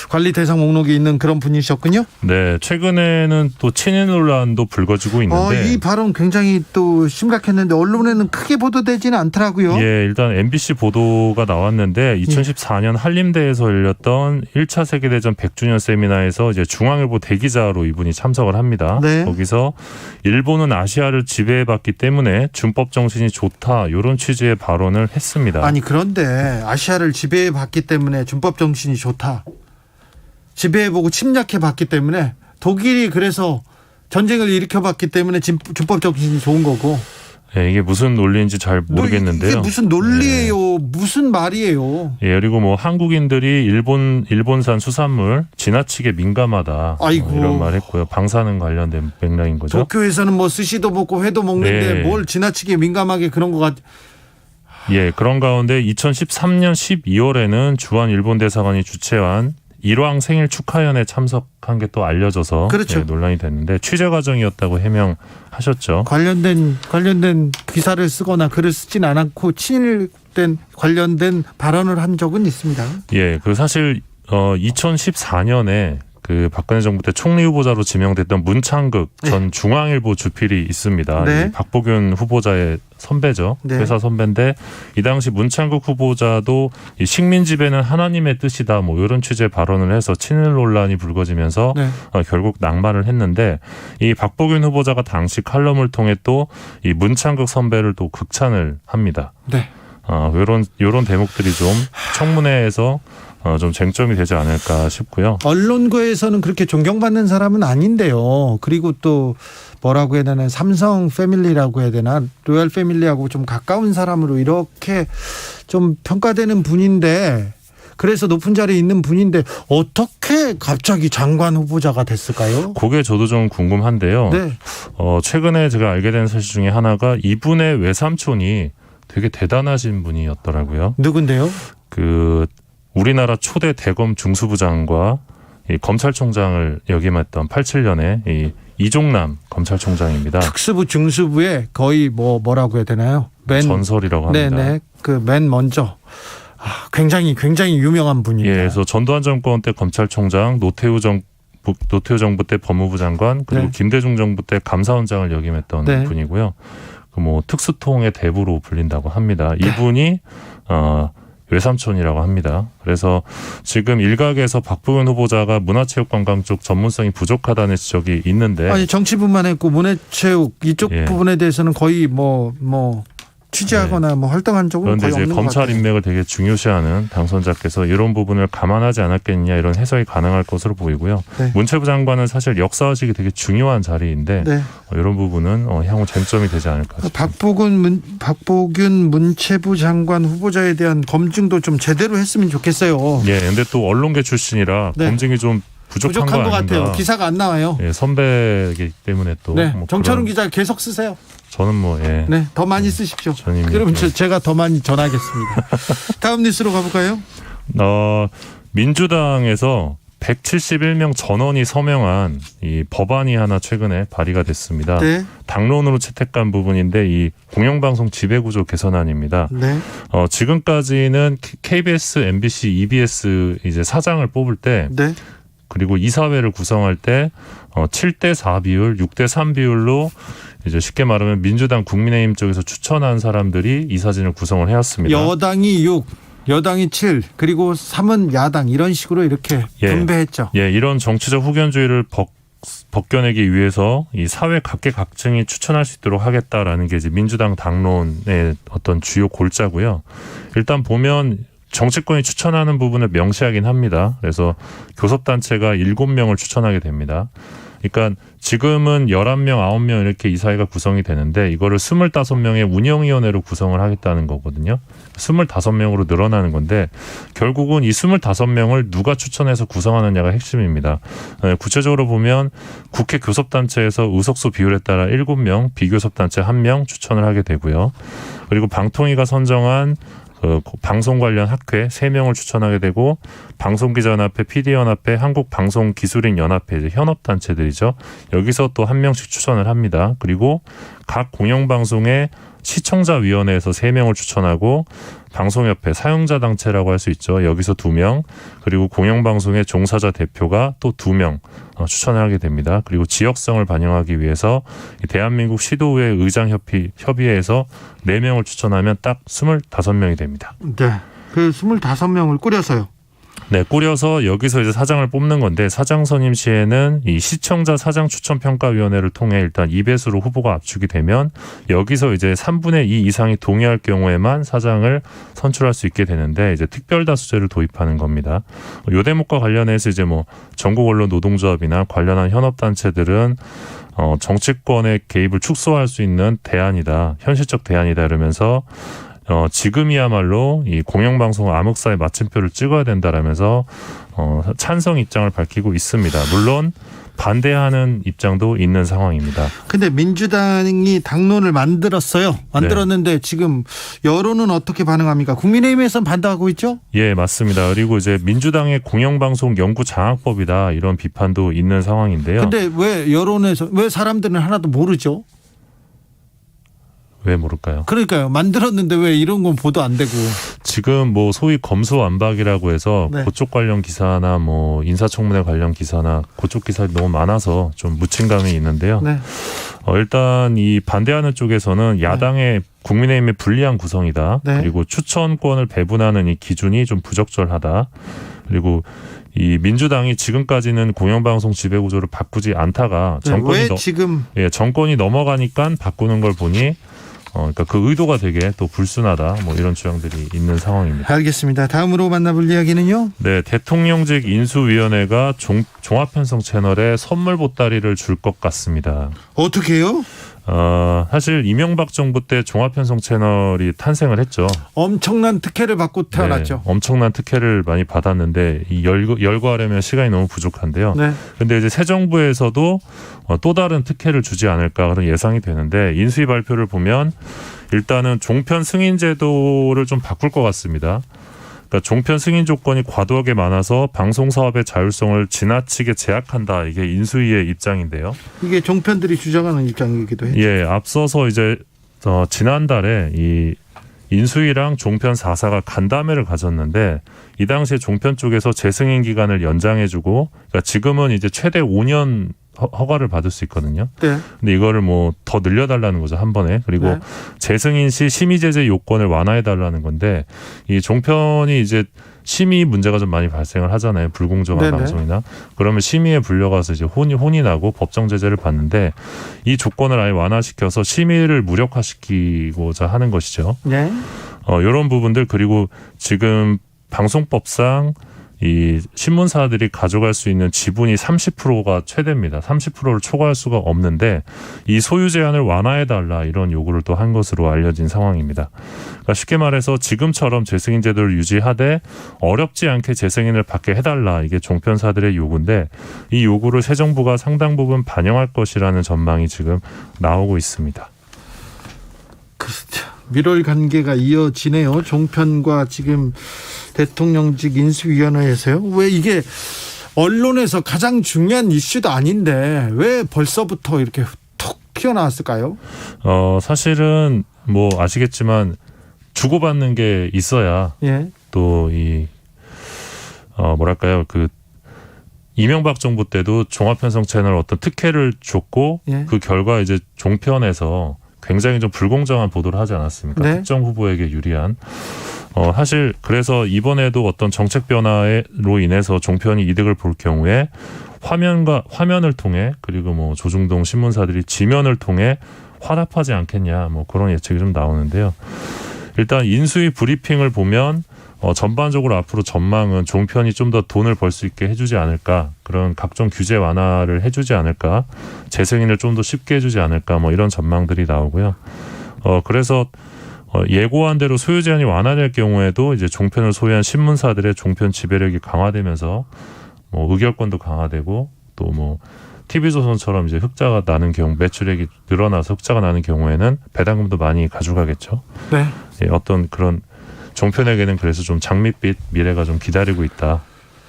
S3: 관리 대상 목록에 있는 그런 분이셨군요.
S14: 네, 최근에는 또 친일 논란도 불거지고 있는데
S3: 이 발언 굉장히 또 심각했는데 언론에는 크게 보도되지는 않더라고요.
S14: 예, 일단 MBC 보도가 나왔는데 2014년 한림대에서 열렸던 1차 세계대전 100주년 세미나에서 이제 중앙일보 대기자로 이분이 참석을 합니다.
S3: 네.
S14: 거기서 일본은 아시아를 지배해봤기 때문에 준법 정신이 좋다 이런 취지의 발언을 했습니다.
S3: 아니 그런데 아시아를 지배해봤기 때문에 준법 정신이 좋다. 지배해보고 침략해봤기 때문에 독일이 그래서 전쟁을 일으켜봤기 때문에 준법 정신이 좋은 거고.
S14: 예, 이게 무슨 논리인지 잘 모르겠는데요.
S3: 이게 무슨 논리예요? 무슨 말이에요?
S14: 예, 그리고 뭐 한국인들이 일본산 수산물 지나치게 민감하다.
S3: 아이고.
S14: 이런 말 했고요. 방사능 관련된 맥락인 거죠.
S3: 도쿄에서는 뭐 스시도 먹고 회도 먹는데
S14: 네.
S3: 뭘 지나치게 민감하게 그런 거 같.
S14: 예, 그런 가운데 2013년 12월에는 주한 일본 대사관이 주최한 일왕 생일 축하연에 참석한 게 또 알려져서
S3: 그렇죠.
S14: 예, 논란이 됐는데 취재 과정이었다고 해명하셨죠.
S3: 관련된 기사를 쓰거나 글을 쓰진 않았고 친일된 관련된 발언을 한 적은 있습니다.
S14: 예, 그 사실 2014년에 그 박근혜 정부 때 총리 후보자로 지명됐던 문창극 전 중앙일보 주필이 있습니다.
S3: 네.
S14: 이 박보균 후보자의 선배죠.
S3: 네.
S14: 회사 선배인데 이 당시 문창극 후보자도 이 식민 지배는 하나님의 뜻이다 뭐 이런 취지의 발언을 해서 친일 논란이 불거지면서
S3: 네.
S14: 결국 낙마를 했는데 이 박보균 후보자가 당시 칼럼을 통해 또 이 문창극 선배를 또 극찬을 합니다.
S3: 네.
S14: 이런 대목들이 좀 청문회에서 좀 쟁점이 되지 않을까 싶고요.
S3: 언론계에서는 그렇게 존경받는 사람은 아닌데요. 그리고 또 뭐라고 해야 되나 삼성 패밀리라고 해야 되나 로얄 패밀리하고 좀 가까운 사람으로 이렇게 좀 평가되는 분인데 그래서 높은 자리에 있는 분인데 어떻게 갑자기 장관 후보자가 됐을까요?
S14: 그게 저도 좀 궁금한데요.
S3: 네.
S14: 최근에 제가 알게 된 사실 중에 하나가 이분의 외삼촌이 되게 대단하신 분이었더라고요.
S3: 누군데요?
S14: 그 우리나라 초대 대검 중수부장과 이 검찰총장을 역임했던 87년에 이 이종남 검찰총장입니다.
S3: 특수부 중수부의 거의 뭐라고 해야 되나요?
S14: 전설이라고 합니다.
S3: 네네. 그 맨 먼저 굉장히 유명한 분입니다.
S14: 예, 그래서 전두환 정권 때 검찰총장, 노태우 정부 때 법무부 장관, 그리고
S3: 네.
S14: 김대중 정부 때 감사원장을 역임했던
S3: 네.
S14: 분이고요. 그 뭐 특수통의 대부로 불린다고 합니다.
S3: 네.
S14: 이분이 외삼촌이라고 합니다. 그래서 지금 일각에서 박보균 후보자가 문화체육관광 쪽 전문성이 부족하다는 지적이 있는데
S3: 아니 정치부만 했고 문화체육 이쪽
S14: 예.
S3: 부분에 대해서는 거의 뭐 취재하거나 뭐 활동한 적은
S14: 그런데
S3: 거의
S14: 이제
S3: 없는 것
S14: 검찰
S3: 같아요.
S14: 인맥을 되게 중요시하는 당선자께서 이런 부분을 감안하지 않았겠냐 이런 해석이 가능할 것으로 보이고요.
S3: 네.
S14: 문체부 장관은 사실 역사의식이 되게 중요한 자리인데
S3: 네.
S14: 이런 부분은 향후 쟁점이 되지 않을까 싶습니다.
S3: 박보균 문체부 장관 후보자에 대한 검증도 좀 제대로 했으면 좋겠어요.
S14: 예, 근데 또 언론계 출신이라
S3: 네.
S14: 검증이 좀 부족한
S3: 것
S14: 거 아닌가.
S3: 같아요. 기사가 안 나와요.
S14: 예, 선배이기 때문에 또
S3: 네.
S14: 뭐
S3: 정철훈
S14: 그런-
S3: 기자 계속 쓰세요.
S14: 저는 뭐 예.
S3: 네, 더 많이 쓰십시오.
S14: 전임이
S3: 그러면 제가 더 많이 전하겠습니다. 다음 뉴스로 가볼까요?
S14: 민주당에서 171명 전원이 서명한 이 법안이 하나 최근에 발의가 됐습니다.
S3: 네.
S14: 당론으로 채택한 부분인데 이 공영방송 지배구조 개선안입니다.
S3: 네.
S14: 지금까지는 KBS, MBC, EBS 이제 사장을 뽑을 때
S3: 네.
S14: 그리고 이사회를 구성할 때 7대 4 비율, 6대 3 비율로 이제 쉽게 말하면 민주당 국민의힘 쪽에서 추천한 사람들이 이사진을 구성을 해왔습니다.
S3: 여당이 6, 여당이 7, 그리고 3은 야당 이런 식으로 이렇게 분배했죠.
S14: 예, 이런 정치적 후견주의를 벗겨내기 위해서 이 사회 각계각층이 추천할 수 있도록 하겠다라는 게 이제 민주당 당론의 어떤 주요 골자고요. 일단 보면 정치권이 추천하는 부분을 명시하긴 합니다. 그래서 교섭단체가 7명을 추천하게 됩니다. 그러니까 지금은 11명, 9명 이렇게 이사회가 구성이 되는데 이거를 25명의 운영위원회로 구성을 하겠다는 거거든요. 25명으로 늘어나는 건데 결국은 이 25명을 누가 추천해서 구성하느냐가 핵심입니다. 구체적으로 보면 국회 교섭단체에서 의석수 비율에 따라 7명, 비교섭단체 1명 추천을 하게 되고요. 그리고 방통위가 선정한 방송 관련 학회 3명을 추천하게 되고 방송기자연합회, PD연합회, 한국방송기술인연합회 이제 현업단체들이죠. 여기서 또 1명씩 추천을 합니다. 그리고 각 공영방송의 시청자위원회에서 3명을 추천하고 방송협회 사용자 단체라고 할 수 있죠. 여기서 2명, 그리고 공영방송의 종사자 대표가 또 2명 추천을 하게 됩니다. 그리고 지역성을 반영하기 위해서 대한민국 시도의회 의장협의회에서 4명을 추천하면 딱 25명이 됩니다.
S3: 네, 그 25명을 꾸려서요.
S14: 네, 꾸려서 여기서 이제 사장을 뽑는 건데, 사장 선임 시에는 이 시청자 사장 추천 평가위원회를 통해 일단 2배수로 후보가 압축이 되면 여기서 이제 3분의 2 이상이 동의할 경우에만 사장을 선출할 수 있게 되는데, 이제 특별다수제를 도입하는 겁니다. 요 대목과 관련해서 이제 뭐 전국 언론 노동조합이나 관련한 현업단체들은 정치권의 개입을 축소할 수 있는 대안이다, 현실적 대안이다 이러면서 지금이야말로 이 공영방송 암흑사의 마침표를 찍어야 된다라면서 찬성 입장을 밝히고 있습니다. 물론 반대하는 입장도 있는 상황입니다.
S3: 근데 민주당이 당론을 만들었는데 네. 지금 여론은 어떻게 반응합니까? 국민의힘에서는 반대하고 있죠?
S14: 예, 맞습니다. 그리고 이제 민주당의 공영방송 연구 장악법이다 이런 비판도 있는 상황인데요.
S3: 근데 왜 여론에서 왜 사람들은 하나도 모르죠?
S14: 왜 모를까요?
S3: 그러니까요. 만들었는데 왜 이런 건 보도 안 되고.
S14: 지금 뭐 소위 검수완박이라고 해서
S3: 네.
S14: 그쪽 관련 기사나 뭐 인사청문회 관련 기사나 그쪽 기사들이 너무 많아서 좀 묻힌감이 있는데요.
S3: 네.
S14: 일단 이 반대하는 쪽에서는 야당의 국민의힘의 불리한 구성이다.
S3: 네.
S14: 그리고 추천권을 배분하는 이 기준이 좀 부적절하다. 그리고 이 민주당이 지금까지는 공영방송 지배구조를 바꾸지 않다가 정권이 넘어가니까 바꾸는 걸 보니 그러니까 그 의도가 되게 또 불순하다, 뭐 이런 주장들이 있는 상황입니다.
S3: 알겠습니다. 다음으로 만나볼 이야기는요?
S14: 네, 대통령직 인수위원회가 종합편성 채널에 선물 보따리를 줄 것 같습니다.
S3: 어떻게 해요?
S14: 사실 이명박 정부 때 종합편성 채널이 탄생을 했죠.
S3: 엄청난 특혜를 받고 태어났죠.
S14: 네, 엄청난 특혜를 많이 받았는데 이 열거하려면 시간이 너무 부족한데요.
S3: 네.
S14: 근데 이제 새 정부에서도 또 다른 특혜를 주지 않을까 그런 예상이 되는데, 인수위 발표를 보면 일단은 종편 승인 제도를 좀 바꿀 것 같습니다. 그러니까 종편 승인 조건이 과도하게 많아서 방송 사업의 자율성을 지나치게 제약한다. 이게 인수위의 입장인데요.
S3: 이게 종편들이 주장하는 입장이기도 해요.
S14: 예, 앞서서 이제 지난달에 이 인수위랑 종편 4사가 간담회를 가졌는데, 이 당시에 종편 쪽에서 재승인 기간을 연장해주고, 그러니까 지금은 이제 최대 5년 허가를 받을 수 있거든요.
S3: 네.
S14: 근데 이거를 뭐 더 늘려달라는 거죠, 한 번에. 그리고
S3: 네.
S14: 재승인 시 심의 제재 요건을 완화해달라는 건데, 이 종편이 이제 심의 문제가 좀 많이 발생을 하잖아요. 불공정한
S3: 네네.
S14: 방송이나. 그러면 심의에 불려가서 이제 혼이 나고 법정 제재를 받는데, 이 조건을 아예 완화시켜서 심의를 무력화시키고자 하는 것이죠.
S3: 네.
S14: 이런 부분들, 그리고 지금 방송법상 이 신문사들이 가져갈 수 있는 지분이 30%가 최대입니다. 30%를 초과할 수가 없는데, 이 소유 제한을 완화해달라 이런 요구를 또 한 것으로 알려진 상황입니다. 그러니까 쉽게 말해서 지금처럼 재승인 제도를 유지하되 어렵지 않게 재승인을 받게 해달라, 이게 종편사들의 요구인데, 이 요구를 새 정부가 상당 부분 반영할 것이라는 전망이 지금 나오고 있습니다.
S3: 그렇죠. 밀월 관계가 이어지네요. 종편과 지금 대통령직 인수위원회에서요. 왜 이게 언론에서 가장 중요한 이슈도 아닌데 왜 벌써부터 이렇게 툭 튀어나왔을까요?
S14: 사실은 뭐 아시겠지만 주고받는 게 있어야
S3: 예.
S14: 또 이 뭐랄까요, 그 이명박 정부 때도 종합편성 채널 어떤 특혜를 줬고,
S3: 예.
S14: 그 결과 이제 종편에서 굉장히 좀 불공정한 보도를 하지 않았습니까?
S3: 네.
S14: 특정 후보에게 유리한. 사실 그래서 이번에도 어떤 정책 변화로 인해서 종편이 이득을 볼 경우에 화면을 통해, 그리고 뭐 조중동 신문사들이 지면을 통해 화답하지 않겠냐, 뭐 그런 예측이 좀 나오는데요. 일단 인수위 브리핑을 보면 전반적으로 앞으로 전망은 종편이 좀 더 돈을 벌 수 있게 해주지 않을까, 그런 각종 규제 완화를 해주지 않을까, 재승인을 좀 더 쉽게 해주지 않을까, 뭐 이런 전망들이 나오고요. 그래서 예고한 대로 소유 제한이 완화될 경우에도 이제 종편을 소유한 신문사들의 종편 지배력이 강화되면서 뭐 의결권도 강화되고, 또 뭐 TV조선처럼 이제 흑자가 나는 경우, 매출액이 늘어나서 흑자가 나는 경우에는 배당금도 많이 가져가겠죠.
S3: 네.
S14: 어떤 그런 종편에게는 그래서 좀 장밋빛 미래가 좀 기다리고 있다.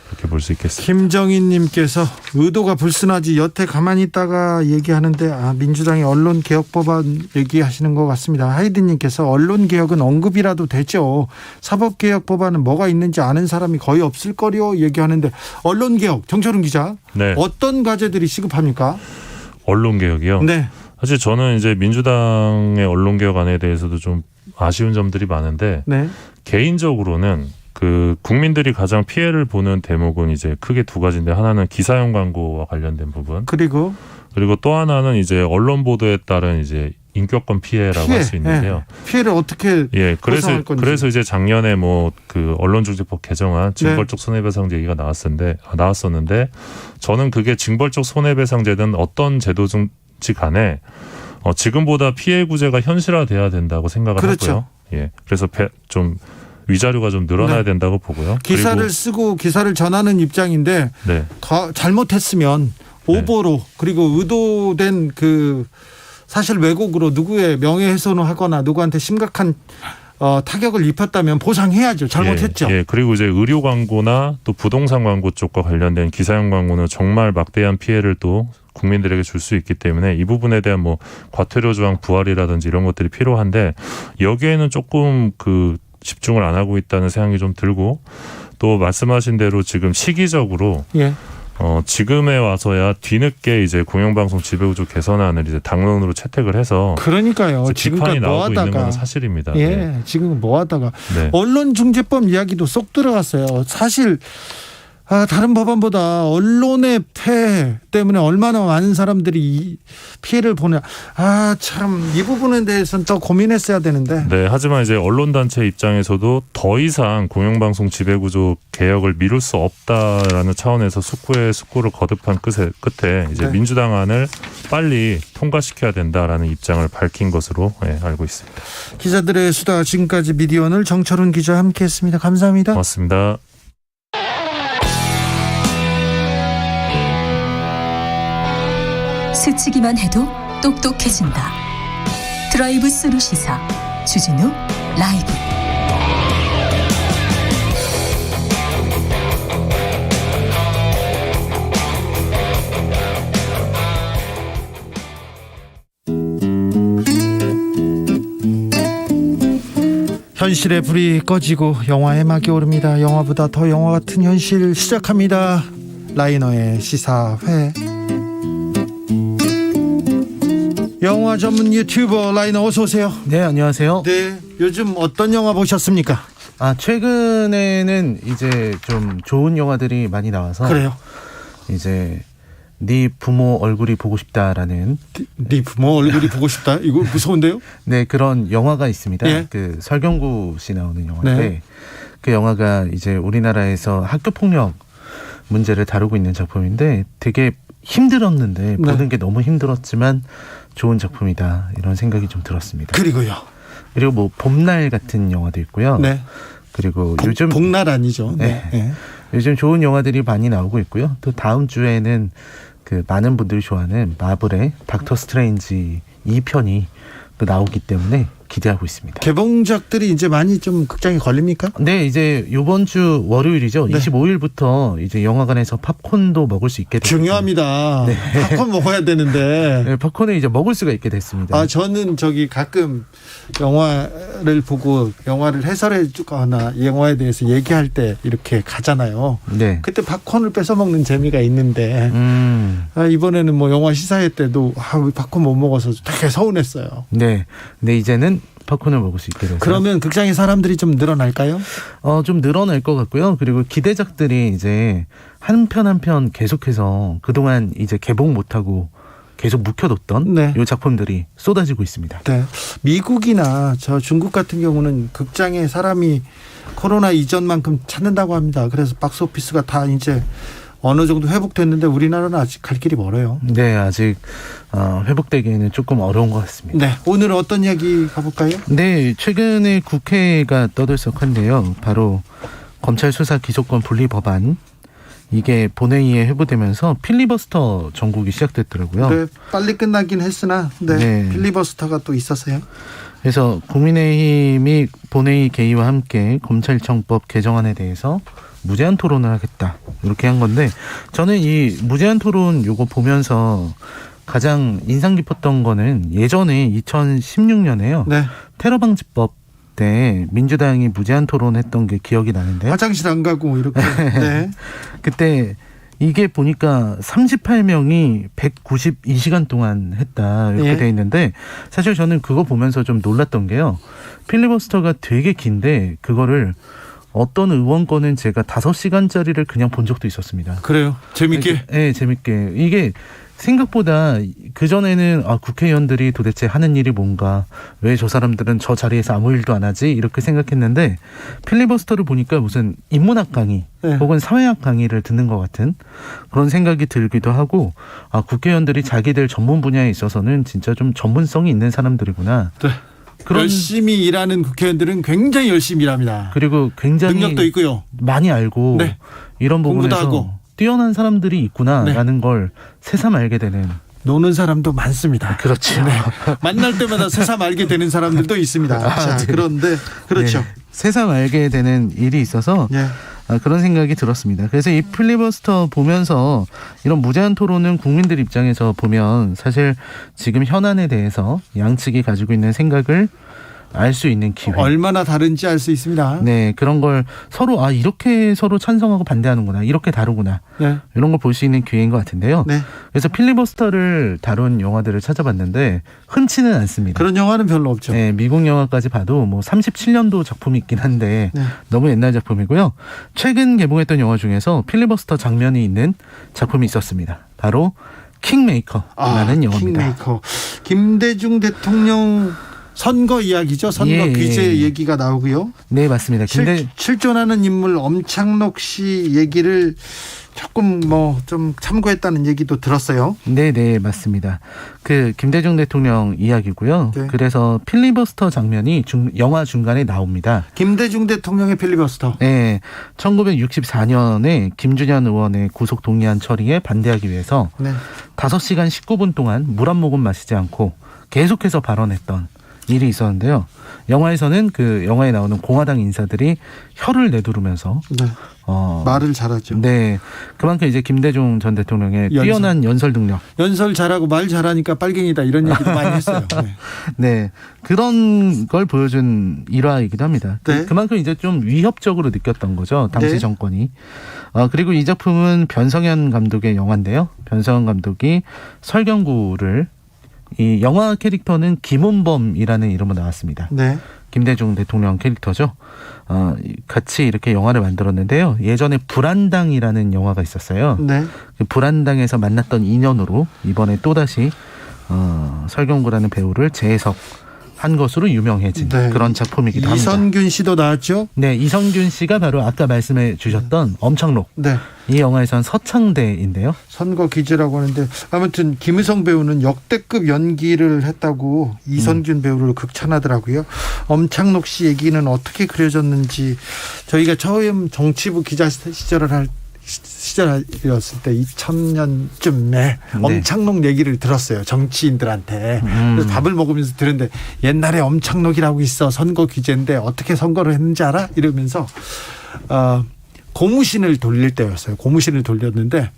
S14: 그렇게 볼 수 있겠습니다.
S3: 김정인님께서 의도가 불순하지 여태 가만히 있다가 얘기하는데 민주당의 언론개혁법안 얘기하시는 것 같습니다. 하이든님께서 언론개혁은 언급이라도 되죠. 사법개혁법안은 뭐가 있는지 아는 사람이 거의 없을 거리요 얘기하는데 언론개혁 정철훈 기자
S14: 네.
S3: 어떤 과제들이 시급합니까?
S14: 언론개혁이요?
S3: 네.
S14: 사실 저는 이제 민주당의 언론개혁안에 대해서도 좀 아쉬운 점들이 많은데
S3: 네.
S14: 개인적으로는 그 국민들이 가장 피해를 보는 대목은 이제 크게 두 가지인데 하나는 기사용 광고와 관련된 부분
S3: 그리고
S14: 또 하나는 이제 언론 보도에 따른 이제 인격권 피해라고 할 수 있는데요.
S3: 피해를 어떻게
S14: 그래서 이제 작년에 뭐 그 언론중재법 개정안 징벌적 손해배상제 얘기가 나왔었는데 저는 그게 징벌적 손해배상제든 어떤 제도든지 간에 지금보다 피해 구제가 현실화돼야 된다고 생각을
S3: 그렇죠.
S14: 하고요. 그래서 좀 위자료가 좀 늘어나야 된다고 보고요.
S3: 기사를
S14: 그리고
S3: 쓰고 기사를 전하는 입장인데 잘못했으면 오보로 그리고 의도된 사실 왜곡으로 누구의 명예훼손을 하거나 누구한테 심각한 타격을 입혔다면 보상해야죠. 잘못했죠.
S14: 그리고 이제 의료 광고나 또 부동산 광고 쪽과 관련된 기사용 광고는 정말 막대한 피해를 또 국민들에게 줄 수 있기 때문에 이 부분에 대한 뭐 과태료 조항 부활이라든지 이런 것들이 필요한데 여기에는 조금 집중을 안 하고 있다는 생각이 좀 들고 또 말씀하신 대로 지금 시기적으로 지금에 와서야 뒤늦게 이제 공영방송 지배구조 개선안을 이제 당론으로 채택을 해서
S3: 그러니까요.
S14: 비판이 나오고 있는 건 사실입니다.
S3: 지금 뭐 하다가 언론중재법 이야기도 쏙 들어갔어요. 사실 다른 법안보다 언론의 폐해 때문에 얼마나 많은 사람들이 피해를 보냐. 참 이 부분에 대해서는 더 고민했어야 되는데.
S14: 네, 하지만 이제 언론단체 입장에서도 더 이상 공영방송 지배구조 개혁을 미룰 수 없다라는 차원에서 숙고에 숙고를 거듭한 끝에 이제 민주당안을 빨리 통과시켜야 된다라는 입장을 밝힌 것으로 알고 있습니다.
S3: 기자들의 수다 지금까지 미디어오늘 정철훈 기자와 함께했습니다. 감사합니다.
S14: 고맙습니다.
S15: 스치기만 해도 똑똑해진다. 드라이브 스루 시사 주진우 라이브.
S3: 현실의 불이 꺼지고 영화의 막이 오릅니다. 영화보다 더 영화 같은 현실 시작합니다. 라이너의 시사회. 영화 전문 유튜버 라이너 어서 오세요.
S16: 네, 안녕하세요.
S3: 네, 요즘 어떤 영화 보셨습니까?
S16: 최근에는 이제 좀 좋은 영화들이 많이 나와서
S3: 그래요.
S16: 이제 네 부모 얼굴이 보고 싶다라는
S3: 네 부모 얼굴이 보고 싶다? 이거 무서운데요?
S16: 네, 그런 영화가 있습니다. 설경구 씨 나오는 영화인데 그 영화가 이제 우리나라에서 학교 폭력 문제를 다루고 있는 작품인데 되게 힘들었는데 보는 게 너무 힘들었지만 좋은 작품이다 이런 생각이 좀 들었습니다.
S3: 그리고
S16: 뭐 봄날 같은 영화도 있고요. 그리고 요즘
S3: 복날 아니죠.
S16: 요즘 좋은 영화들이 많이 나오고 있고요. 또 다음 주에는 많은 분들이 좋아하는 마블의 닥터 스트레인지 2편이 또 나오기 때문에 기대하고 있습니다.
S3: 개봉작들이 이제 많이 좀 극장에 걸립니까?
S16: 네, 이제 이번 주 월요일이죠. 25일부터 이제 영화관에서 팝콘도 먹을 수 있게 됐습니다.
S3: 중요합니다. 팝콘 먹어야 되는데.
S16: 팝콘을 이제 먹을 수가 있게 됐습니다.
S3: 저는 가끔 영화를 보고 영화를 해설해 주거나 영화에 대해서 얘기할 때 이렇게 가잖아요. 그때 팝콘을 뺏어 먹는 재미가 있는데 이번에는 뭐 영화 시사회 때도 팝콘 못 먹어서 되게 서운했어요.
S16: 네, 근데 이제는 팝콘을 먹을 수 있게 돼서.
S3: 그러면 극장에 사람들이 좀 늘어날까요?
S16: 좀 늘어날 것 같고요. 그리고 기대작들이 이제 한 편 한 편 계속해서 그동안 이제 개봉 못하고 계속 묵혀뒀던 이 작품들이 쏟아지고 있습니다.
S3: 미국이나 중국 같은 경우는 극장에 사람이 코로나 이전만큼 찾는다고 합니다. 그래서 박스오피스가 다 이제 어느 정도 회복됐는데 우리나라는 아직 갈 길이 멀어요.
S16: 네, 아직 회복되기에는 조금 어려운 것 같습니다.
S3: 네, 오늘은 어떤 이야기 가볼까요?
S16: 네, 최근에 국회가 떠들썩한데요. 바로 검찰 수사 기소권 분리 법안. 이게 본회의에 회부되면서 필리버스터 전국이 시작됐더라고요.
S3: 네, 빨리 끝나긴 했으나 필리버스터가 또 있었어요.
S16: 그래서 국민의힘이 본회의 개의와 함께 검찰청법 개정안에 대해서 무제한 토론을 하겠다 이렇게 한 건데 저는 이 무제한 토론 요거 보면서 가장 인상 깊었던 거는 예전에 2016년에요.
S3: 네.
S16: 테러방지법 때 민주당이 무제한 토론했던 게 기억이 나는데
S3: 화장실 안 가고 이렇게. 네.
S16: 그때 이게 보니까 38명이 192시간 동안 했다 이렇게 돼 있는데 사실 저는 그거 보면서 좀 놀랐던 게요. 필리버스터가 되게 긴데 그거를 어떤 의원 거는 제가 5시간짜리를 그냥 본 적도 있었습니다.
S3: 그래요? 재밌게?
S16: 네, 재밌게. 이게 생각보다 그전에는 국회의원들이 도대체 하는 일이 뭔가, 왜 저 사람들은 저 자리에서 아무 일도 안 하지 이렇게 생각했는데 필리버스터를 보니까 무슨 인문학 강의 혹은 사회학 강의를 듣는 것 같은 그런 생각이 들기도 하고 국회의원들이 자기들 전문 분야에 있어서는 진짜 좀 전문성이 있는 사람들이구나.
S3: 네. 열심히 일하는 국회의원들은 굉장히 열심히 일합니다.
S16: 그리고 굉장히
S3: 능력도 있고요.
S16: 많이 알고 이런 부분에서
S3: 하고.
S16: 뛰어난 사람들이 있구나라는 걸 새삼 알게 되는.
S3: 노는 사람도 많습니다.
S16: 그렇죠.
S3: 네. 만날 때마다 새삼 알게 되는 사람들도 있습니다. 자, 그런데 그렇죠.
S16: 새삼 알게 되는 일이 있어서 그런 생각이 들었습니다. 그래서 이 필리버스터 보면서 이런 무제한 토론은 국민들 입장에서 보면 사실 지금 현안에 대해서 양측이 가지고 있는 생각을 알 수 있는 기회.
S3: 얼마나 다른지 알 수 있습니다.
S16: 네, 그런 걸 서로 이렇게 서로 찬성하고 반대하는구나, 이렇게 다르구나, 이런 걸 볼 수 있는 기회인 것 같은데요. 그래서 필리버스터를 다룬 영화들을 찾아봤는데 흔치는 않습니다.
S3: 그런 영화는 별로 없죠.
S16: 네, 미국 영화까지 봐도 뭐 37년도 작품이 있긴 한데 너무 옛날 작품이고요. 최근 개봉했던 영화 중에서 필리버스터 장면이 있는 작품이 있었습니다. 바로 킹메이커라는 영화입니다.
S3: 킹메이커. 김대중 대통령 선거 이야기죠. 선거 규제 얘기가 나오고요.
S16: 네, 맞습니다.
S3: 실존하는 인물 엄창록 씨 얘기를 조금 좀 참고했다는 얘기도 들었어요.
S16: 네, 맞습니다. 그 김대중 대통령 이야기고요. 그래서 필리버스터 장면이 영화 중간에 나옵니다.
S3: 김대중 대통령의 필리버스터.
S16: 네, 1964년에 김준현 의원의 구속 동의안 처리에 반대하기 위해서 5시간 19분 동안 물 한 모금 마시지 않고 계속해서 발언했던 일이 있었는데요. 영화에서는 그 영화에 나오는 공화당 인사들이 혀를 내두르면서
S3: 말을 잘하죠.
S16: 네, 그만큼 이제 김대중 전 대통령의 뛰어난 연설 능력.
S3: 연설 잘하고 말 잘하니까 빨갱이다 이런 얘기도 많이 했어요.
S16: 네, 그런 걸 보여준 일화이기도 합니다. 그만큼 이제 좀 위협적으로 느꼈던 거죠, 당시 정권이. 그리고 이 작품은 변성현 감독의 영화인데요. 변성현 감독이 설경구를, 이 영화 캐릭터는 김은범이라는 이름으로 나왔습니다. 김대중 대통령 캐릭터죠. 같이 이렇게 영화를 만들었는데요. 예전에 불안당이라는 영화가 있었어요. 그 불안당에서 만났던 인연으로 이번에 또다시 설경구라는 배우를 재해석한 것으로 유명해진 그런 작품이기도 합니다.
S3: 이선균 씨도 나왔죠?
S16: 네, 이선균 씨가 바로 아까 말씀해 주셨던 엄창록. 이 영화에선 서창대인데요.
S3: 선거 기재라고 하는데 아무튼 김의성 배우는 역대급 연기를 했다고 이선균 배우를 극찬하더라고요. 엄창록 씨 얘기는 어떻게 그려졌는지 저희가 처음 정치부 기자 시절이었을 때 2000년쯤에 엄창록 얘기를 들었어요. 정치인들한테. 그래서 밥을 먹으면서 들었는데 옛날에 엄창록이라고 있어. 선거 규제인데 어떻게 선거를 했는지 알아? 이러면서 고무신을 돌릴 때였어요. 고무신을 돌렸는데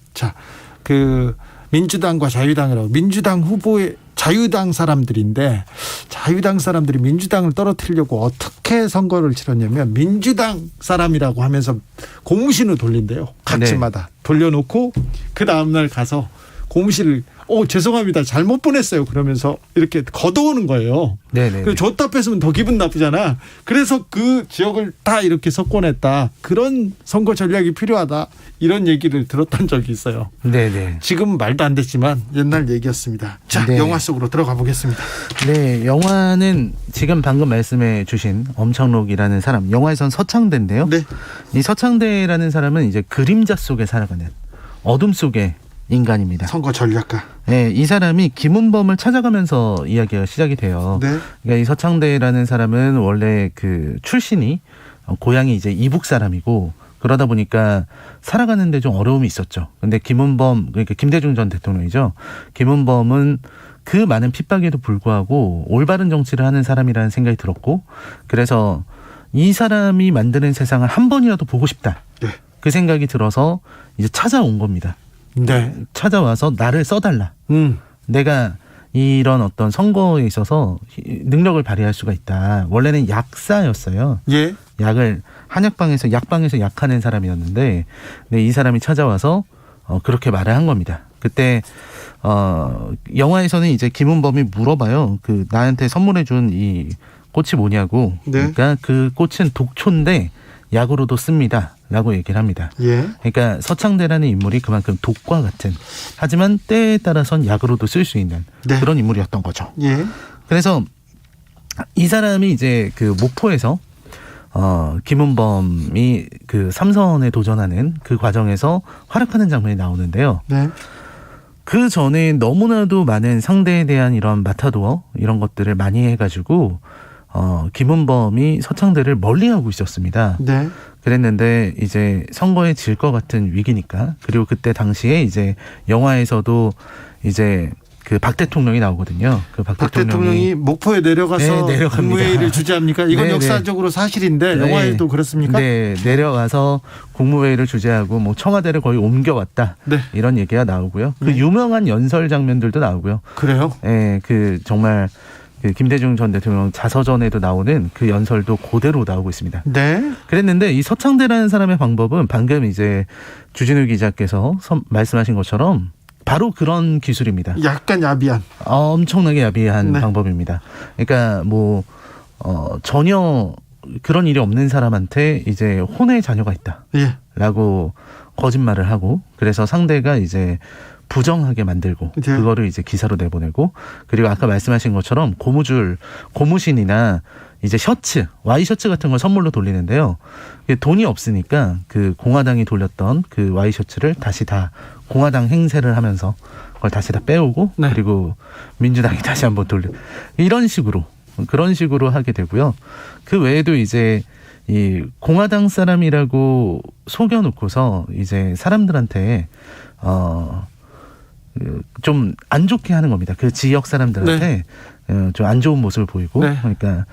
S3: 그 민주당과 자유당이라고, 민주당 후보의 자유당 사람들인데 자유당 사람들이 민주당을 떨어뜨리려고 어떻게 선거를 치렀냐면 민주당 사람이라고 하면서 고무신을 돌린대요. 각지마다 돌려놓고 그 다음날 가서 고무신을 죄송합니다. 잘못 보냈어요. 그러면서 이렇게 걷어오는 거예요. 그래서 줬다 뺐으면 더 기분 나쁘잖아. 그래서 그 지역을 다 이렇게 석권했다. 그런 선거 전략이 필요하다. 이런 얘기를 들었던 적이 있어요. 지금 말도 안 됐지만 옛날 얘기였습니다. 자, 영화 속으로 들어가 보겠습니다.
S16: 네, 영화는 지금 방금 말씀해 주신 엄창록이라는 사람, 영화에선 서창대인데요. 이 서창대라는 사람은 이제 그림자 속에 살아가는 어둠 속의 인간입니다.
S3: 선거 전략가.
S16: 네, 이 사람이 김은범을 찾아가면서 이야기가 시작이 돼요. 그러니까 이 서창대라는 사람은 원래 그 출신이 고향이 이제 이북 사람이고 그러다 보니까 살아가는데 좀 어려움이 있었죠. 근데 김은범, 그러니까 김대중 전 대통령이죠. 김은범은 그 많은 핍박에도 불구하고 올바른 정치를 하는 사람이라는 생각이 들었고 그래서 이 사람이 만드는 세상을 한 번이라도 보고 싶다.
S3: 네.
S16: 그 생각이 들어서 이제 찾아온 겁니다.
S3: 네.
S16: 찾아와서 나를 써달라. 내가 이런 어떤 선거에 있어서 능력을 발휘할 수가 있다. 원래는 약사였어요.
S3: 예.
S16: 약을 한약방에서 약방에서 약하는 사람이었는데 네, 이 사람이 찾아와서 그렇게 말을 한 겁니다. 그때 영화에서는 이제 김은범이 물어봐요. 그 나한테 선물해준 이 꽃이 뭐냐고.
S3: 네.
S16: 그러니까 그 꽃은 독초인데 약으로도 씁니다. 라고 얘기를 합니다.
S3: 예.
S16: 그러니까 서창대라는 인물이 그만큼 독과 같은 하지만 때에 따라선 약으로도 쓸 수 있는
S3: 네.
S16: 그런 인물이었던 거죠.
S3: 예.
S16: 그래서 이 사람이 이제 그 목포에서 김은범이 그 3선에 도전하는 그 과정에서 활약하는 장면이 나오는데요.
S3: 네.
S16: 그 전에 너무나도 많은 상대에 대한 이런 마타도어 이런 것들을 많이 해가지고 김은범이 서창대를 멀리하고 있었습니다.
S3: 네.
S16: 그랬는데 이제 선거에 질 것 같은 위기니까 그리고 그때 당시에 이제 영화에서도 이제 그 박 대통령이 나오거든요. 그 박
S3: 대통령이 목포에 내려가서
S16: 네,
S3: 국무회의를 주재합니까? 이건
S16: 네,
S3: 역사적으로 사실인데
S16: 네.
S3: 영화에도 그렇습니까?
S16: 네, 내려가서 국무회의를 주재하고 뭐 청와대를 거의 옮겨왔다.
S3: 네.
S16: 이런 얘기가 나오고요. 그
S3: 네.
S16: 유명한 연설 장면들도 나오고요.
S3: 그래요?
S16: 네, 그 정말 그 김대중 전 대통령 자서전에도 나오는 그 연설도 그대로 나오고 있습니다.
S3: 네.
S16: 그랬는데 이 서창대라는 사람의 방법은 방금 이제 주진우 기자께서 말씀하신 것처럼 바로 그런 기술입니다.
S3: 약간 야비한.
S16: 엄청나게 야비한
S3: 네.
S16: 방법입니다. 그러니까 뭐 전혀 그런 일이 없는 사람한테 이제 혼의 자녀가 있다.
S3: 예.
S16: 라고 거짓말을 하고 그래서 상대가 이제 부정하게 만들고
S3: 네.
S16: 그거를 이제 기사로 내보내고 그리고 아까 말씀하신 것처럼 고무신이나 이제 셔츠, 와이셔츠 같은 걸 선물로 돌리는데요. 돈이 없으니까 그 공화당이 돌렸던 그 와이셔츠를 다시 다 공화당 행세를 하면서 그걸 다시 다 빼오고
S3: 네.
S16: 그리고 민주당이 다시 한번 이런 식으로 그런 식으로 하게 되고요. 그 외에도 이제 이 공화당 사람이라고 속여놓고서 이제 사람들한테 좀 안 좋게 하는 겁니다. 그 지역 사람들한테 좀 안 좋은 모습을 보이고
S3: 네.
S16: 그러니까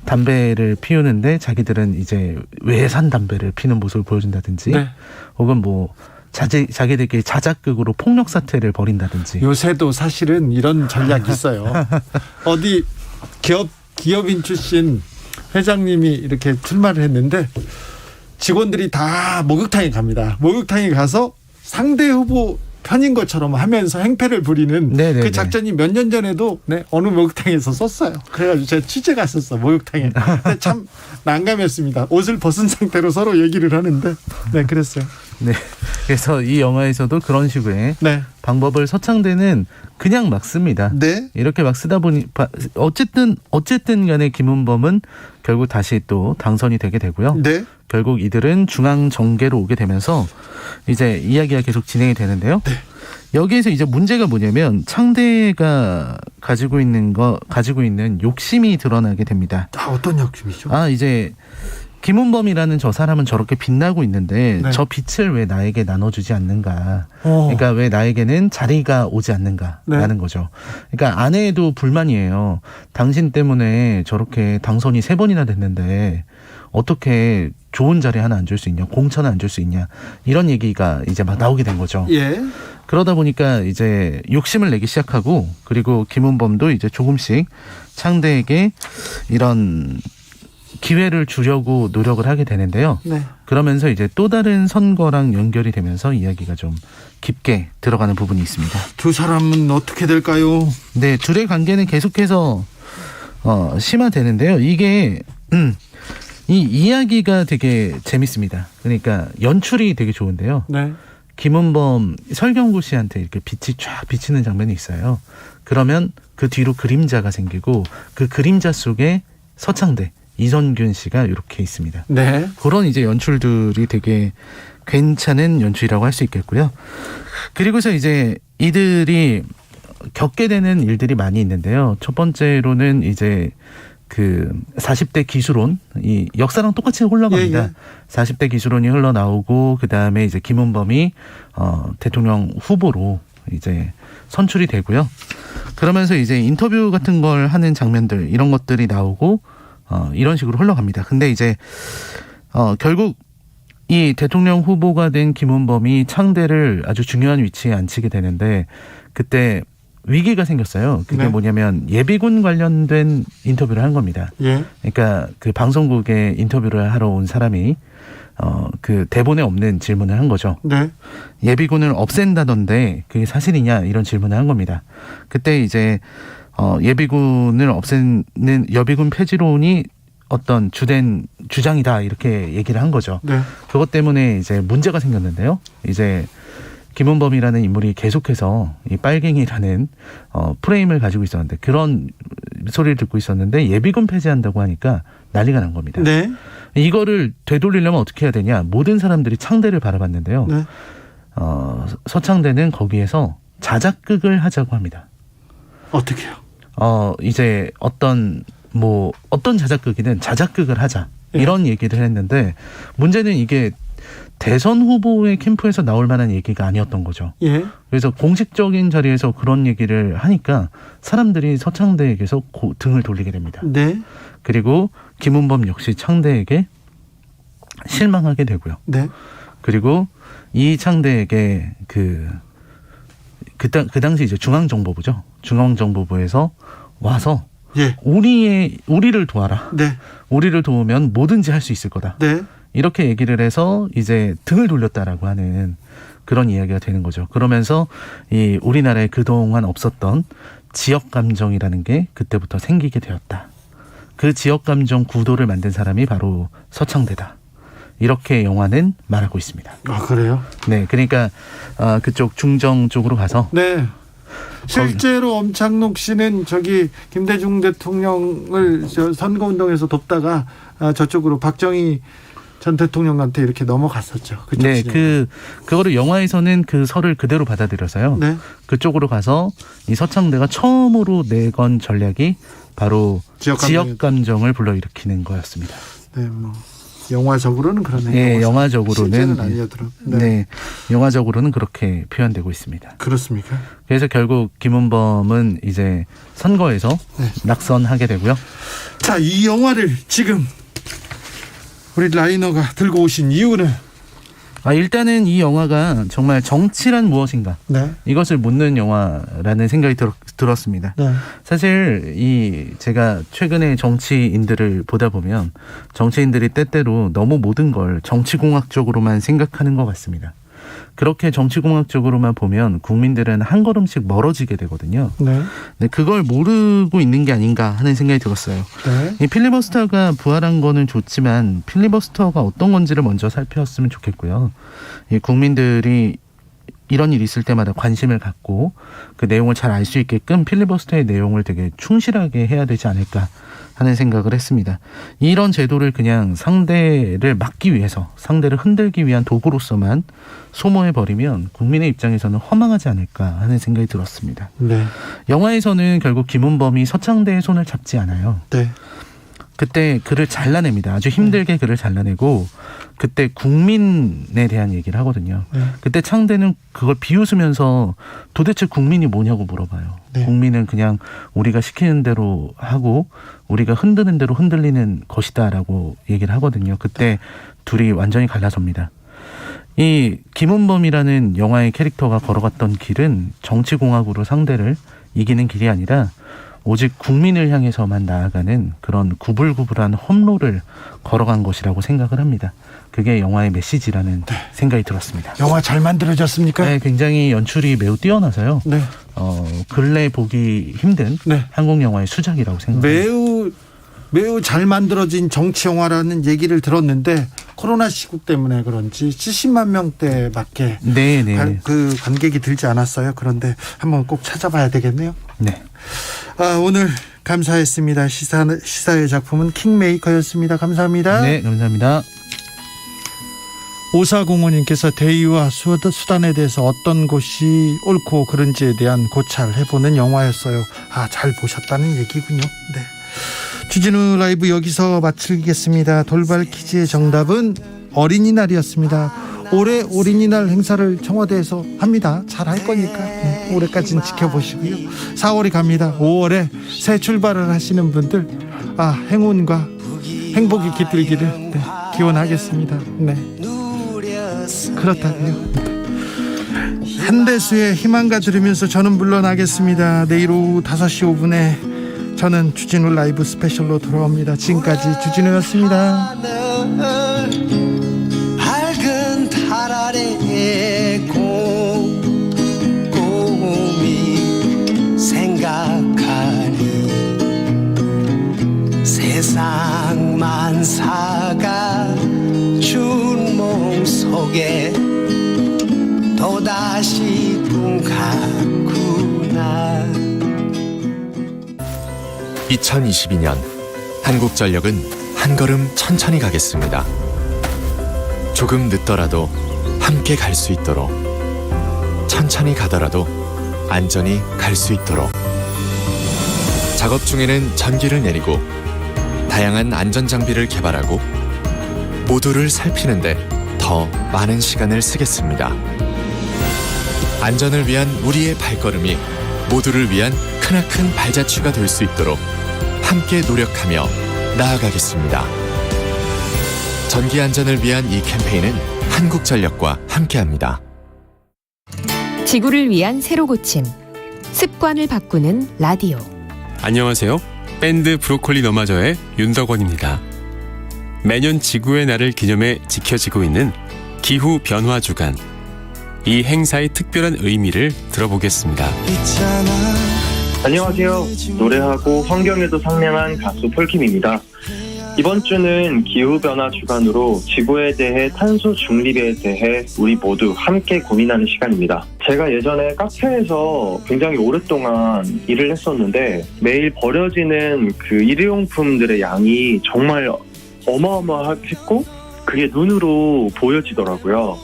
S16: 담배를 피우는데 자기들은 이제 외산 담배를 피는 모습을 보여준다든지
S3: 네.
S16: 혹은 뭐 자기들끼리 자작극으로 폭력 사태를 벌인다든지
S3: 요새도 사실은 이런 전략이 있어요. 어디 기업인 출신 회장님이 이렇게 출마를 했는데 직원들이 다 목욕탕에 갑니다. 목욕탕에 가서 상대 후보 편인 것처럼 하면서 행패를 부리는
S16: 네네네.
S3: 그 작전이 몇 년 전에도 어느 목욕탕에서 썼어요. 그래가지고 제가 취재 갔었어 목욕탕에. 근데 참 난감했습니다. 옷을 벗은 상태로 서로 얘기를 하는데 그랬어요.
S16: 네. 그래서 이 영화에서도 그런 식의
S3: 네.
S16: 방법을 서창대는 그냥 막 씁니다.
S3: 네.
S16: 이렇게 막 쓰다 보니 어쨌든 간에 김은범은 결국 다시 또 당선이 되게 되고요.
S3: 네.
S16: 결국 이들은 중앙 정계로 오게 되면서 이제 이야기가 계속 진행이 되는데요.
S3: 네.
S16: 여기에서 이제 문제가 뭐냐면 창대가 가지고 있는 욕심이 드러나게 됩니다.
S3: 어떤 욕심이죠?
S16: 이제 김은범이라는 저 사람은 저렇게 빛나고 있는데
S3: 네.
S16: 저 빛을 왜 나에게 나눠주지 않는가. 그러니까 왜 나에게는 자리가 오지 않는가라는
S3: 네.
S16: 거죠. 그러니까 아내에도 불만이에요. 당신 때문에 저렇게 당선이 3번이나 됐는데 어떻게 좋은 자리에 하나 앉을 수 있냐, 공천을 앉을 수 있냐, 이런 얘기가 이제 막 나오게 된 거죠.
S3: 예.
S16: 그러다 보니까 이제 욕심을 내기 시작하고 그리고 김은범도 이제 조금씩 창대에게 이런 기회를 주려고 노력을 하게 되는데요.
S3: 네.
S16: 그러면서 이제 또 다른 선거랑 연결이 되면서 이야기가 좀 깊게 들어가는 부분이 있습니다.
S3: 두 사람은 어떻게 될까요?
S16: 네, 둘의 관계는 계속해서 심화되는데요. 이게 이 이야기가 되게 재밌습니다. 그러니까 연출이 되게 좋은데요.
S3: 네.
S16: 김은범 설경구 씨한테 이렇게 빛이 쫙 비치는 장면이 있어요. 그러면 그 뒤로 그림자가 생기고 그 그림자 속에 서창대 이선균 씨가 이렇게 있습니다.
S3: 네.
S16: 그런 이제 연출들이 되게 괜찮은 연출이라고 할 수 있겠고요. 그리고서 이제 이들이 겪게 되는 일들이 많이 있는데요. 첫 번째로는 이제 그 40대 기수론, 이 역사랑 똑같이 흘러갑니다.
S3: 예.
S16: 40대 기수론이 흘러나오고 그다음에 이제 김은범이 대통령 후보로 이제 선출이 되고요. 그러면서 이제 인터뷰 같은 걸 하는 장면들 이런 것들이 나오고 이런 식으로 흘러갑니다. 근데 이제 결국 이 대통령 후보가 된 김은범이 창대를 아주 중요한 위치에 앉히게 되는데 그때 위기가 생겼어요. 그게
S3: 네.
S16: 뭐냐면 예비군 관련된 인터뷰를 한 겁니다.
S3: 예.
S16: 그러니까 그 방송국에 인터뷰를 하러 온 사람이 그 대본에 없는 질문을 한 거죠.
S3: 네.
S16: 예비군을 없앤다던데 그게 사실이냐 이런 질문을 한 겁니다. 그때 이제 예비군을 없애는 예비군 폐지론이 어떤 주된 주장이다 이렇게 얘기를 한 거죠.
S3: 네.
S16: 그것 때문에 이제 문제가 생겼는데요. 이제 김은범이라는 인물이 계속해서 이 빨갱이라는 프레임을 가지고 있었는데 그런 소리를 듣고 있었는데 예비군 폐지한다고 하니까 난리가 난 겁니다.
S3: 네.
S16: 이거를 되돌리려면 어떻게 해야 되냐. 모든 사람들이 창대를 바라봤는데요.
S3: 네.
S16: 서창대는 거기에서 자작극을 하자고 합니다.
S3: 어떻게요?
S16: 이제 어떤 자작극이든 자작극을 하자.
S3: 예.
S16: 이런 얘기를 했는데 문제는 이게 대선 후보의 캠프에서 나올 만한 얘기가 아니었던 거죠.
S3: 예.
S16: 그래서 공식적인 자리에서 그런 얘기를 하니까 사람들이 서창대에게서 등을 돌리게 됩니다.
S3: 네.
S16: 그리고 김은범 역시 창대에게 실망하게 되고요.
S3: 네.
S16: 그리고 이 창대에게 그 당시 이제 중앙정보부죠. 중앙정보부에서 와서
S3: 예.
S16: 우리를 도와라.
S3: 네.
S16: 우리를 도우면 뭐든지 할 수 있을 거다.
S3: 네.
S16: 이렇게 얘기를 해서 이제 등을 돌렸다라고 하는 그런 이야기가 되는 거죠. 그러면서 이 우리나라에 그동안 없었던 지역 감정이라는 게 그때부터 생기게 되었다. 그 지역 감정 구도를 만든 사람이 바로 서창대다. 이렇게 영화는 말하고 있습니다.
S3: 아, 그래요?
S16: 네, 그러니까 그쪽 중정 쪽으로 가서
S3: 네. 실제로 엄창록 씨는 김대중 대통령을 선거운동에서 돕다가 저쪽으로 박정희 전 대통령한테 이렇게 넘어갔었죠.
S16: 네, 그거를 영화에서는 그 설을 그대로 받아들여서요.
S3: 네.
S16: 그쪽으로 가서 이 서창대가 처음으로 내건 전략이 바로 지역 감정을 불러일으키는 거였습니다.
S3: 네, 영화적으로는 그러네요.
S16: 네, 영화적으로는
S3: 실제는 아니더라고요.
S16: 네, 영화적으로는 그렇게 표현되고 있습니다.
S3: 그렇습니까?
S16: 그래서 결국 김은범은 이제 선거에서 낙선하게 되고요.
S3: 자, 이 영화를 지금 우리 라이너가 들고 오신 이유는?
S16: 일단은 이 영화가 정말 정치란 무엇인가
S3: 네.
S16: 이것을 묻는 영화라는 생각이 들었습니다.
S3: 네.
S16: 사실 제가 최근에 정치인들을 보다 보면 정치인들이 때때로 너무 모든 걸 정치공학적으로만 생각하는 것 같습니다. 그렇게 정치공학적으로만 보면 국민들은 한 걸음씩 멀어지게 되거든요.
S3: 네.
S16: 네, 그걸 모르고 있는 게 아닌가 하는 생각이 들었어요.
S3: 네.
S16: 이 필리버스터가 부활한 거는 좋지만 필리버스터가 어떤 건지를 먼저 살펴봤으면 좋겠고요. 이 국민들이 이런 일이 있을 때마다 관심을 갖고 그 내용을 잘 알 수 있게끔 필리버스터의 내용을 되게 충실하게 해야 되지 않을까 하는 생각을 했습니다. 이런 제도를 그냥 상대를 막기 위해서 상대를 흔들기 위한 도구로서만 소모해버리면 국민의 입장에서는 허망하지 않을까 하는 생각이 들었습니다.
S3: 네.
S16: 영화에서는 결국 김은범이 서창대의 손을 잡지 않아요.
S3: 네.
S16: 그때 글을 잘라냅니다. 아주 힘들게 글을 잘라내고 그때 국민에 대한 얘기를 하거든요.
S3: 네.
S16: 그때 창대는 그걸 비웃으면서 도대체 국민이 뭐냐고 물어봐요.
S3: 네.
S16: 국민은 그냥 우리가 시키는 대로 하고 우리가 흔드는 대로 흔들리는 것이다라고 얘기를 하거든요. 그때 둘이 완전히 갈라섭니다. 이 김은범이라는 영화의 캐릭터가 걸어갔던 길은 정치공학으로 상대를 이기는 길이 아니라 오직 국민을 향해서만 나아가는 그런 구불구불한 험로를 걸어간 것이라고 생각을 합니다. 그게 영화의 메시지라는 생각이 들었습니다.
S3: 영화 잘 만들어졌습니까?
S16: 네, 굉장히 연출이 매우 뛰어나서요.
S3: 네.
S16: 근래 보기 힘든 한국 영화의 수작이라고 생각합니다.
S3: 매우 잘 만들어진 정치 영화라는 얘기를 들었는데 코로나 시국 때문에 그런지 70만 명대밖에 그 관객이 들지 않았어요. 그런데 한번 꼭 찾아봐야 되겠네요.
S16: 네.
S3: 오늘 감사했습니다. 시사의 작품은 킹메이커였습니다. 감사합니다.
S16: 네, 감사합니다.
S3: 5405님께서 대의와 수단에 대해서 어떤 곳이 옳고 그른지에 대한 고찰해보는 영화였어요. 잘 보셨다는 얘기군요. 네. 주진우 라이브 여기서 마치겠습니다. 돌발 퀴즈의 정답은 어린이날이었습니다. 올해 어린이날 행사를 청와대에서 합니다. 잘 할 거니까 올해까지는 지켜보시고요. 4월이 갑니다. 5월에 새 출발을 하시는 분들 행운과 행복이 깃들기를 기원하겠습니다. 네, 그렇다고요. 한대수의 희망가 들으면서 저는 물러나겠습니다. 내일 오후 5시 5분에 저는 주진우 라이브 스페셜로 돌아옵니다. 지금까지 주진우였습니다.
S12: 밝은 달 아래 곰곰이 생각하니 세상 만사가 춘몽 속에 또다시 꿈 같구나.
S17: 2022년 한국전력은 한 걸음 천천히 가겠습니다. 조금 늦더라도 함께 갈 수 있도록, 천천히 가더라도 안전히 갈 수 있도록. 작업 중에는 전기를 내리고 다양한 안전장비를 개발하고 모두를 살피는데 더 많은 시간을 쓰겠습니다. 안전을 위한 우리의 발걸음이 모두를 위한 크나큰 발자취가 될 수 있도록 함께 노력하며 나아가겠습니다. 전기 안전을 위한 이 캠페인은 한국전력과 함께합니다.
S18: 지구를 위한 새로 고침, 습관을 바꾸는 라디오.
S19: 안녕하세요. 밴드 브로콜리 너마저의 윤덕원입니다. 매년 지구의 날을 기념해 지켜지고 있는 기후 변화 주간. 이 행사의 특별한 의미를 들어보겠습니다.
S20: 안녕하세요. 노래하고 환경에도 상냥한 가수 폴킴입니다. 이번 주는 기후변화 주간으로 지구에 대해 탄소 중립에 대해 우리 모두 함께 고민하는 시간입니다. 제가 예전에 카페에서 굉장히 오랫동안 일을 했었는데 매일 버려지는 그 일회용품들의 양이 정말 어마어마했고 그게 눈으로 보여지더라고요.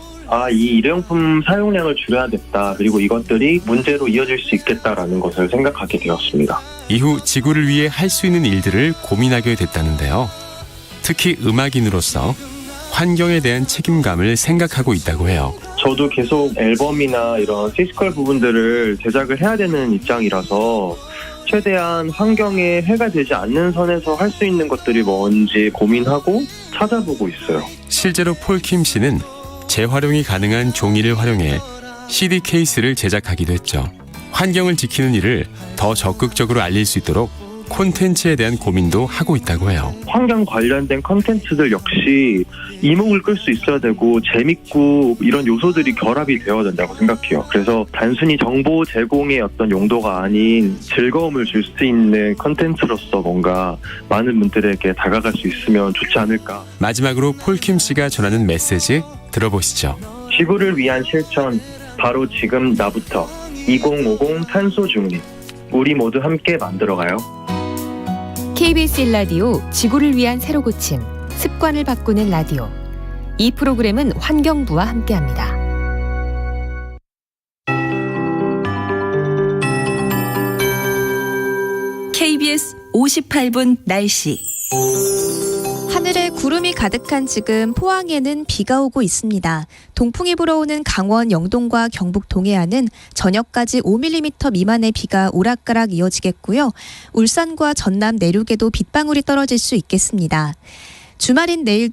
S20: 이 일회용품 사용량을 줄여야겠다. 그리고 이것들이 문제로 이어질 수 있겠다라는 것을 생각하게 되었습니다.
S19: 이후 지구를 위해 할 수 있는 일들을 고민하게 됐다는데요. 특히 음악인으로서 환경에 대한 책임감을 생각하고 있다고 해요.
S20: 저도 계속 앨범이나 이런 피지컬 부분들을 제작을 해야 되는 입장이라서 최대한 환경에 해가 되지 않는 선에서 할 수 있는 것들이 뭔지 고민하고 찾아보고 있어요.
S19: 실제로 폴킴 씨는 재활용이 가능한 종이를 활용해 CD 케이스를 제작하기도 했죠. 환경을 지키는 일을 더 적극적으로 알릴 수 있도록 콘텐츠에 대한 고민도 하고 있다고 해요.
S20: 환경 관련된 콘텐츠들 역시 이목을 끌 수 있어야 되고 재밌고 이런 요소들이 결합이 되어야 된다고 생각해요. 그래서 단순히 정보 제공의 어떤 용도가 아닌 즐거움을 줄 수 있는 콘텐츠로서 뭔가 많은 분들에게 다가갈 수 있으면 좋지 않을까.
S19: 마지막으로 폴킴 씨가 전하는 메시지 들어보시죠.
S20: 지구를 위한 실천, 바로 지금 나부터 2050 탄소 중립. 우리 모두 함께 만들어가요.
S18: KBS 1라디오 지구를 위한 새로 고침, 습관을 바꾸는 라디오. 이 프로그램은 환경부와 함께합니다.
S4: KBS 58분 날씨.
S10: 하늘에 구름이 가득한 지금 포항에는 비가 오고 있습니다. 동풍이 불어오는 강원 영동과 경북 동해안은 저녁까지 5mm 미만의 비가 오락가락 이어지겠고요. 울산과 전남 내륙에도 빗방울이 떨어질 수 있겠습니다. 주말인 내일도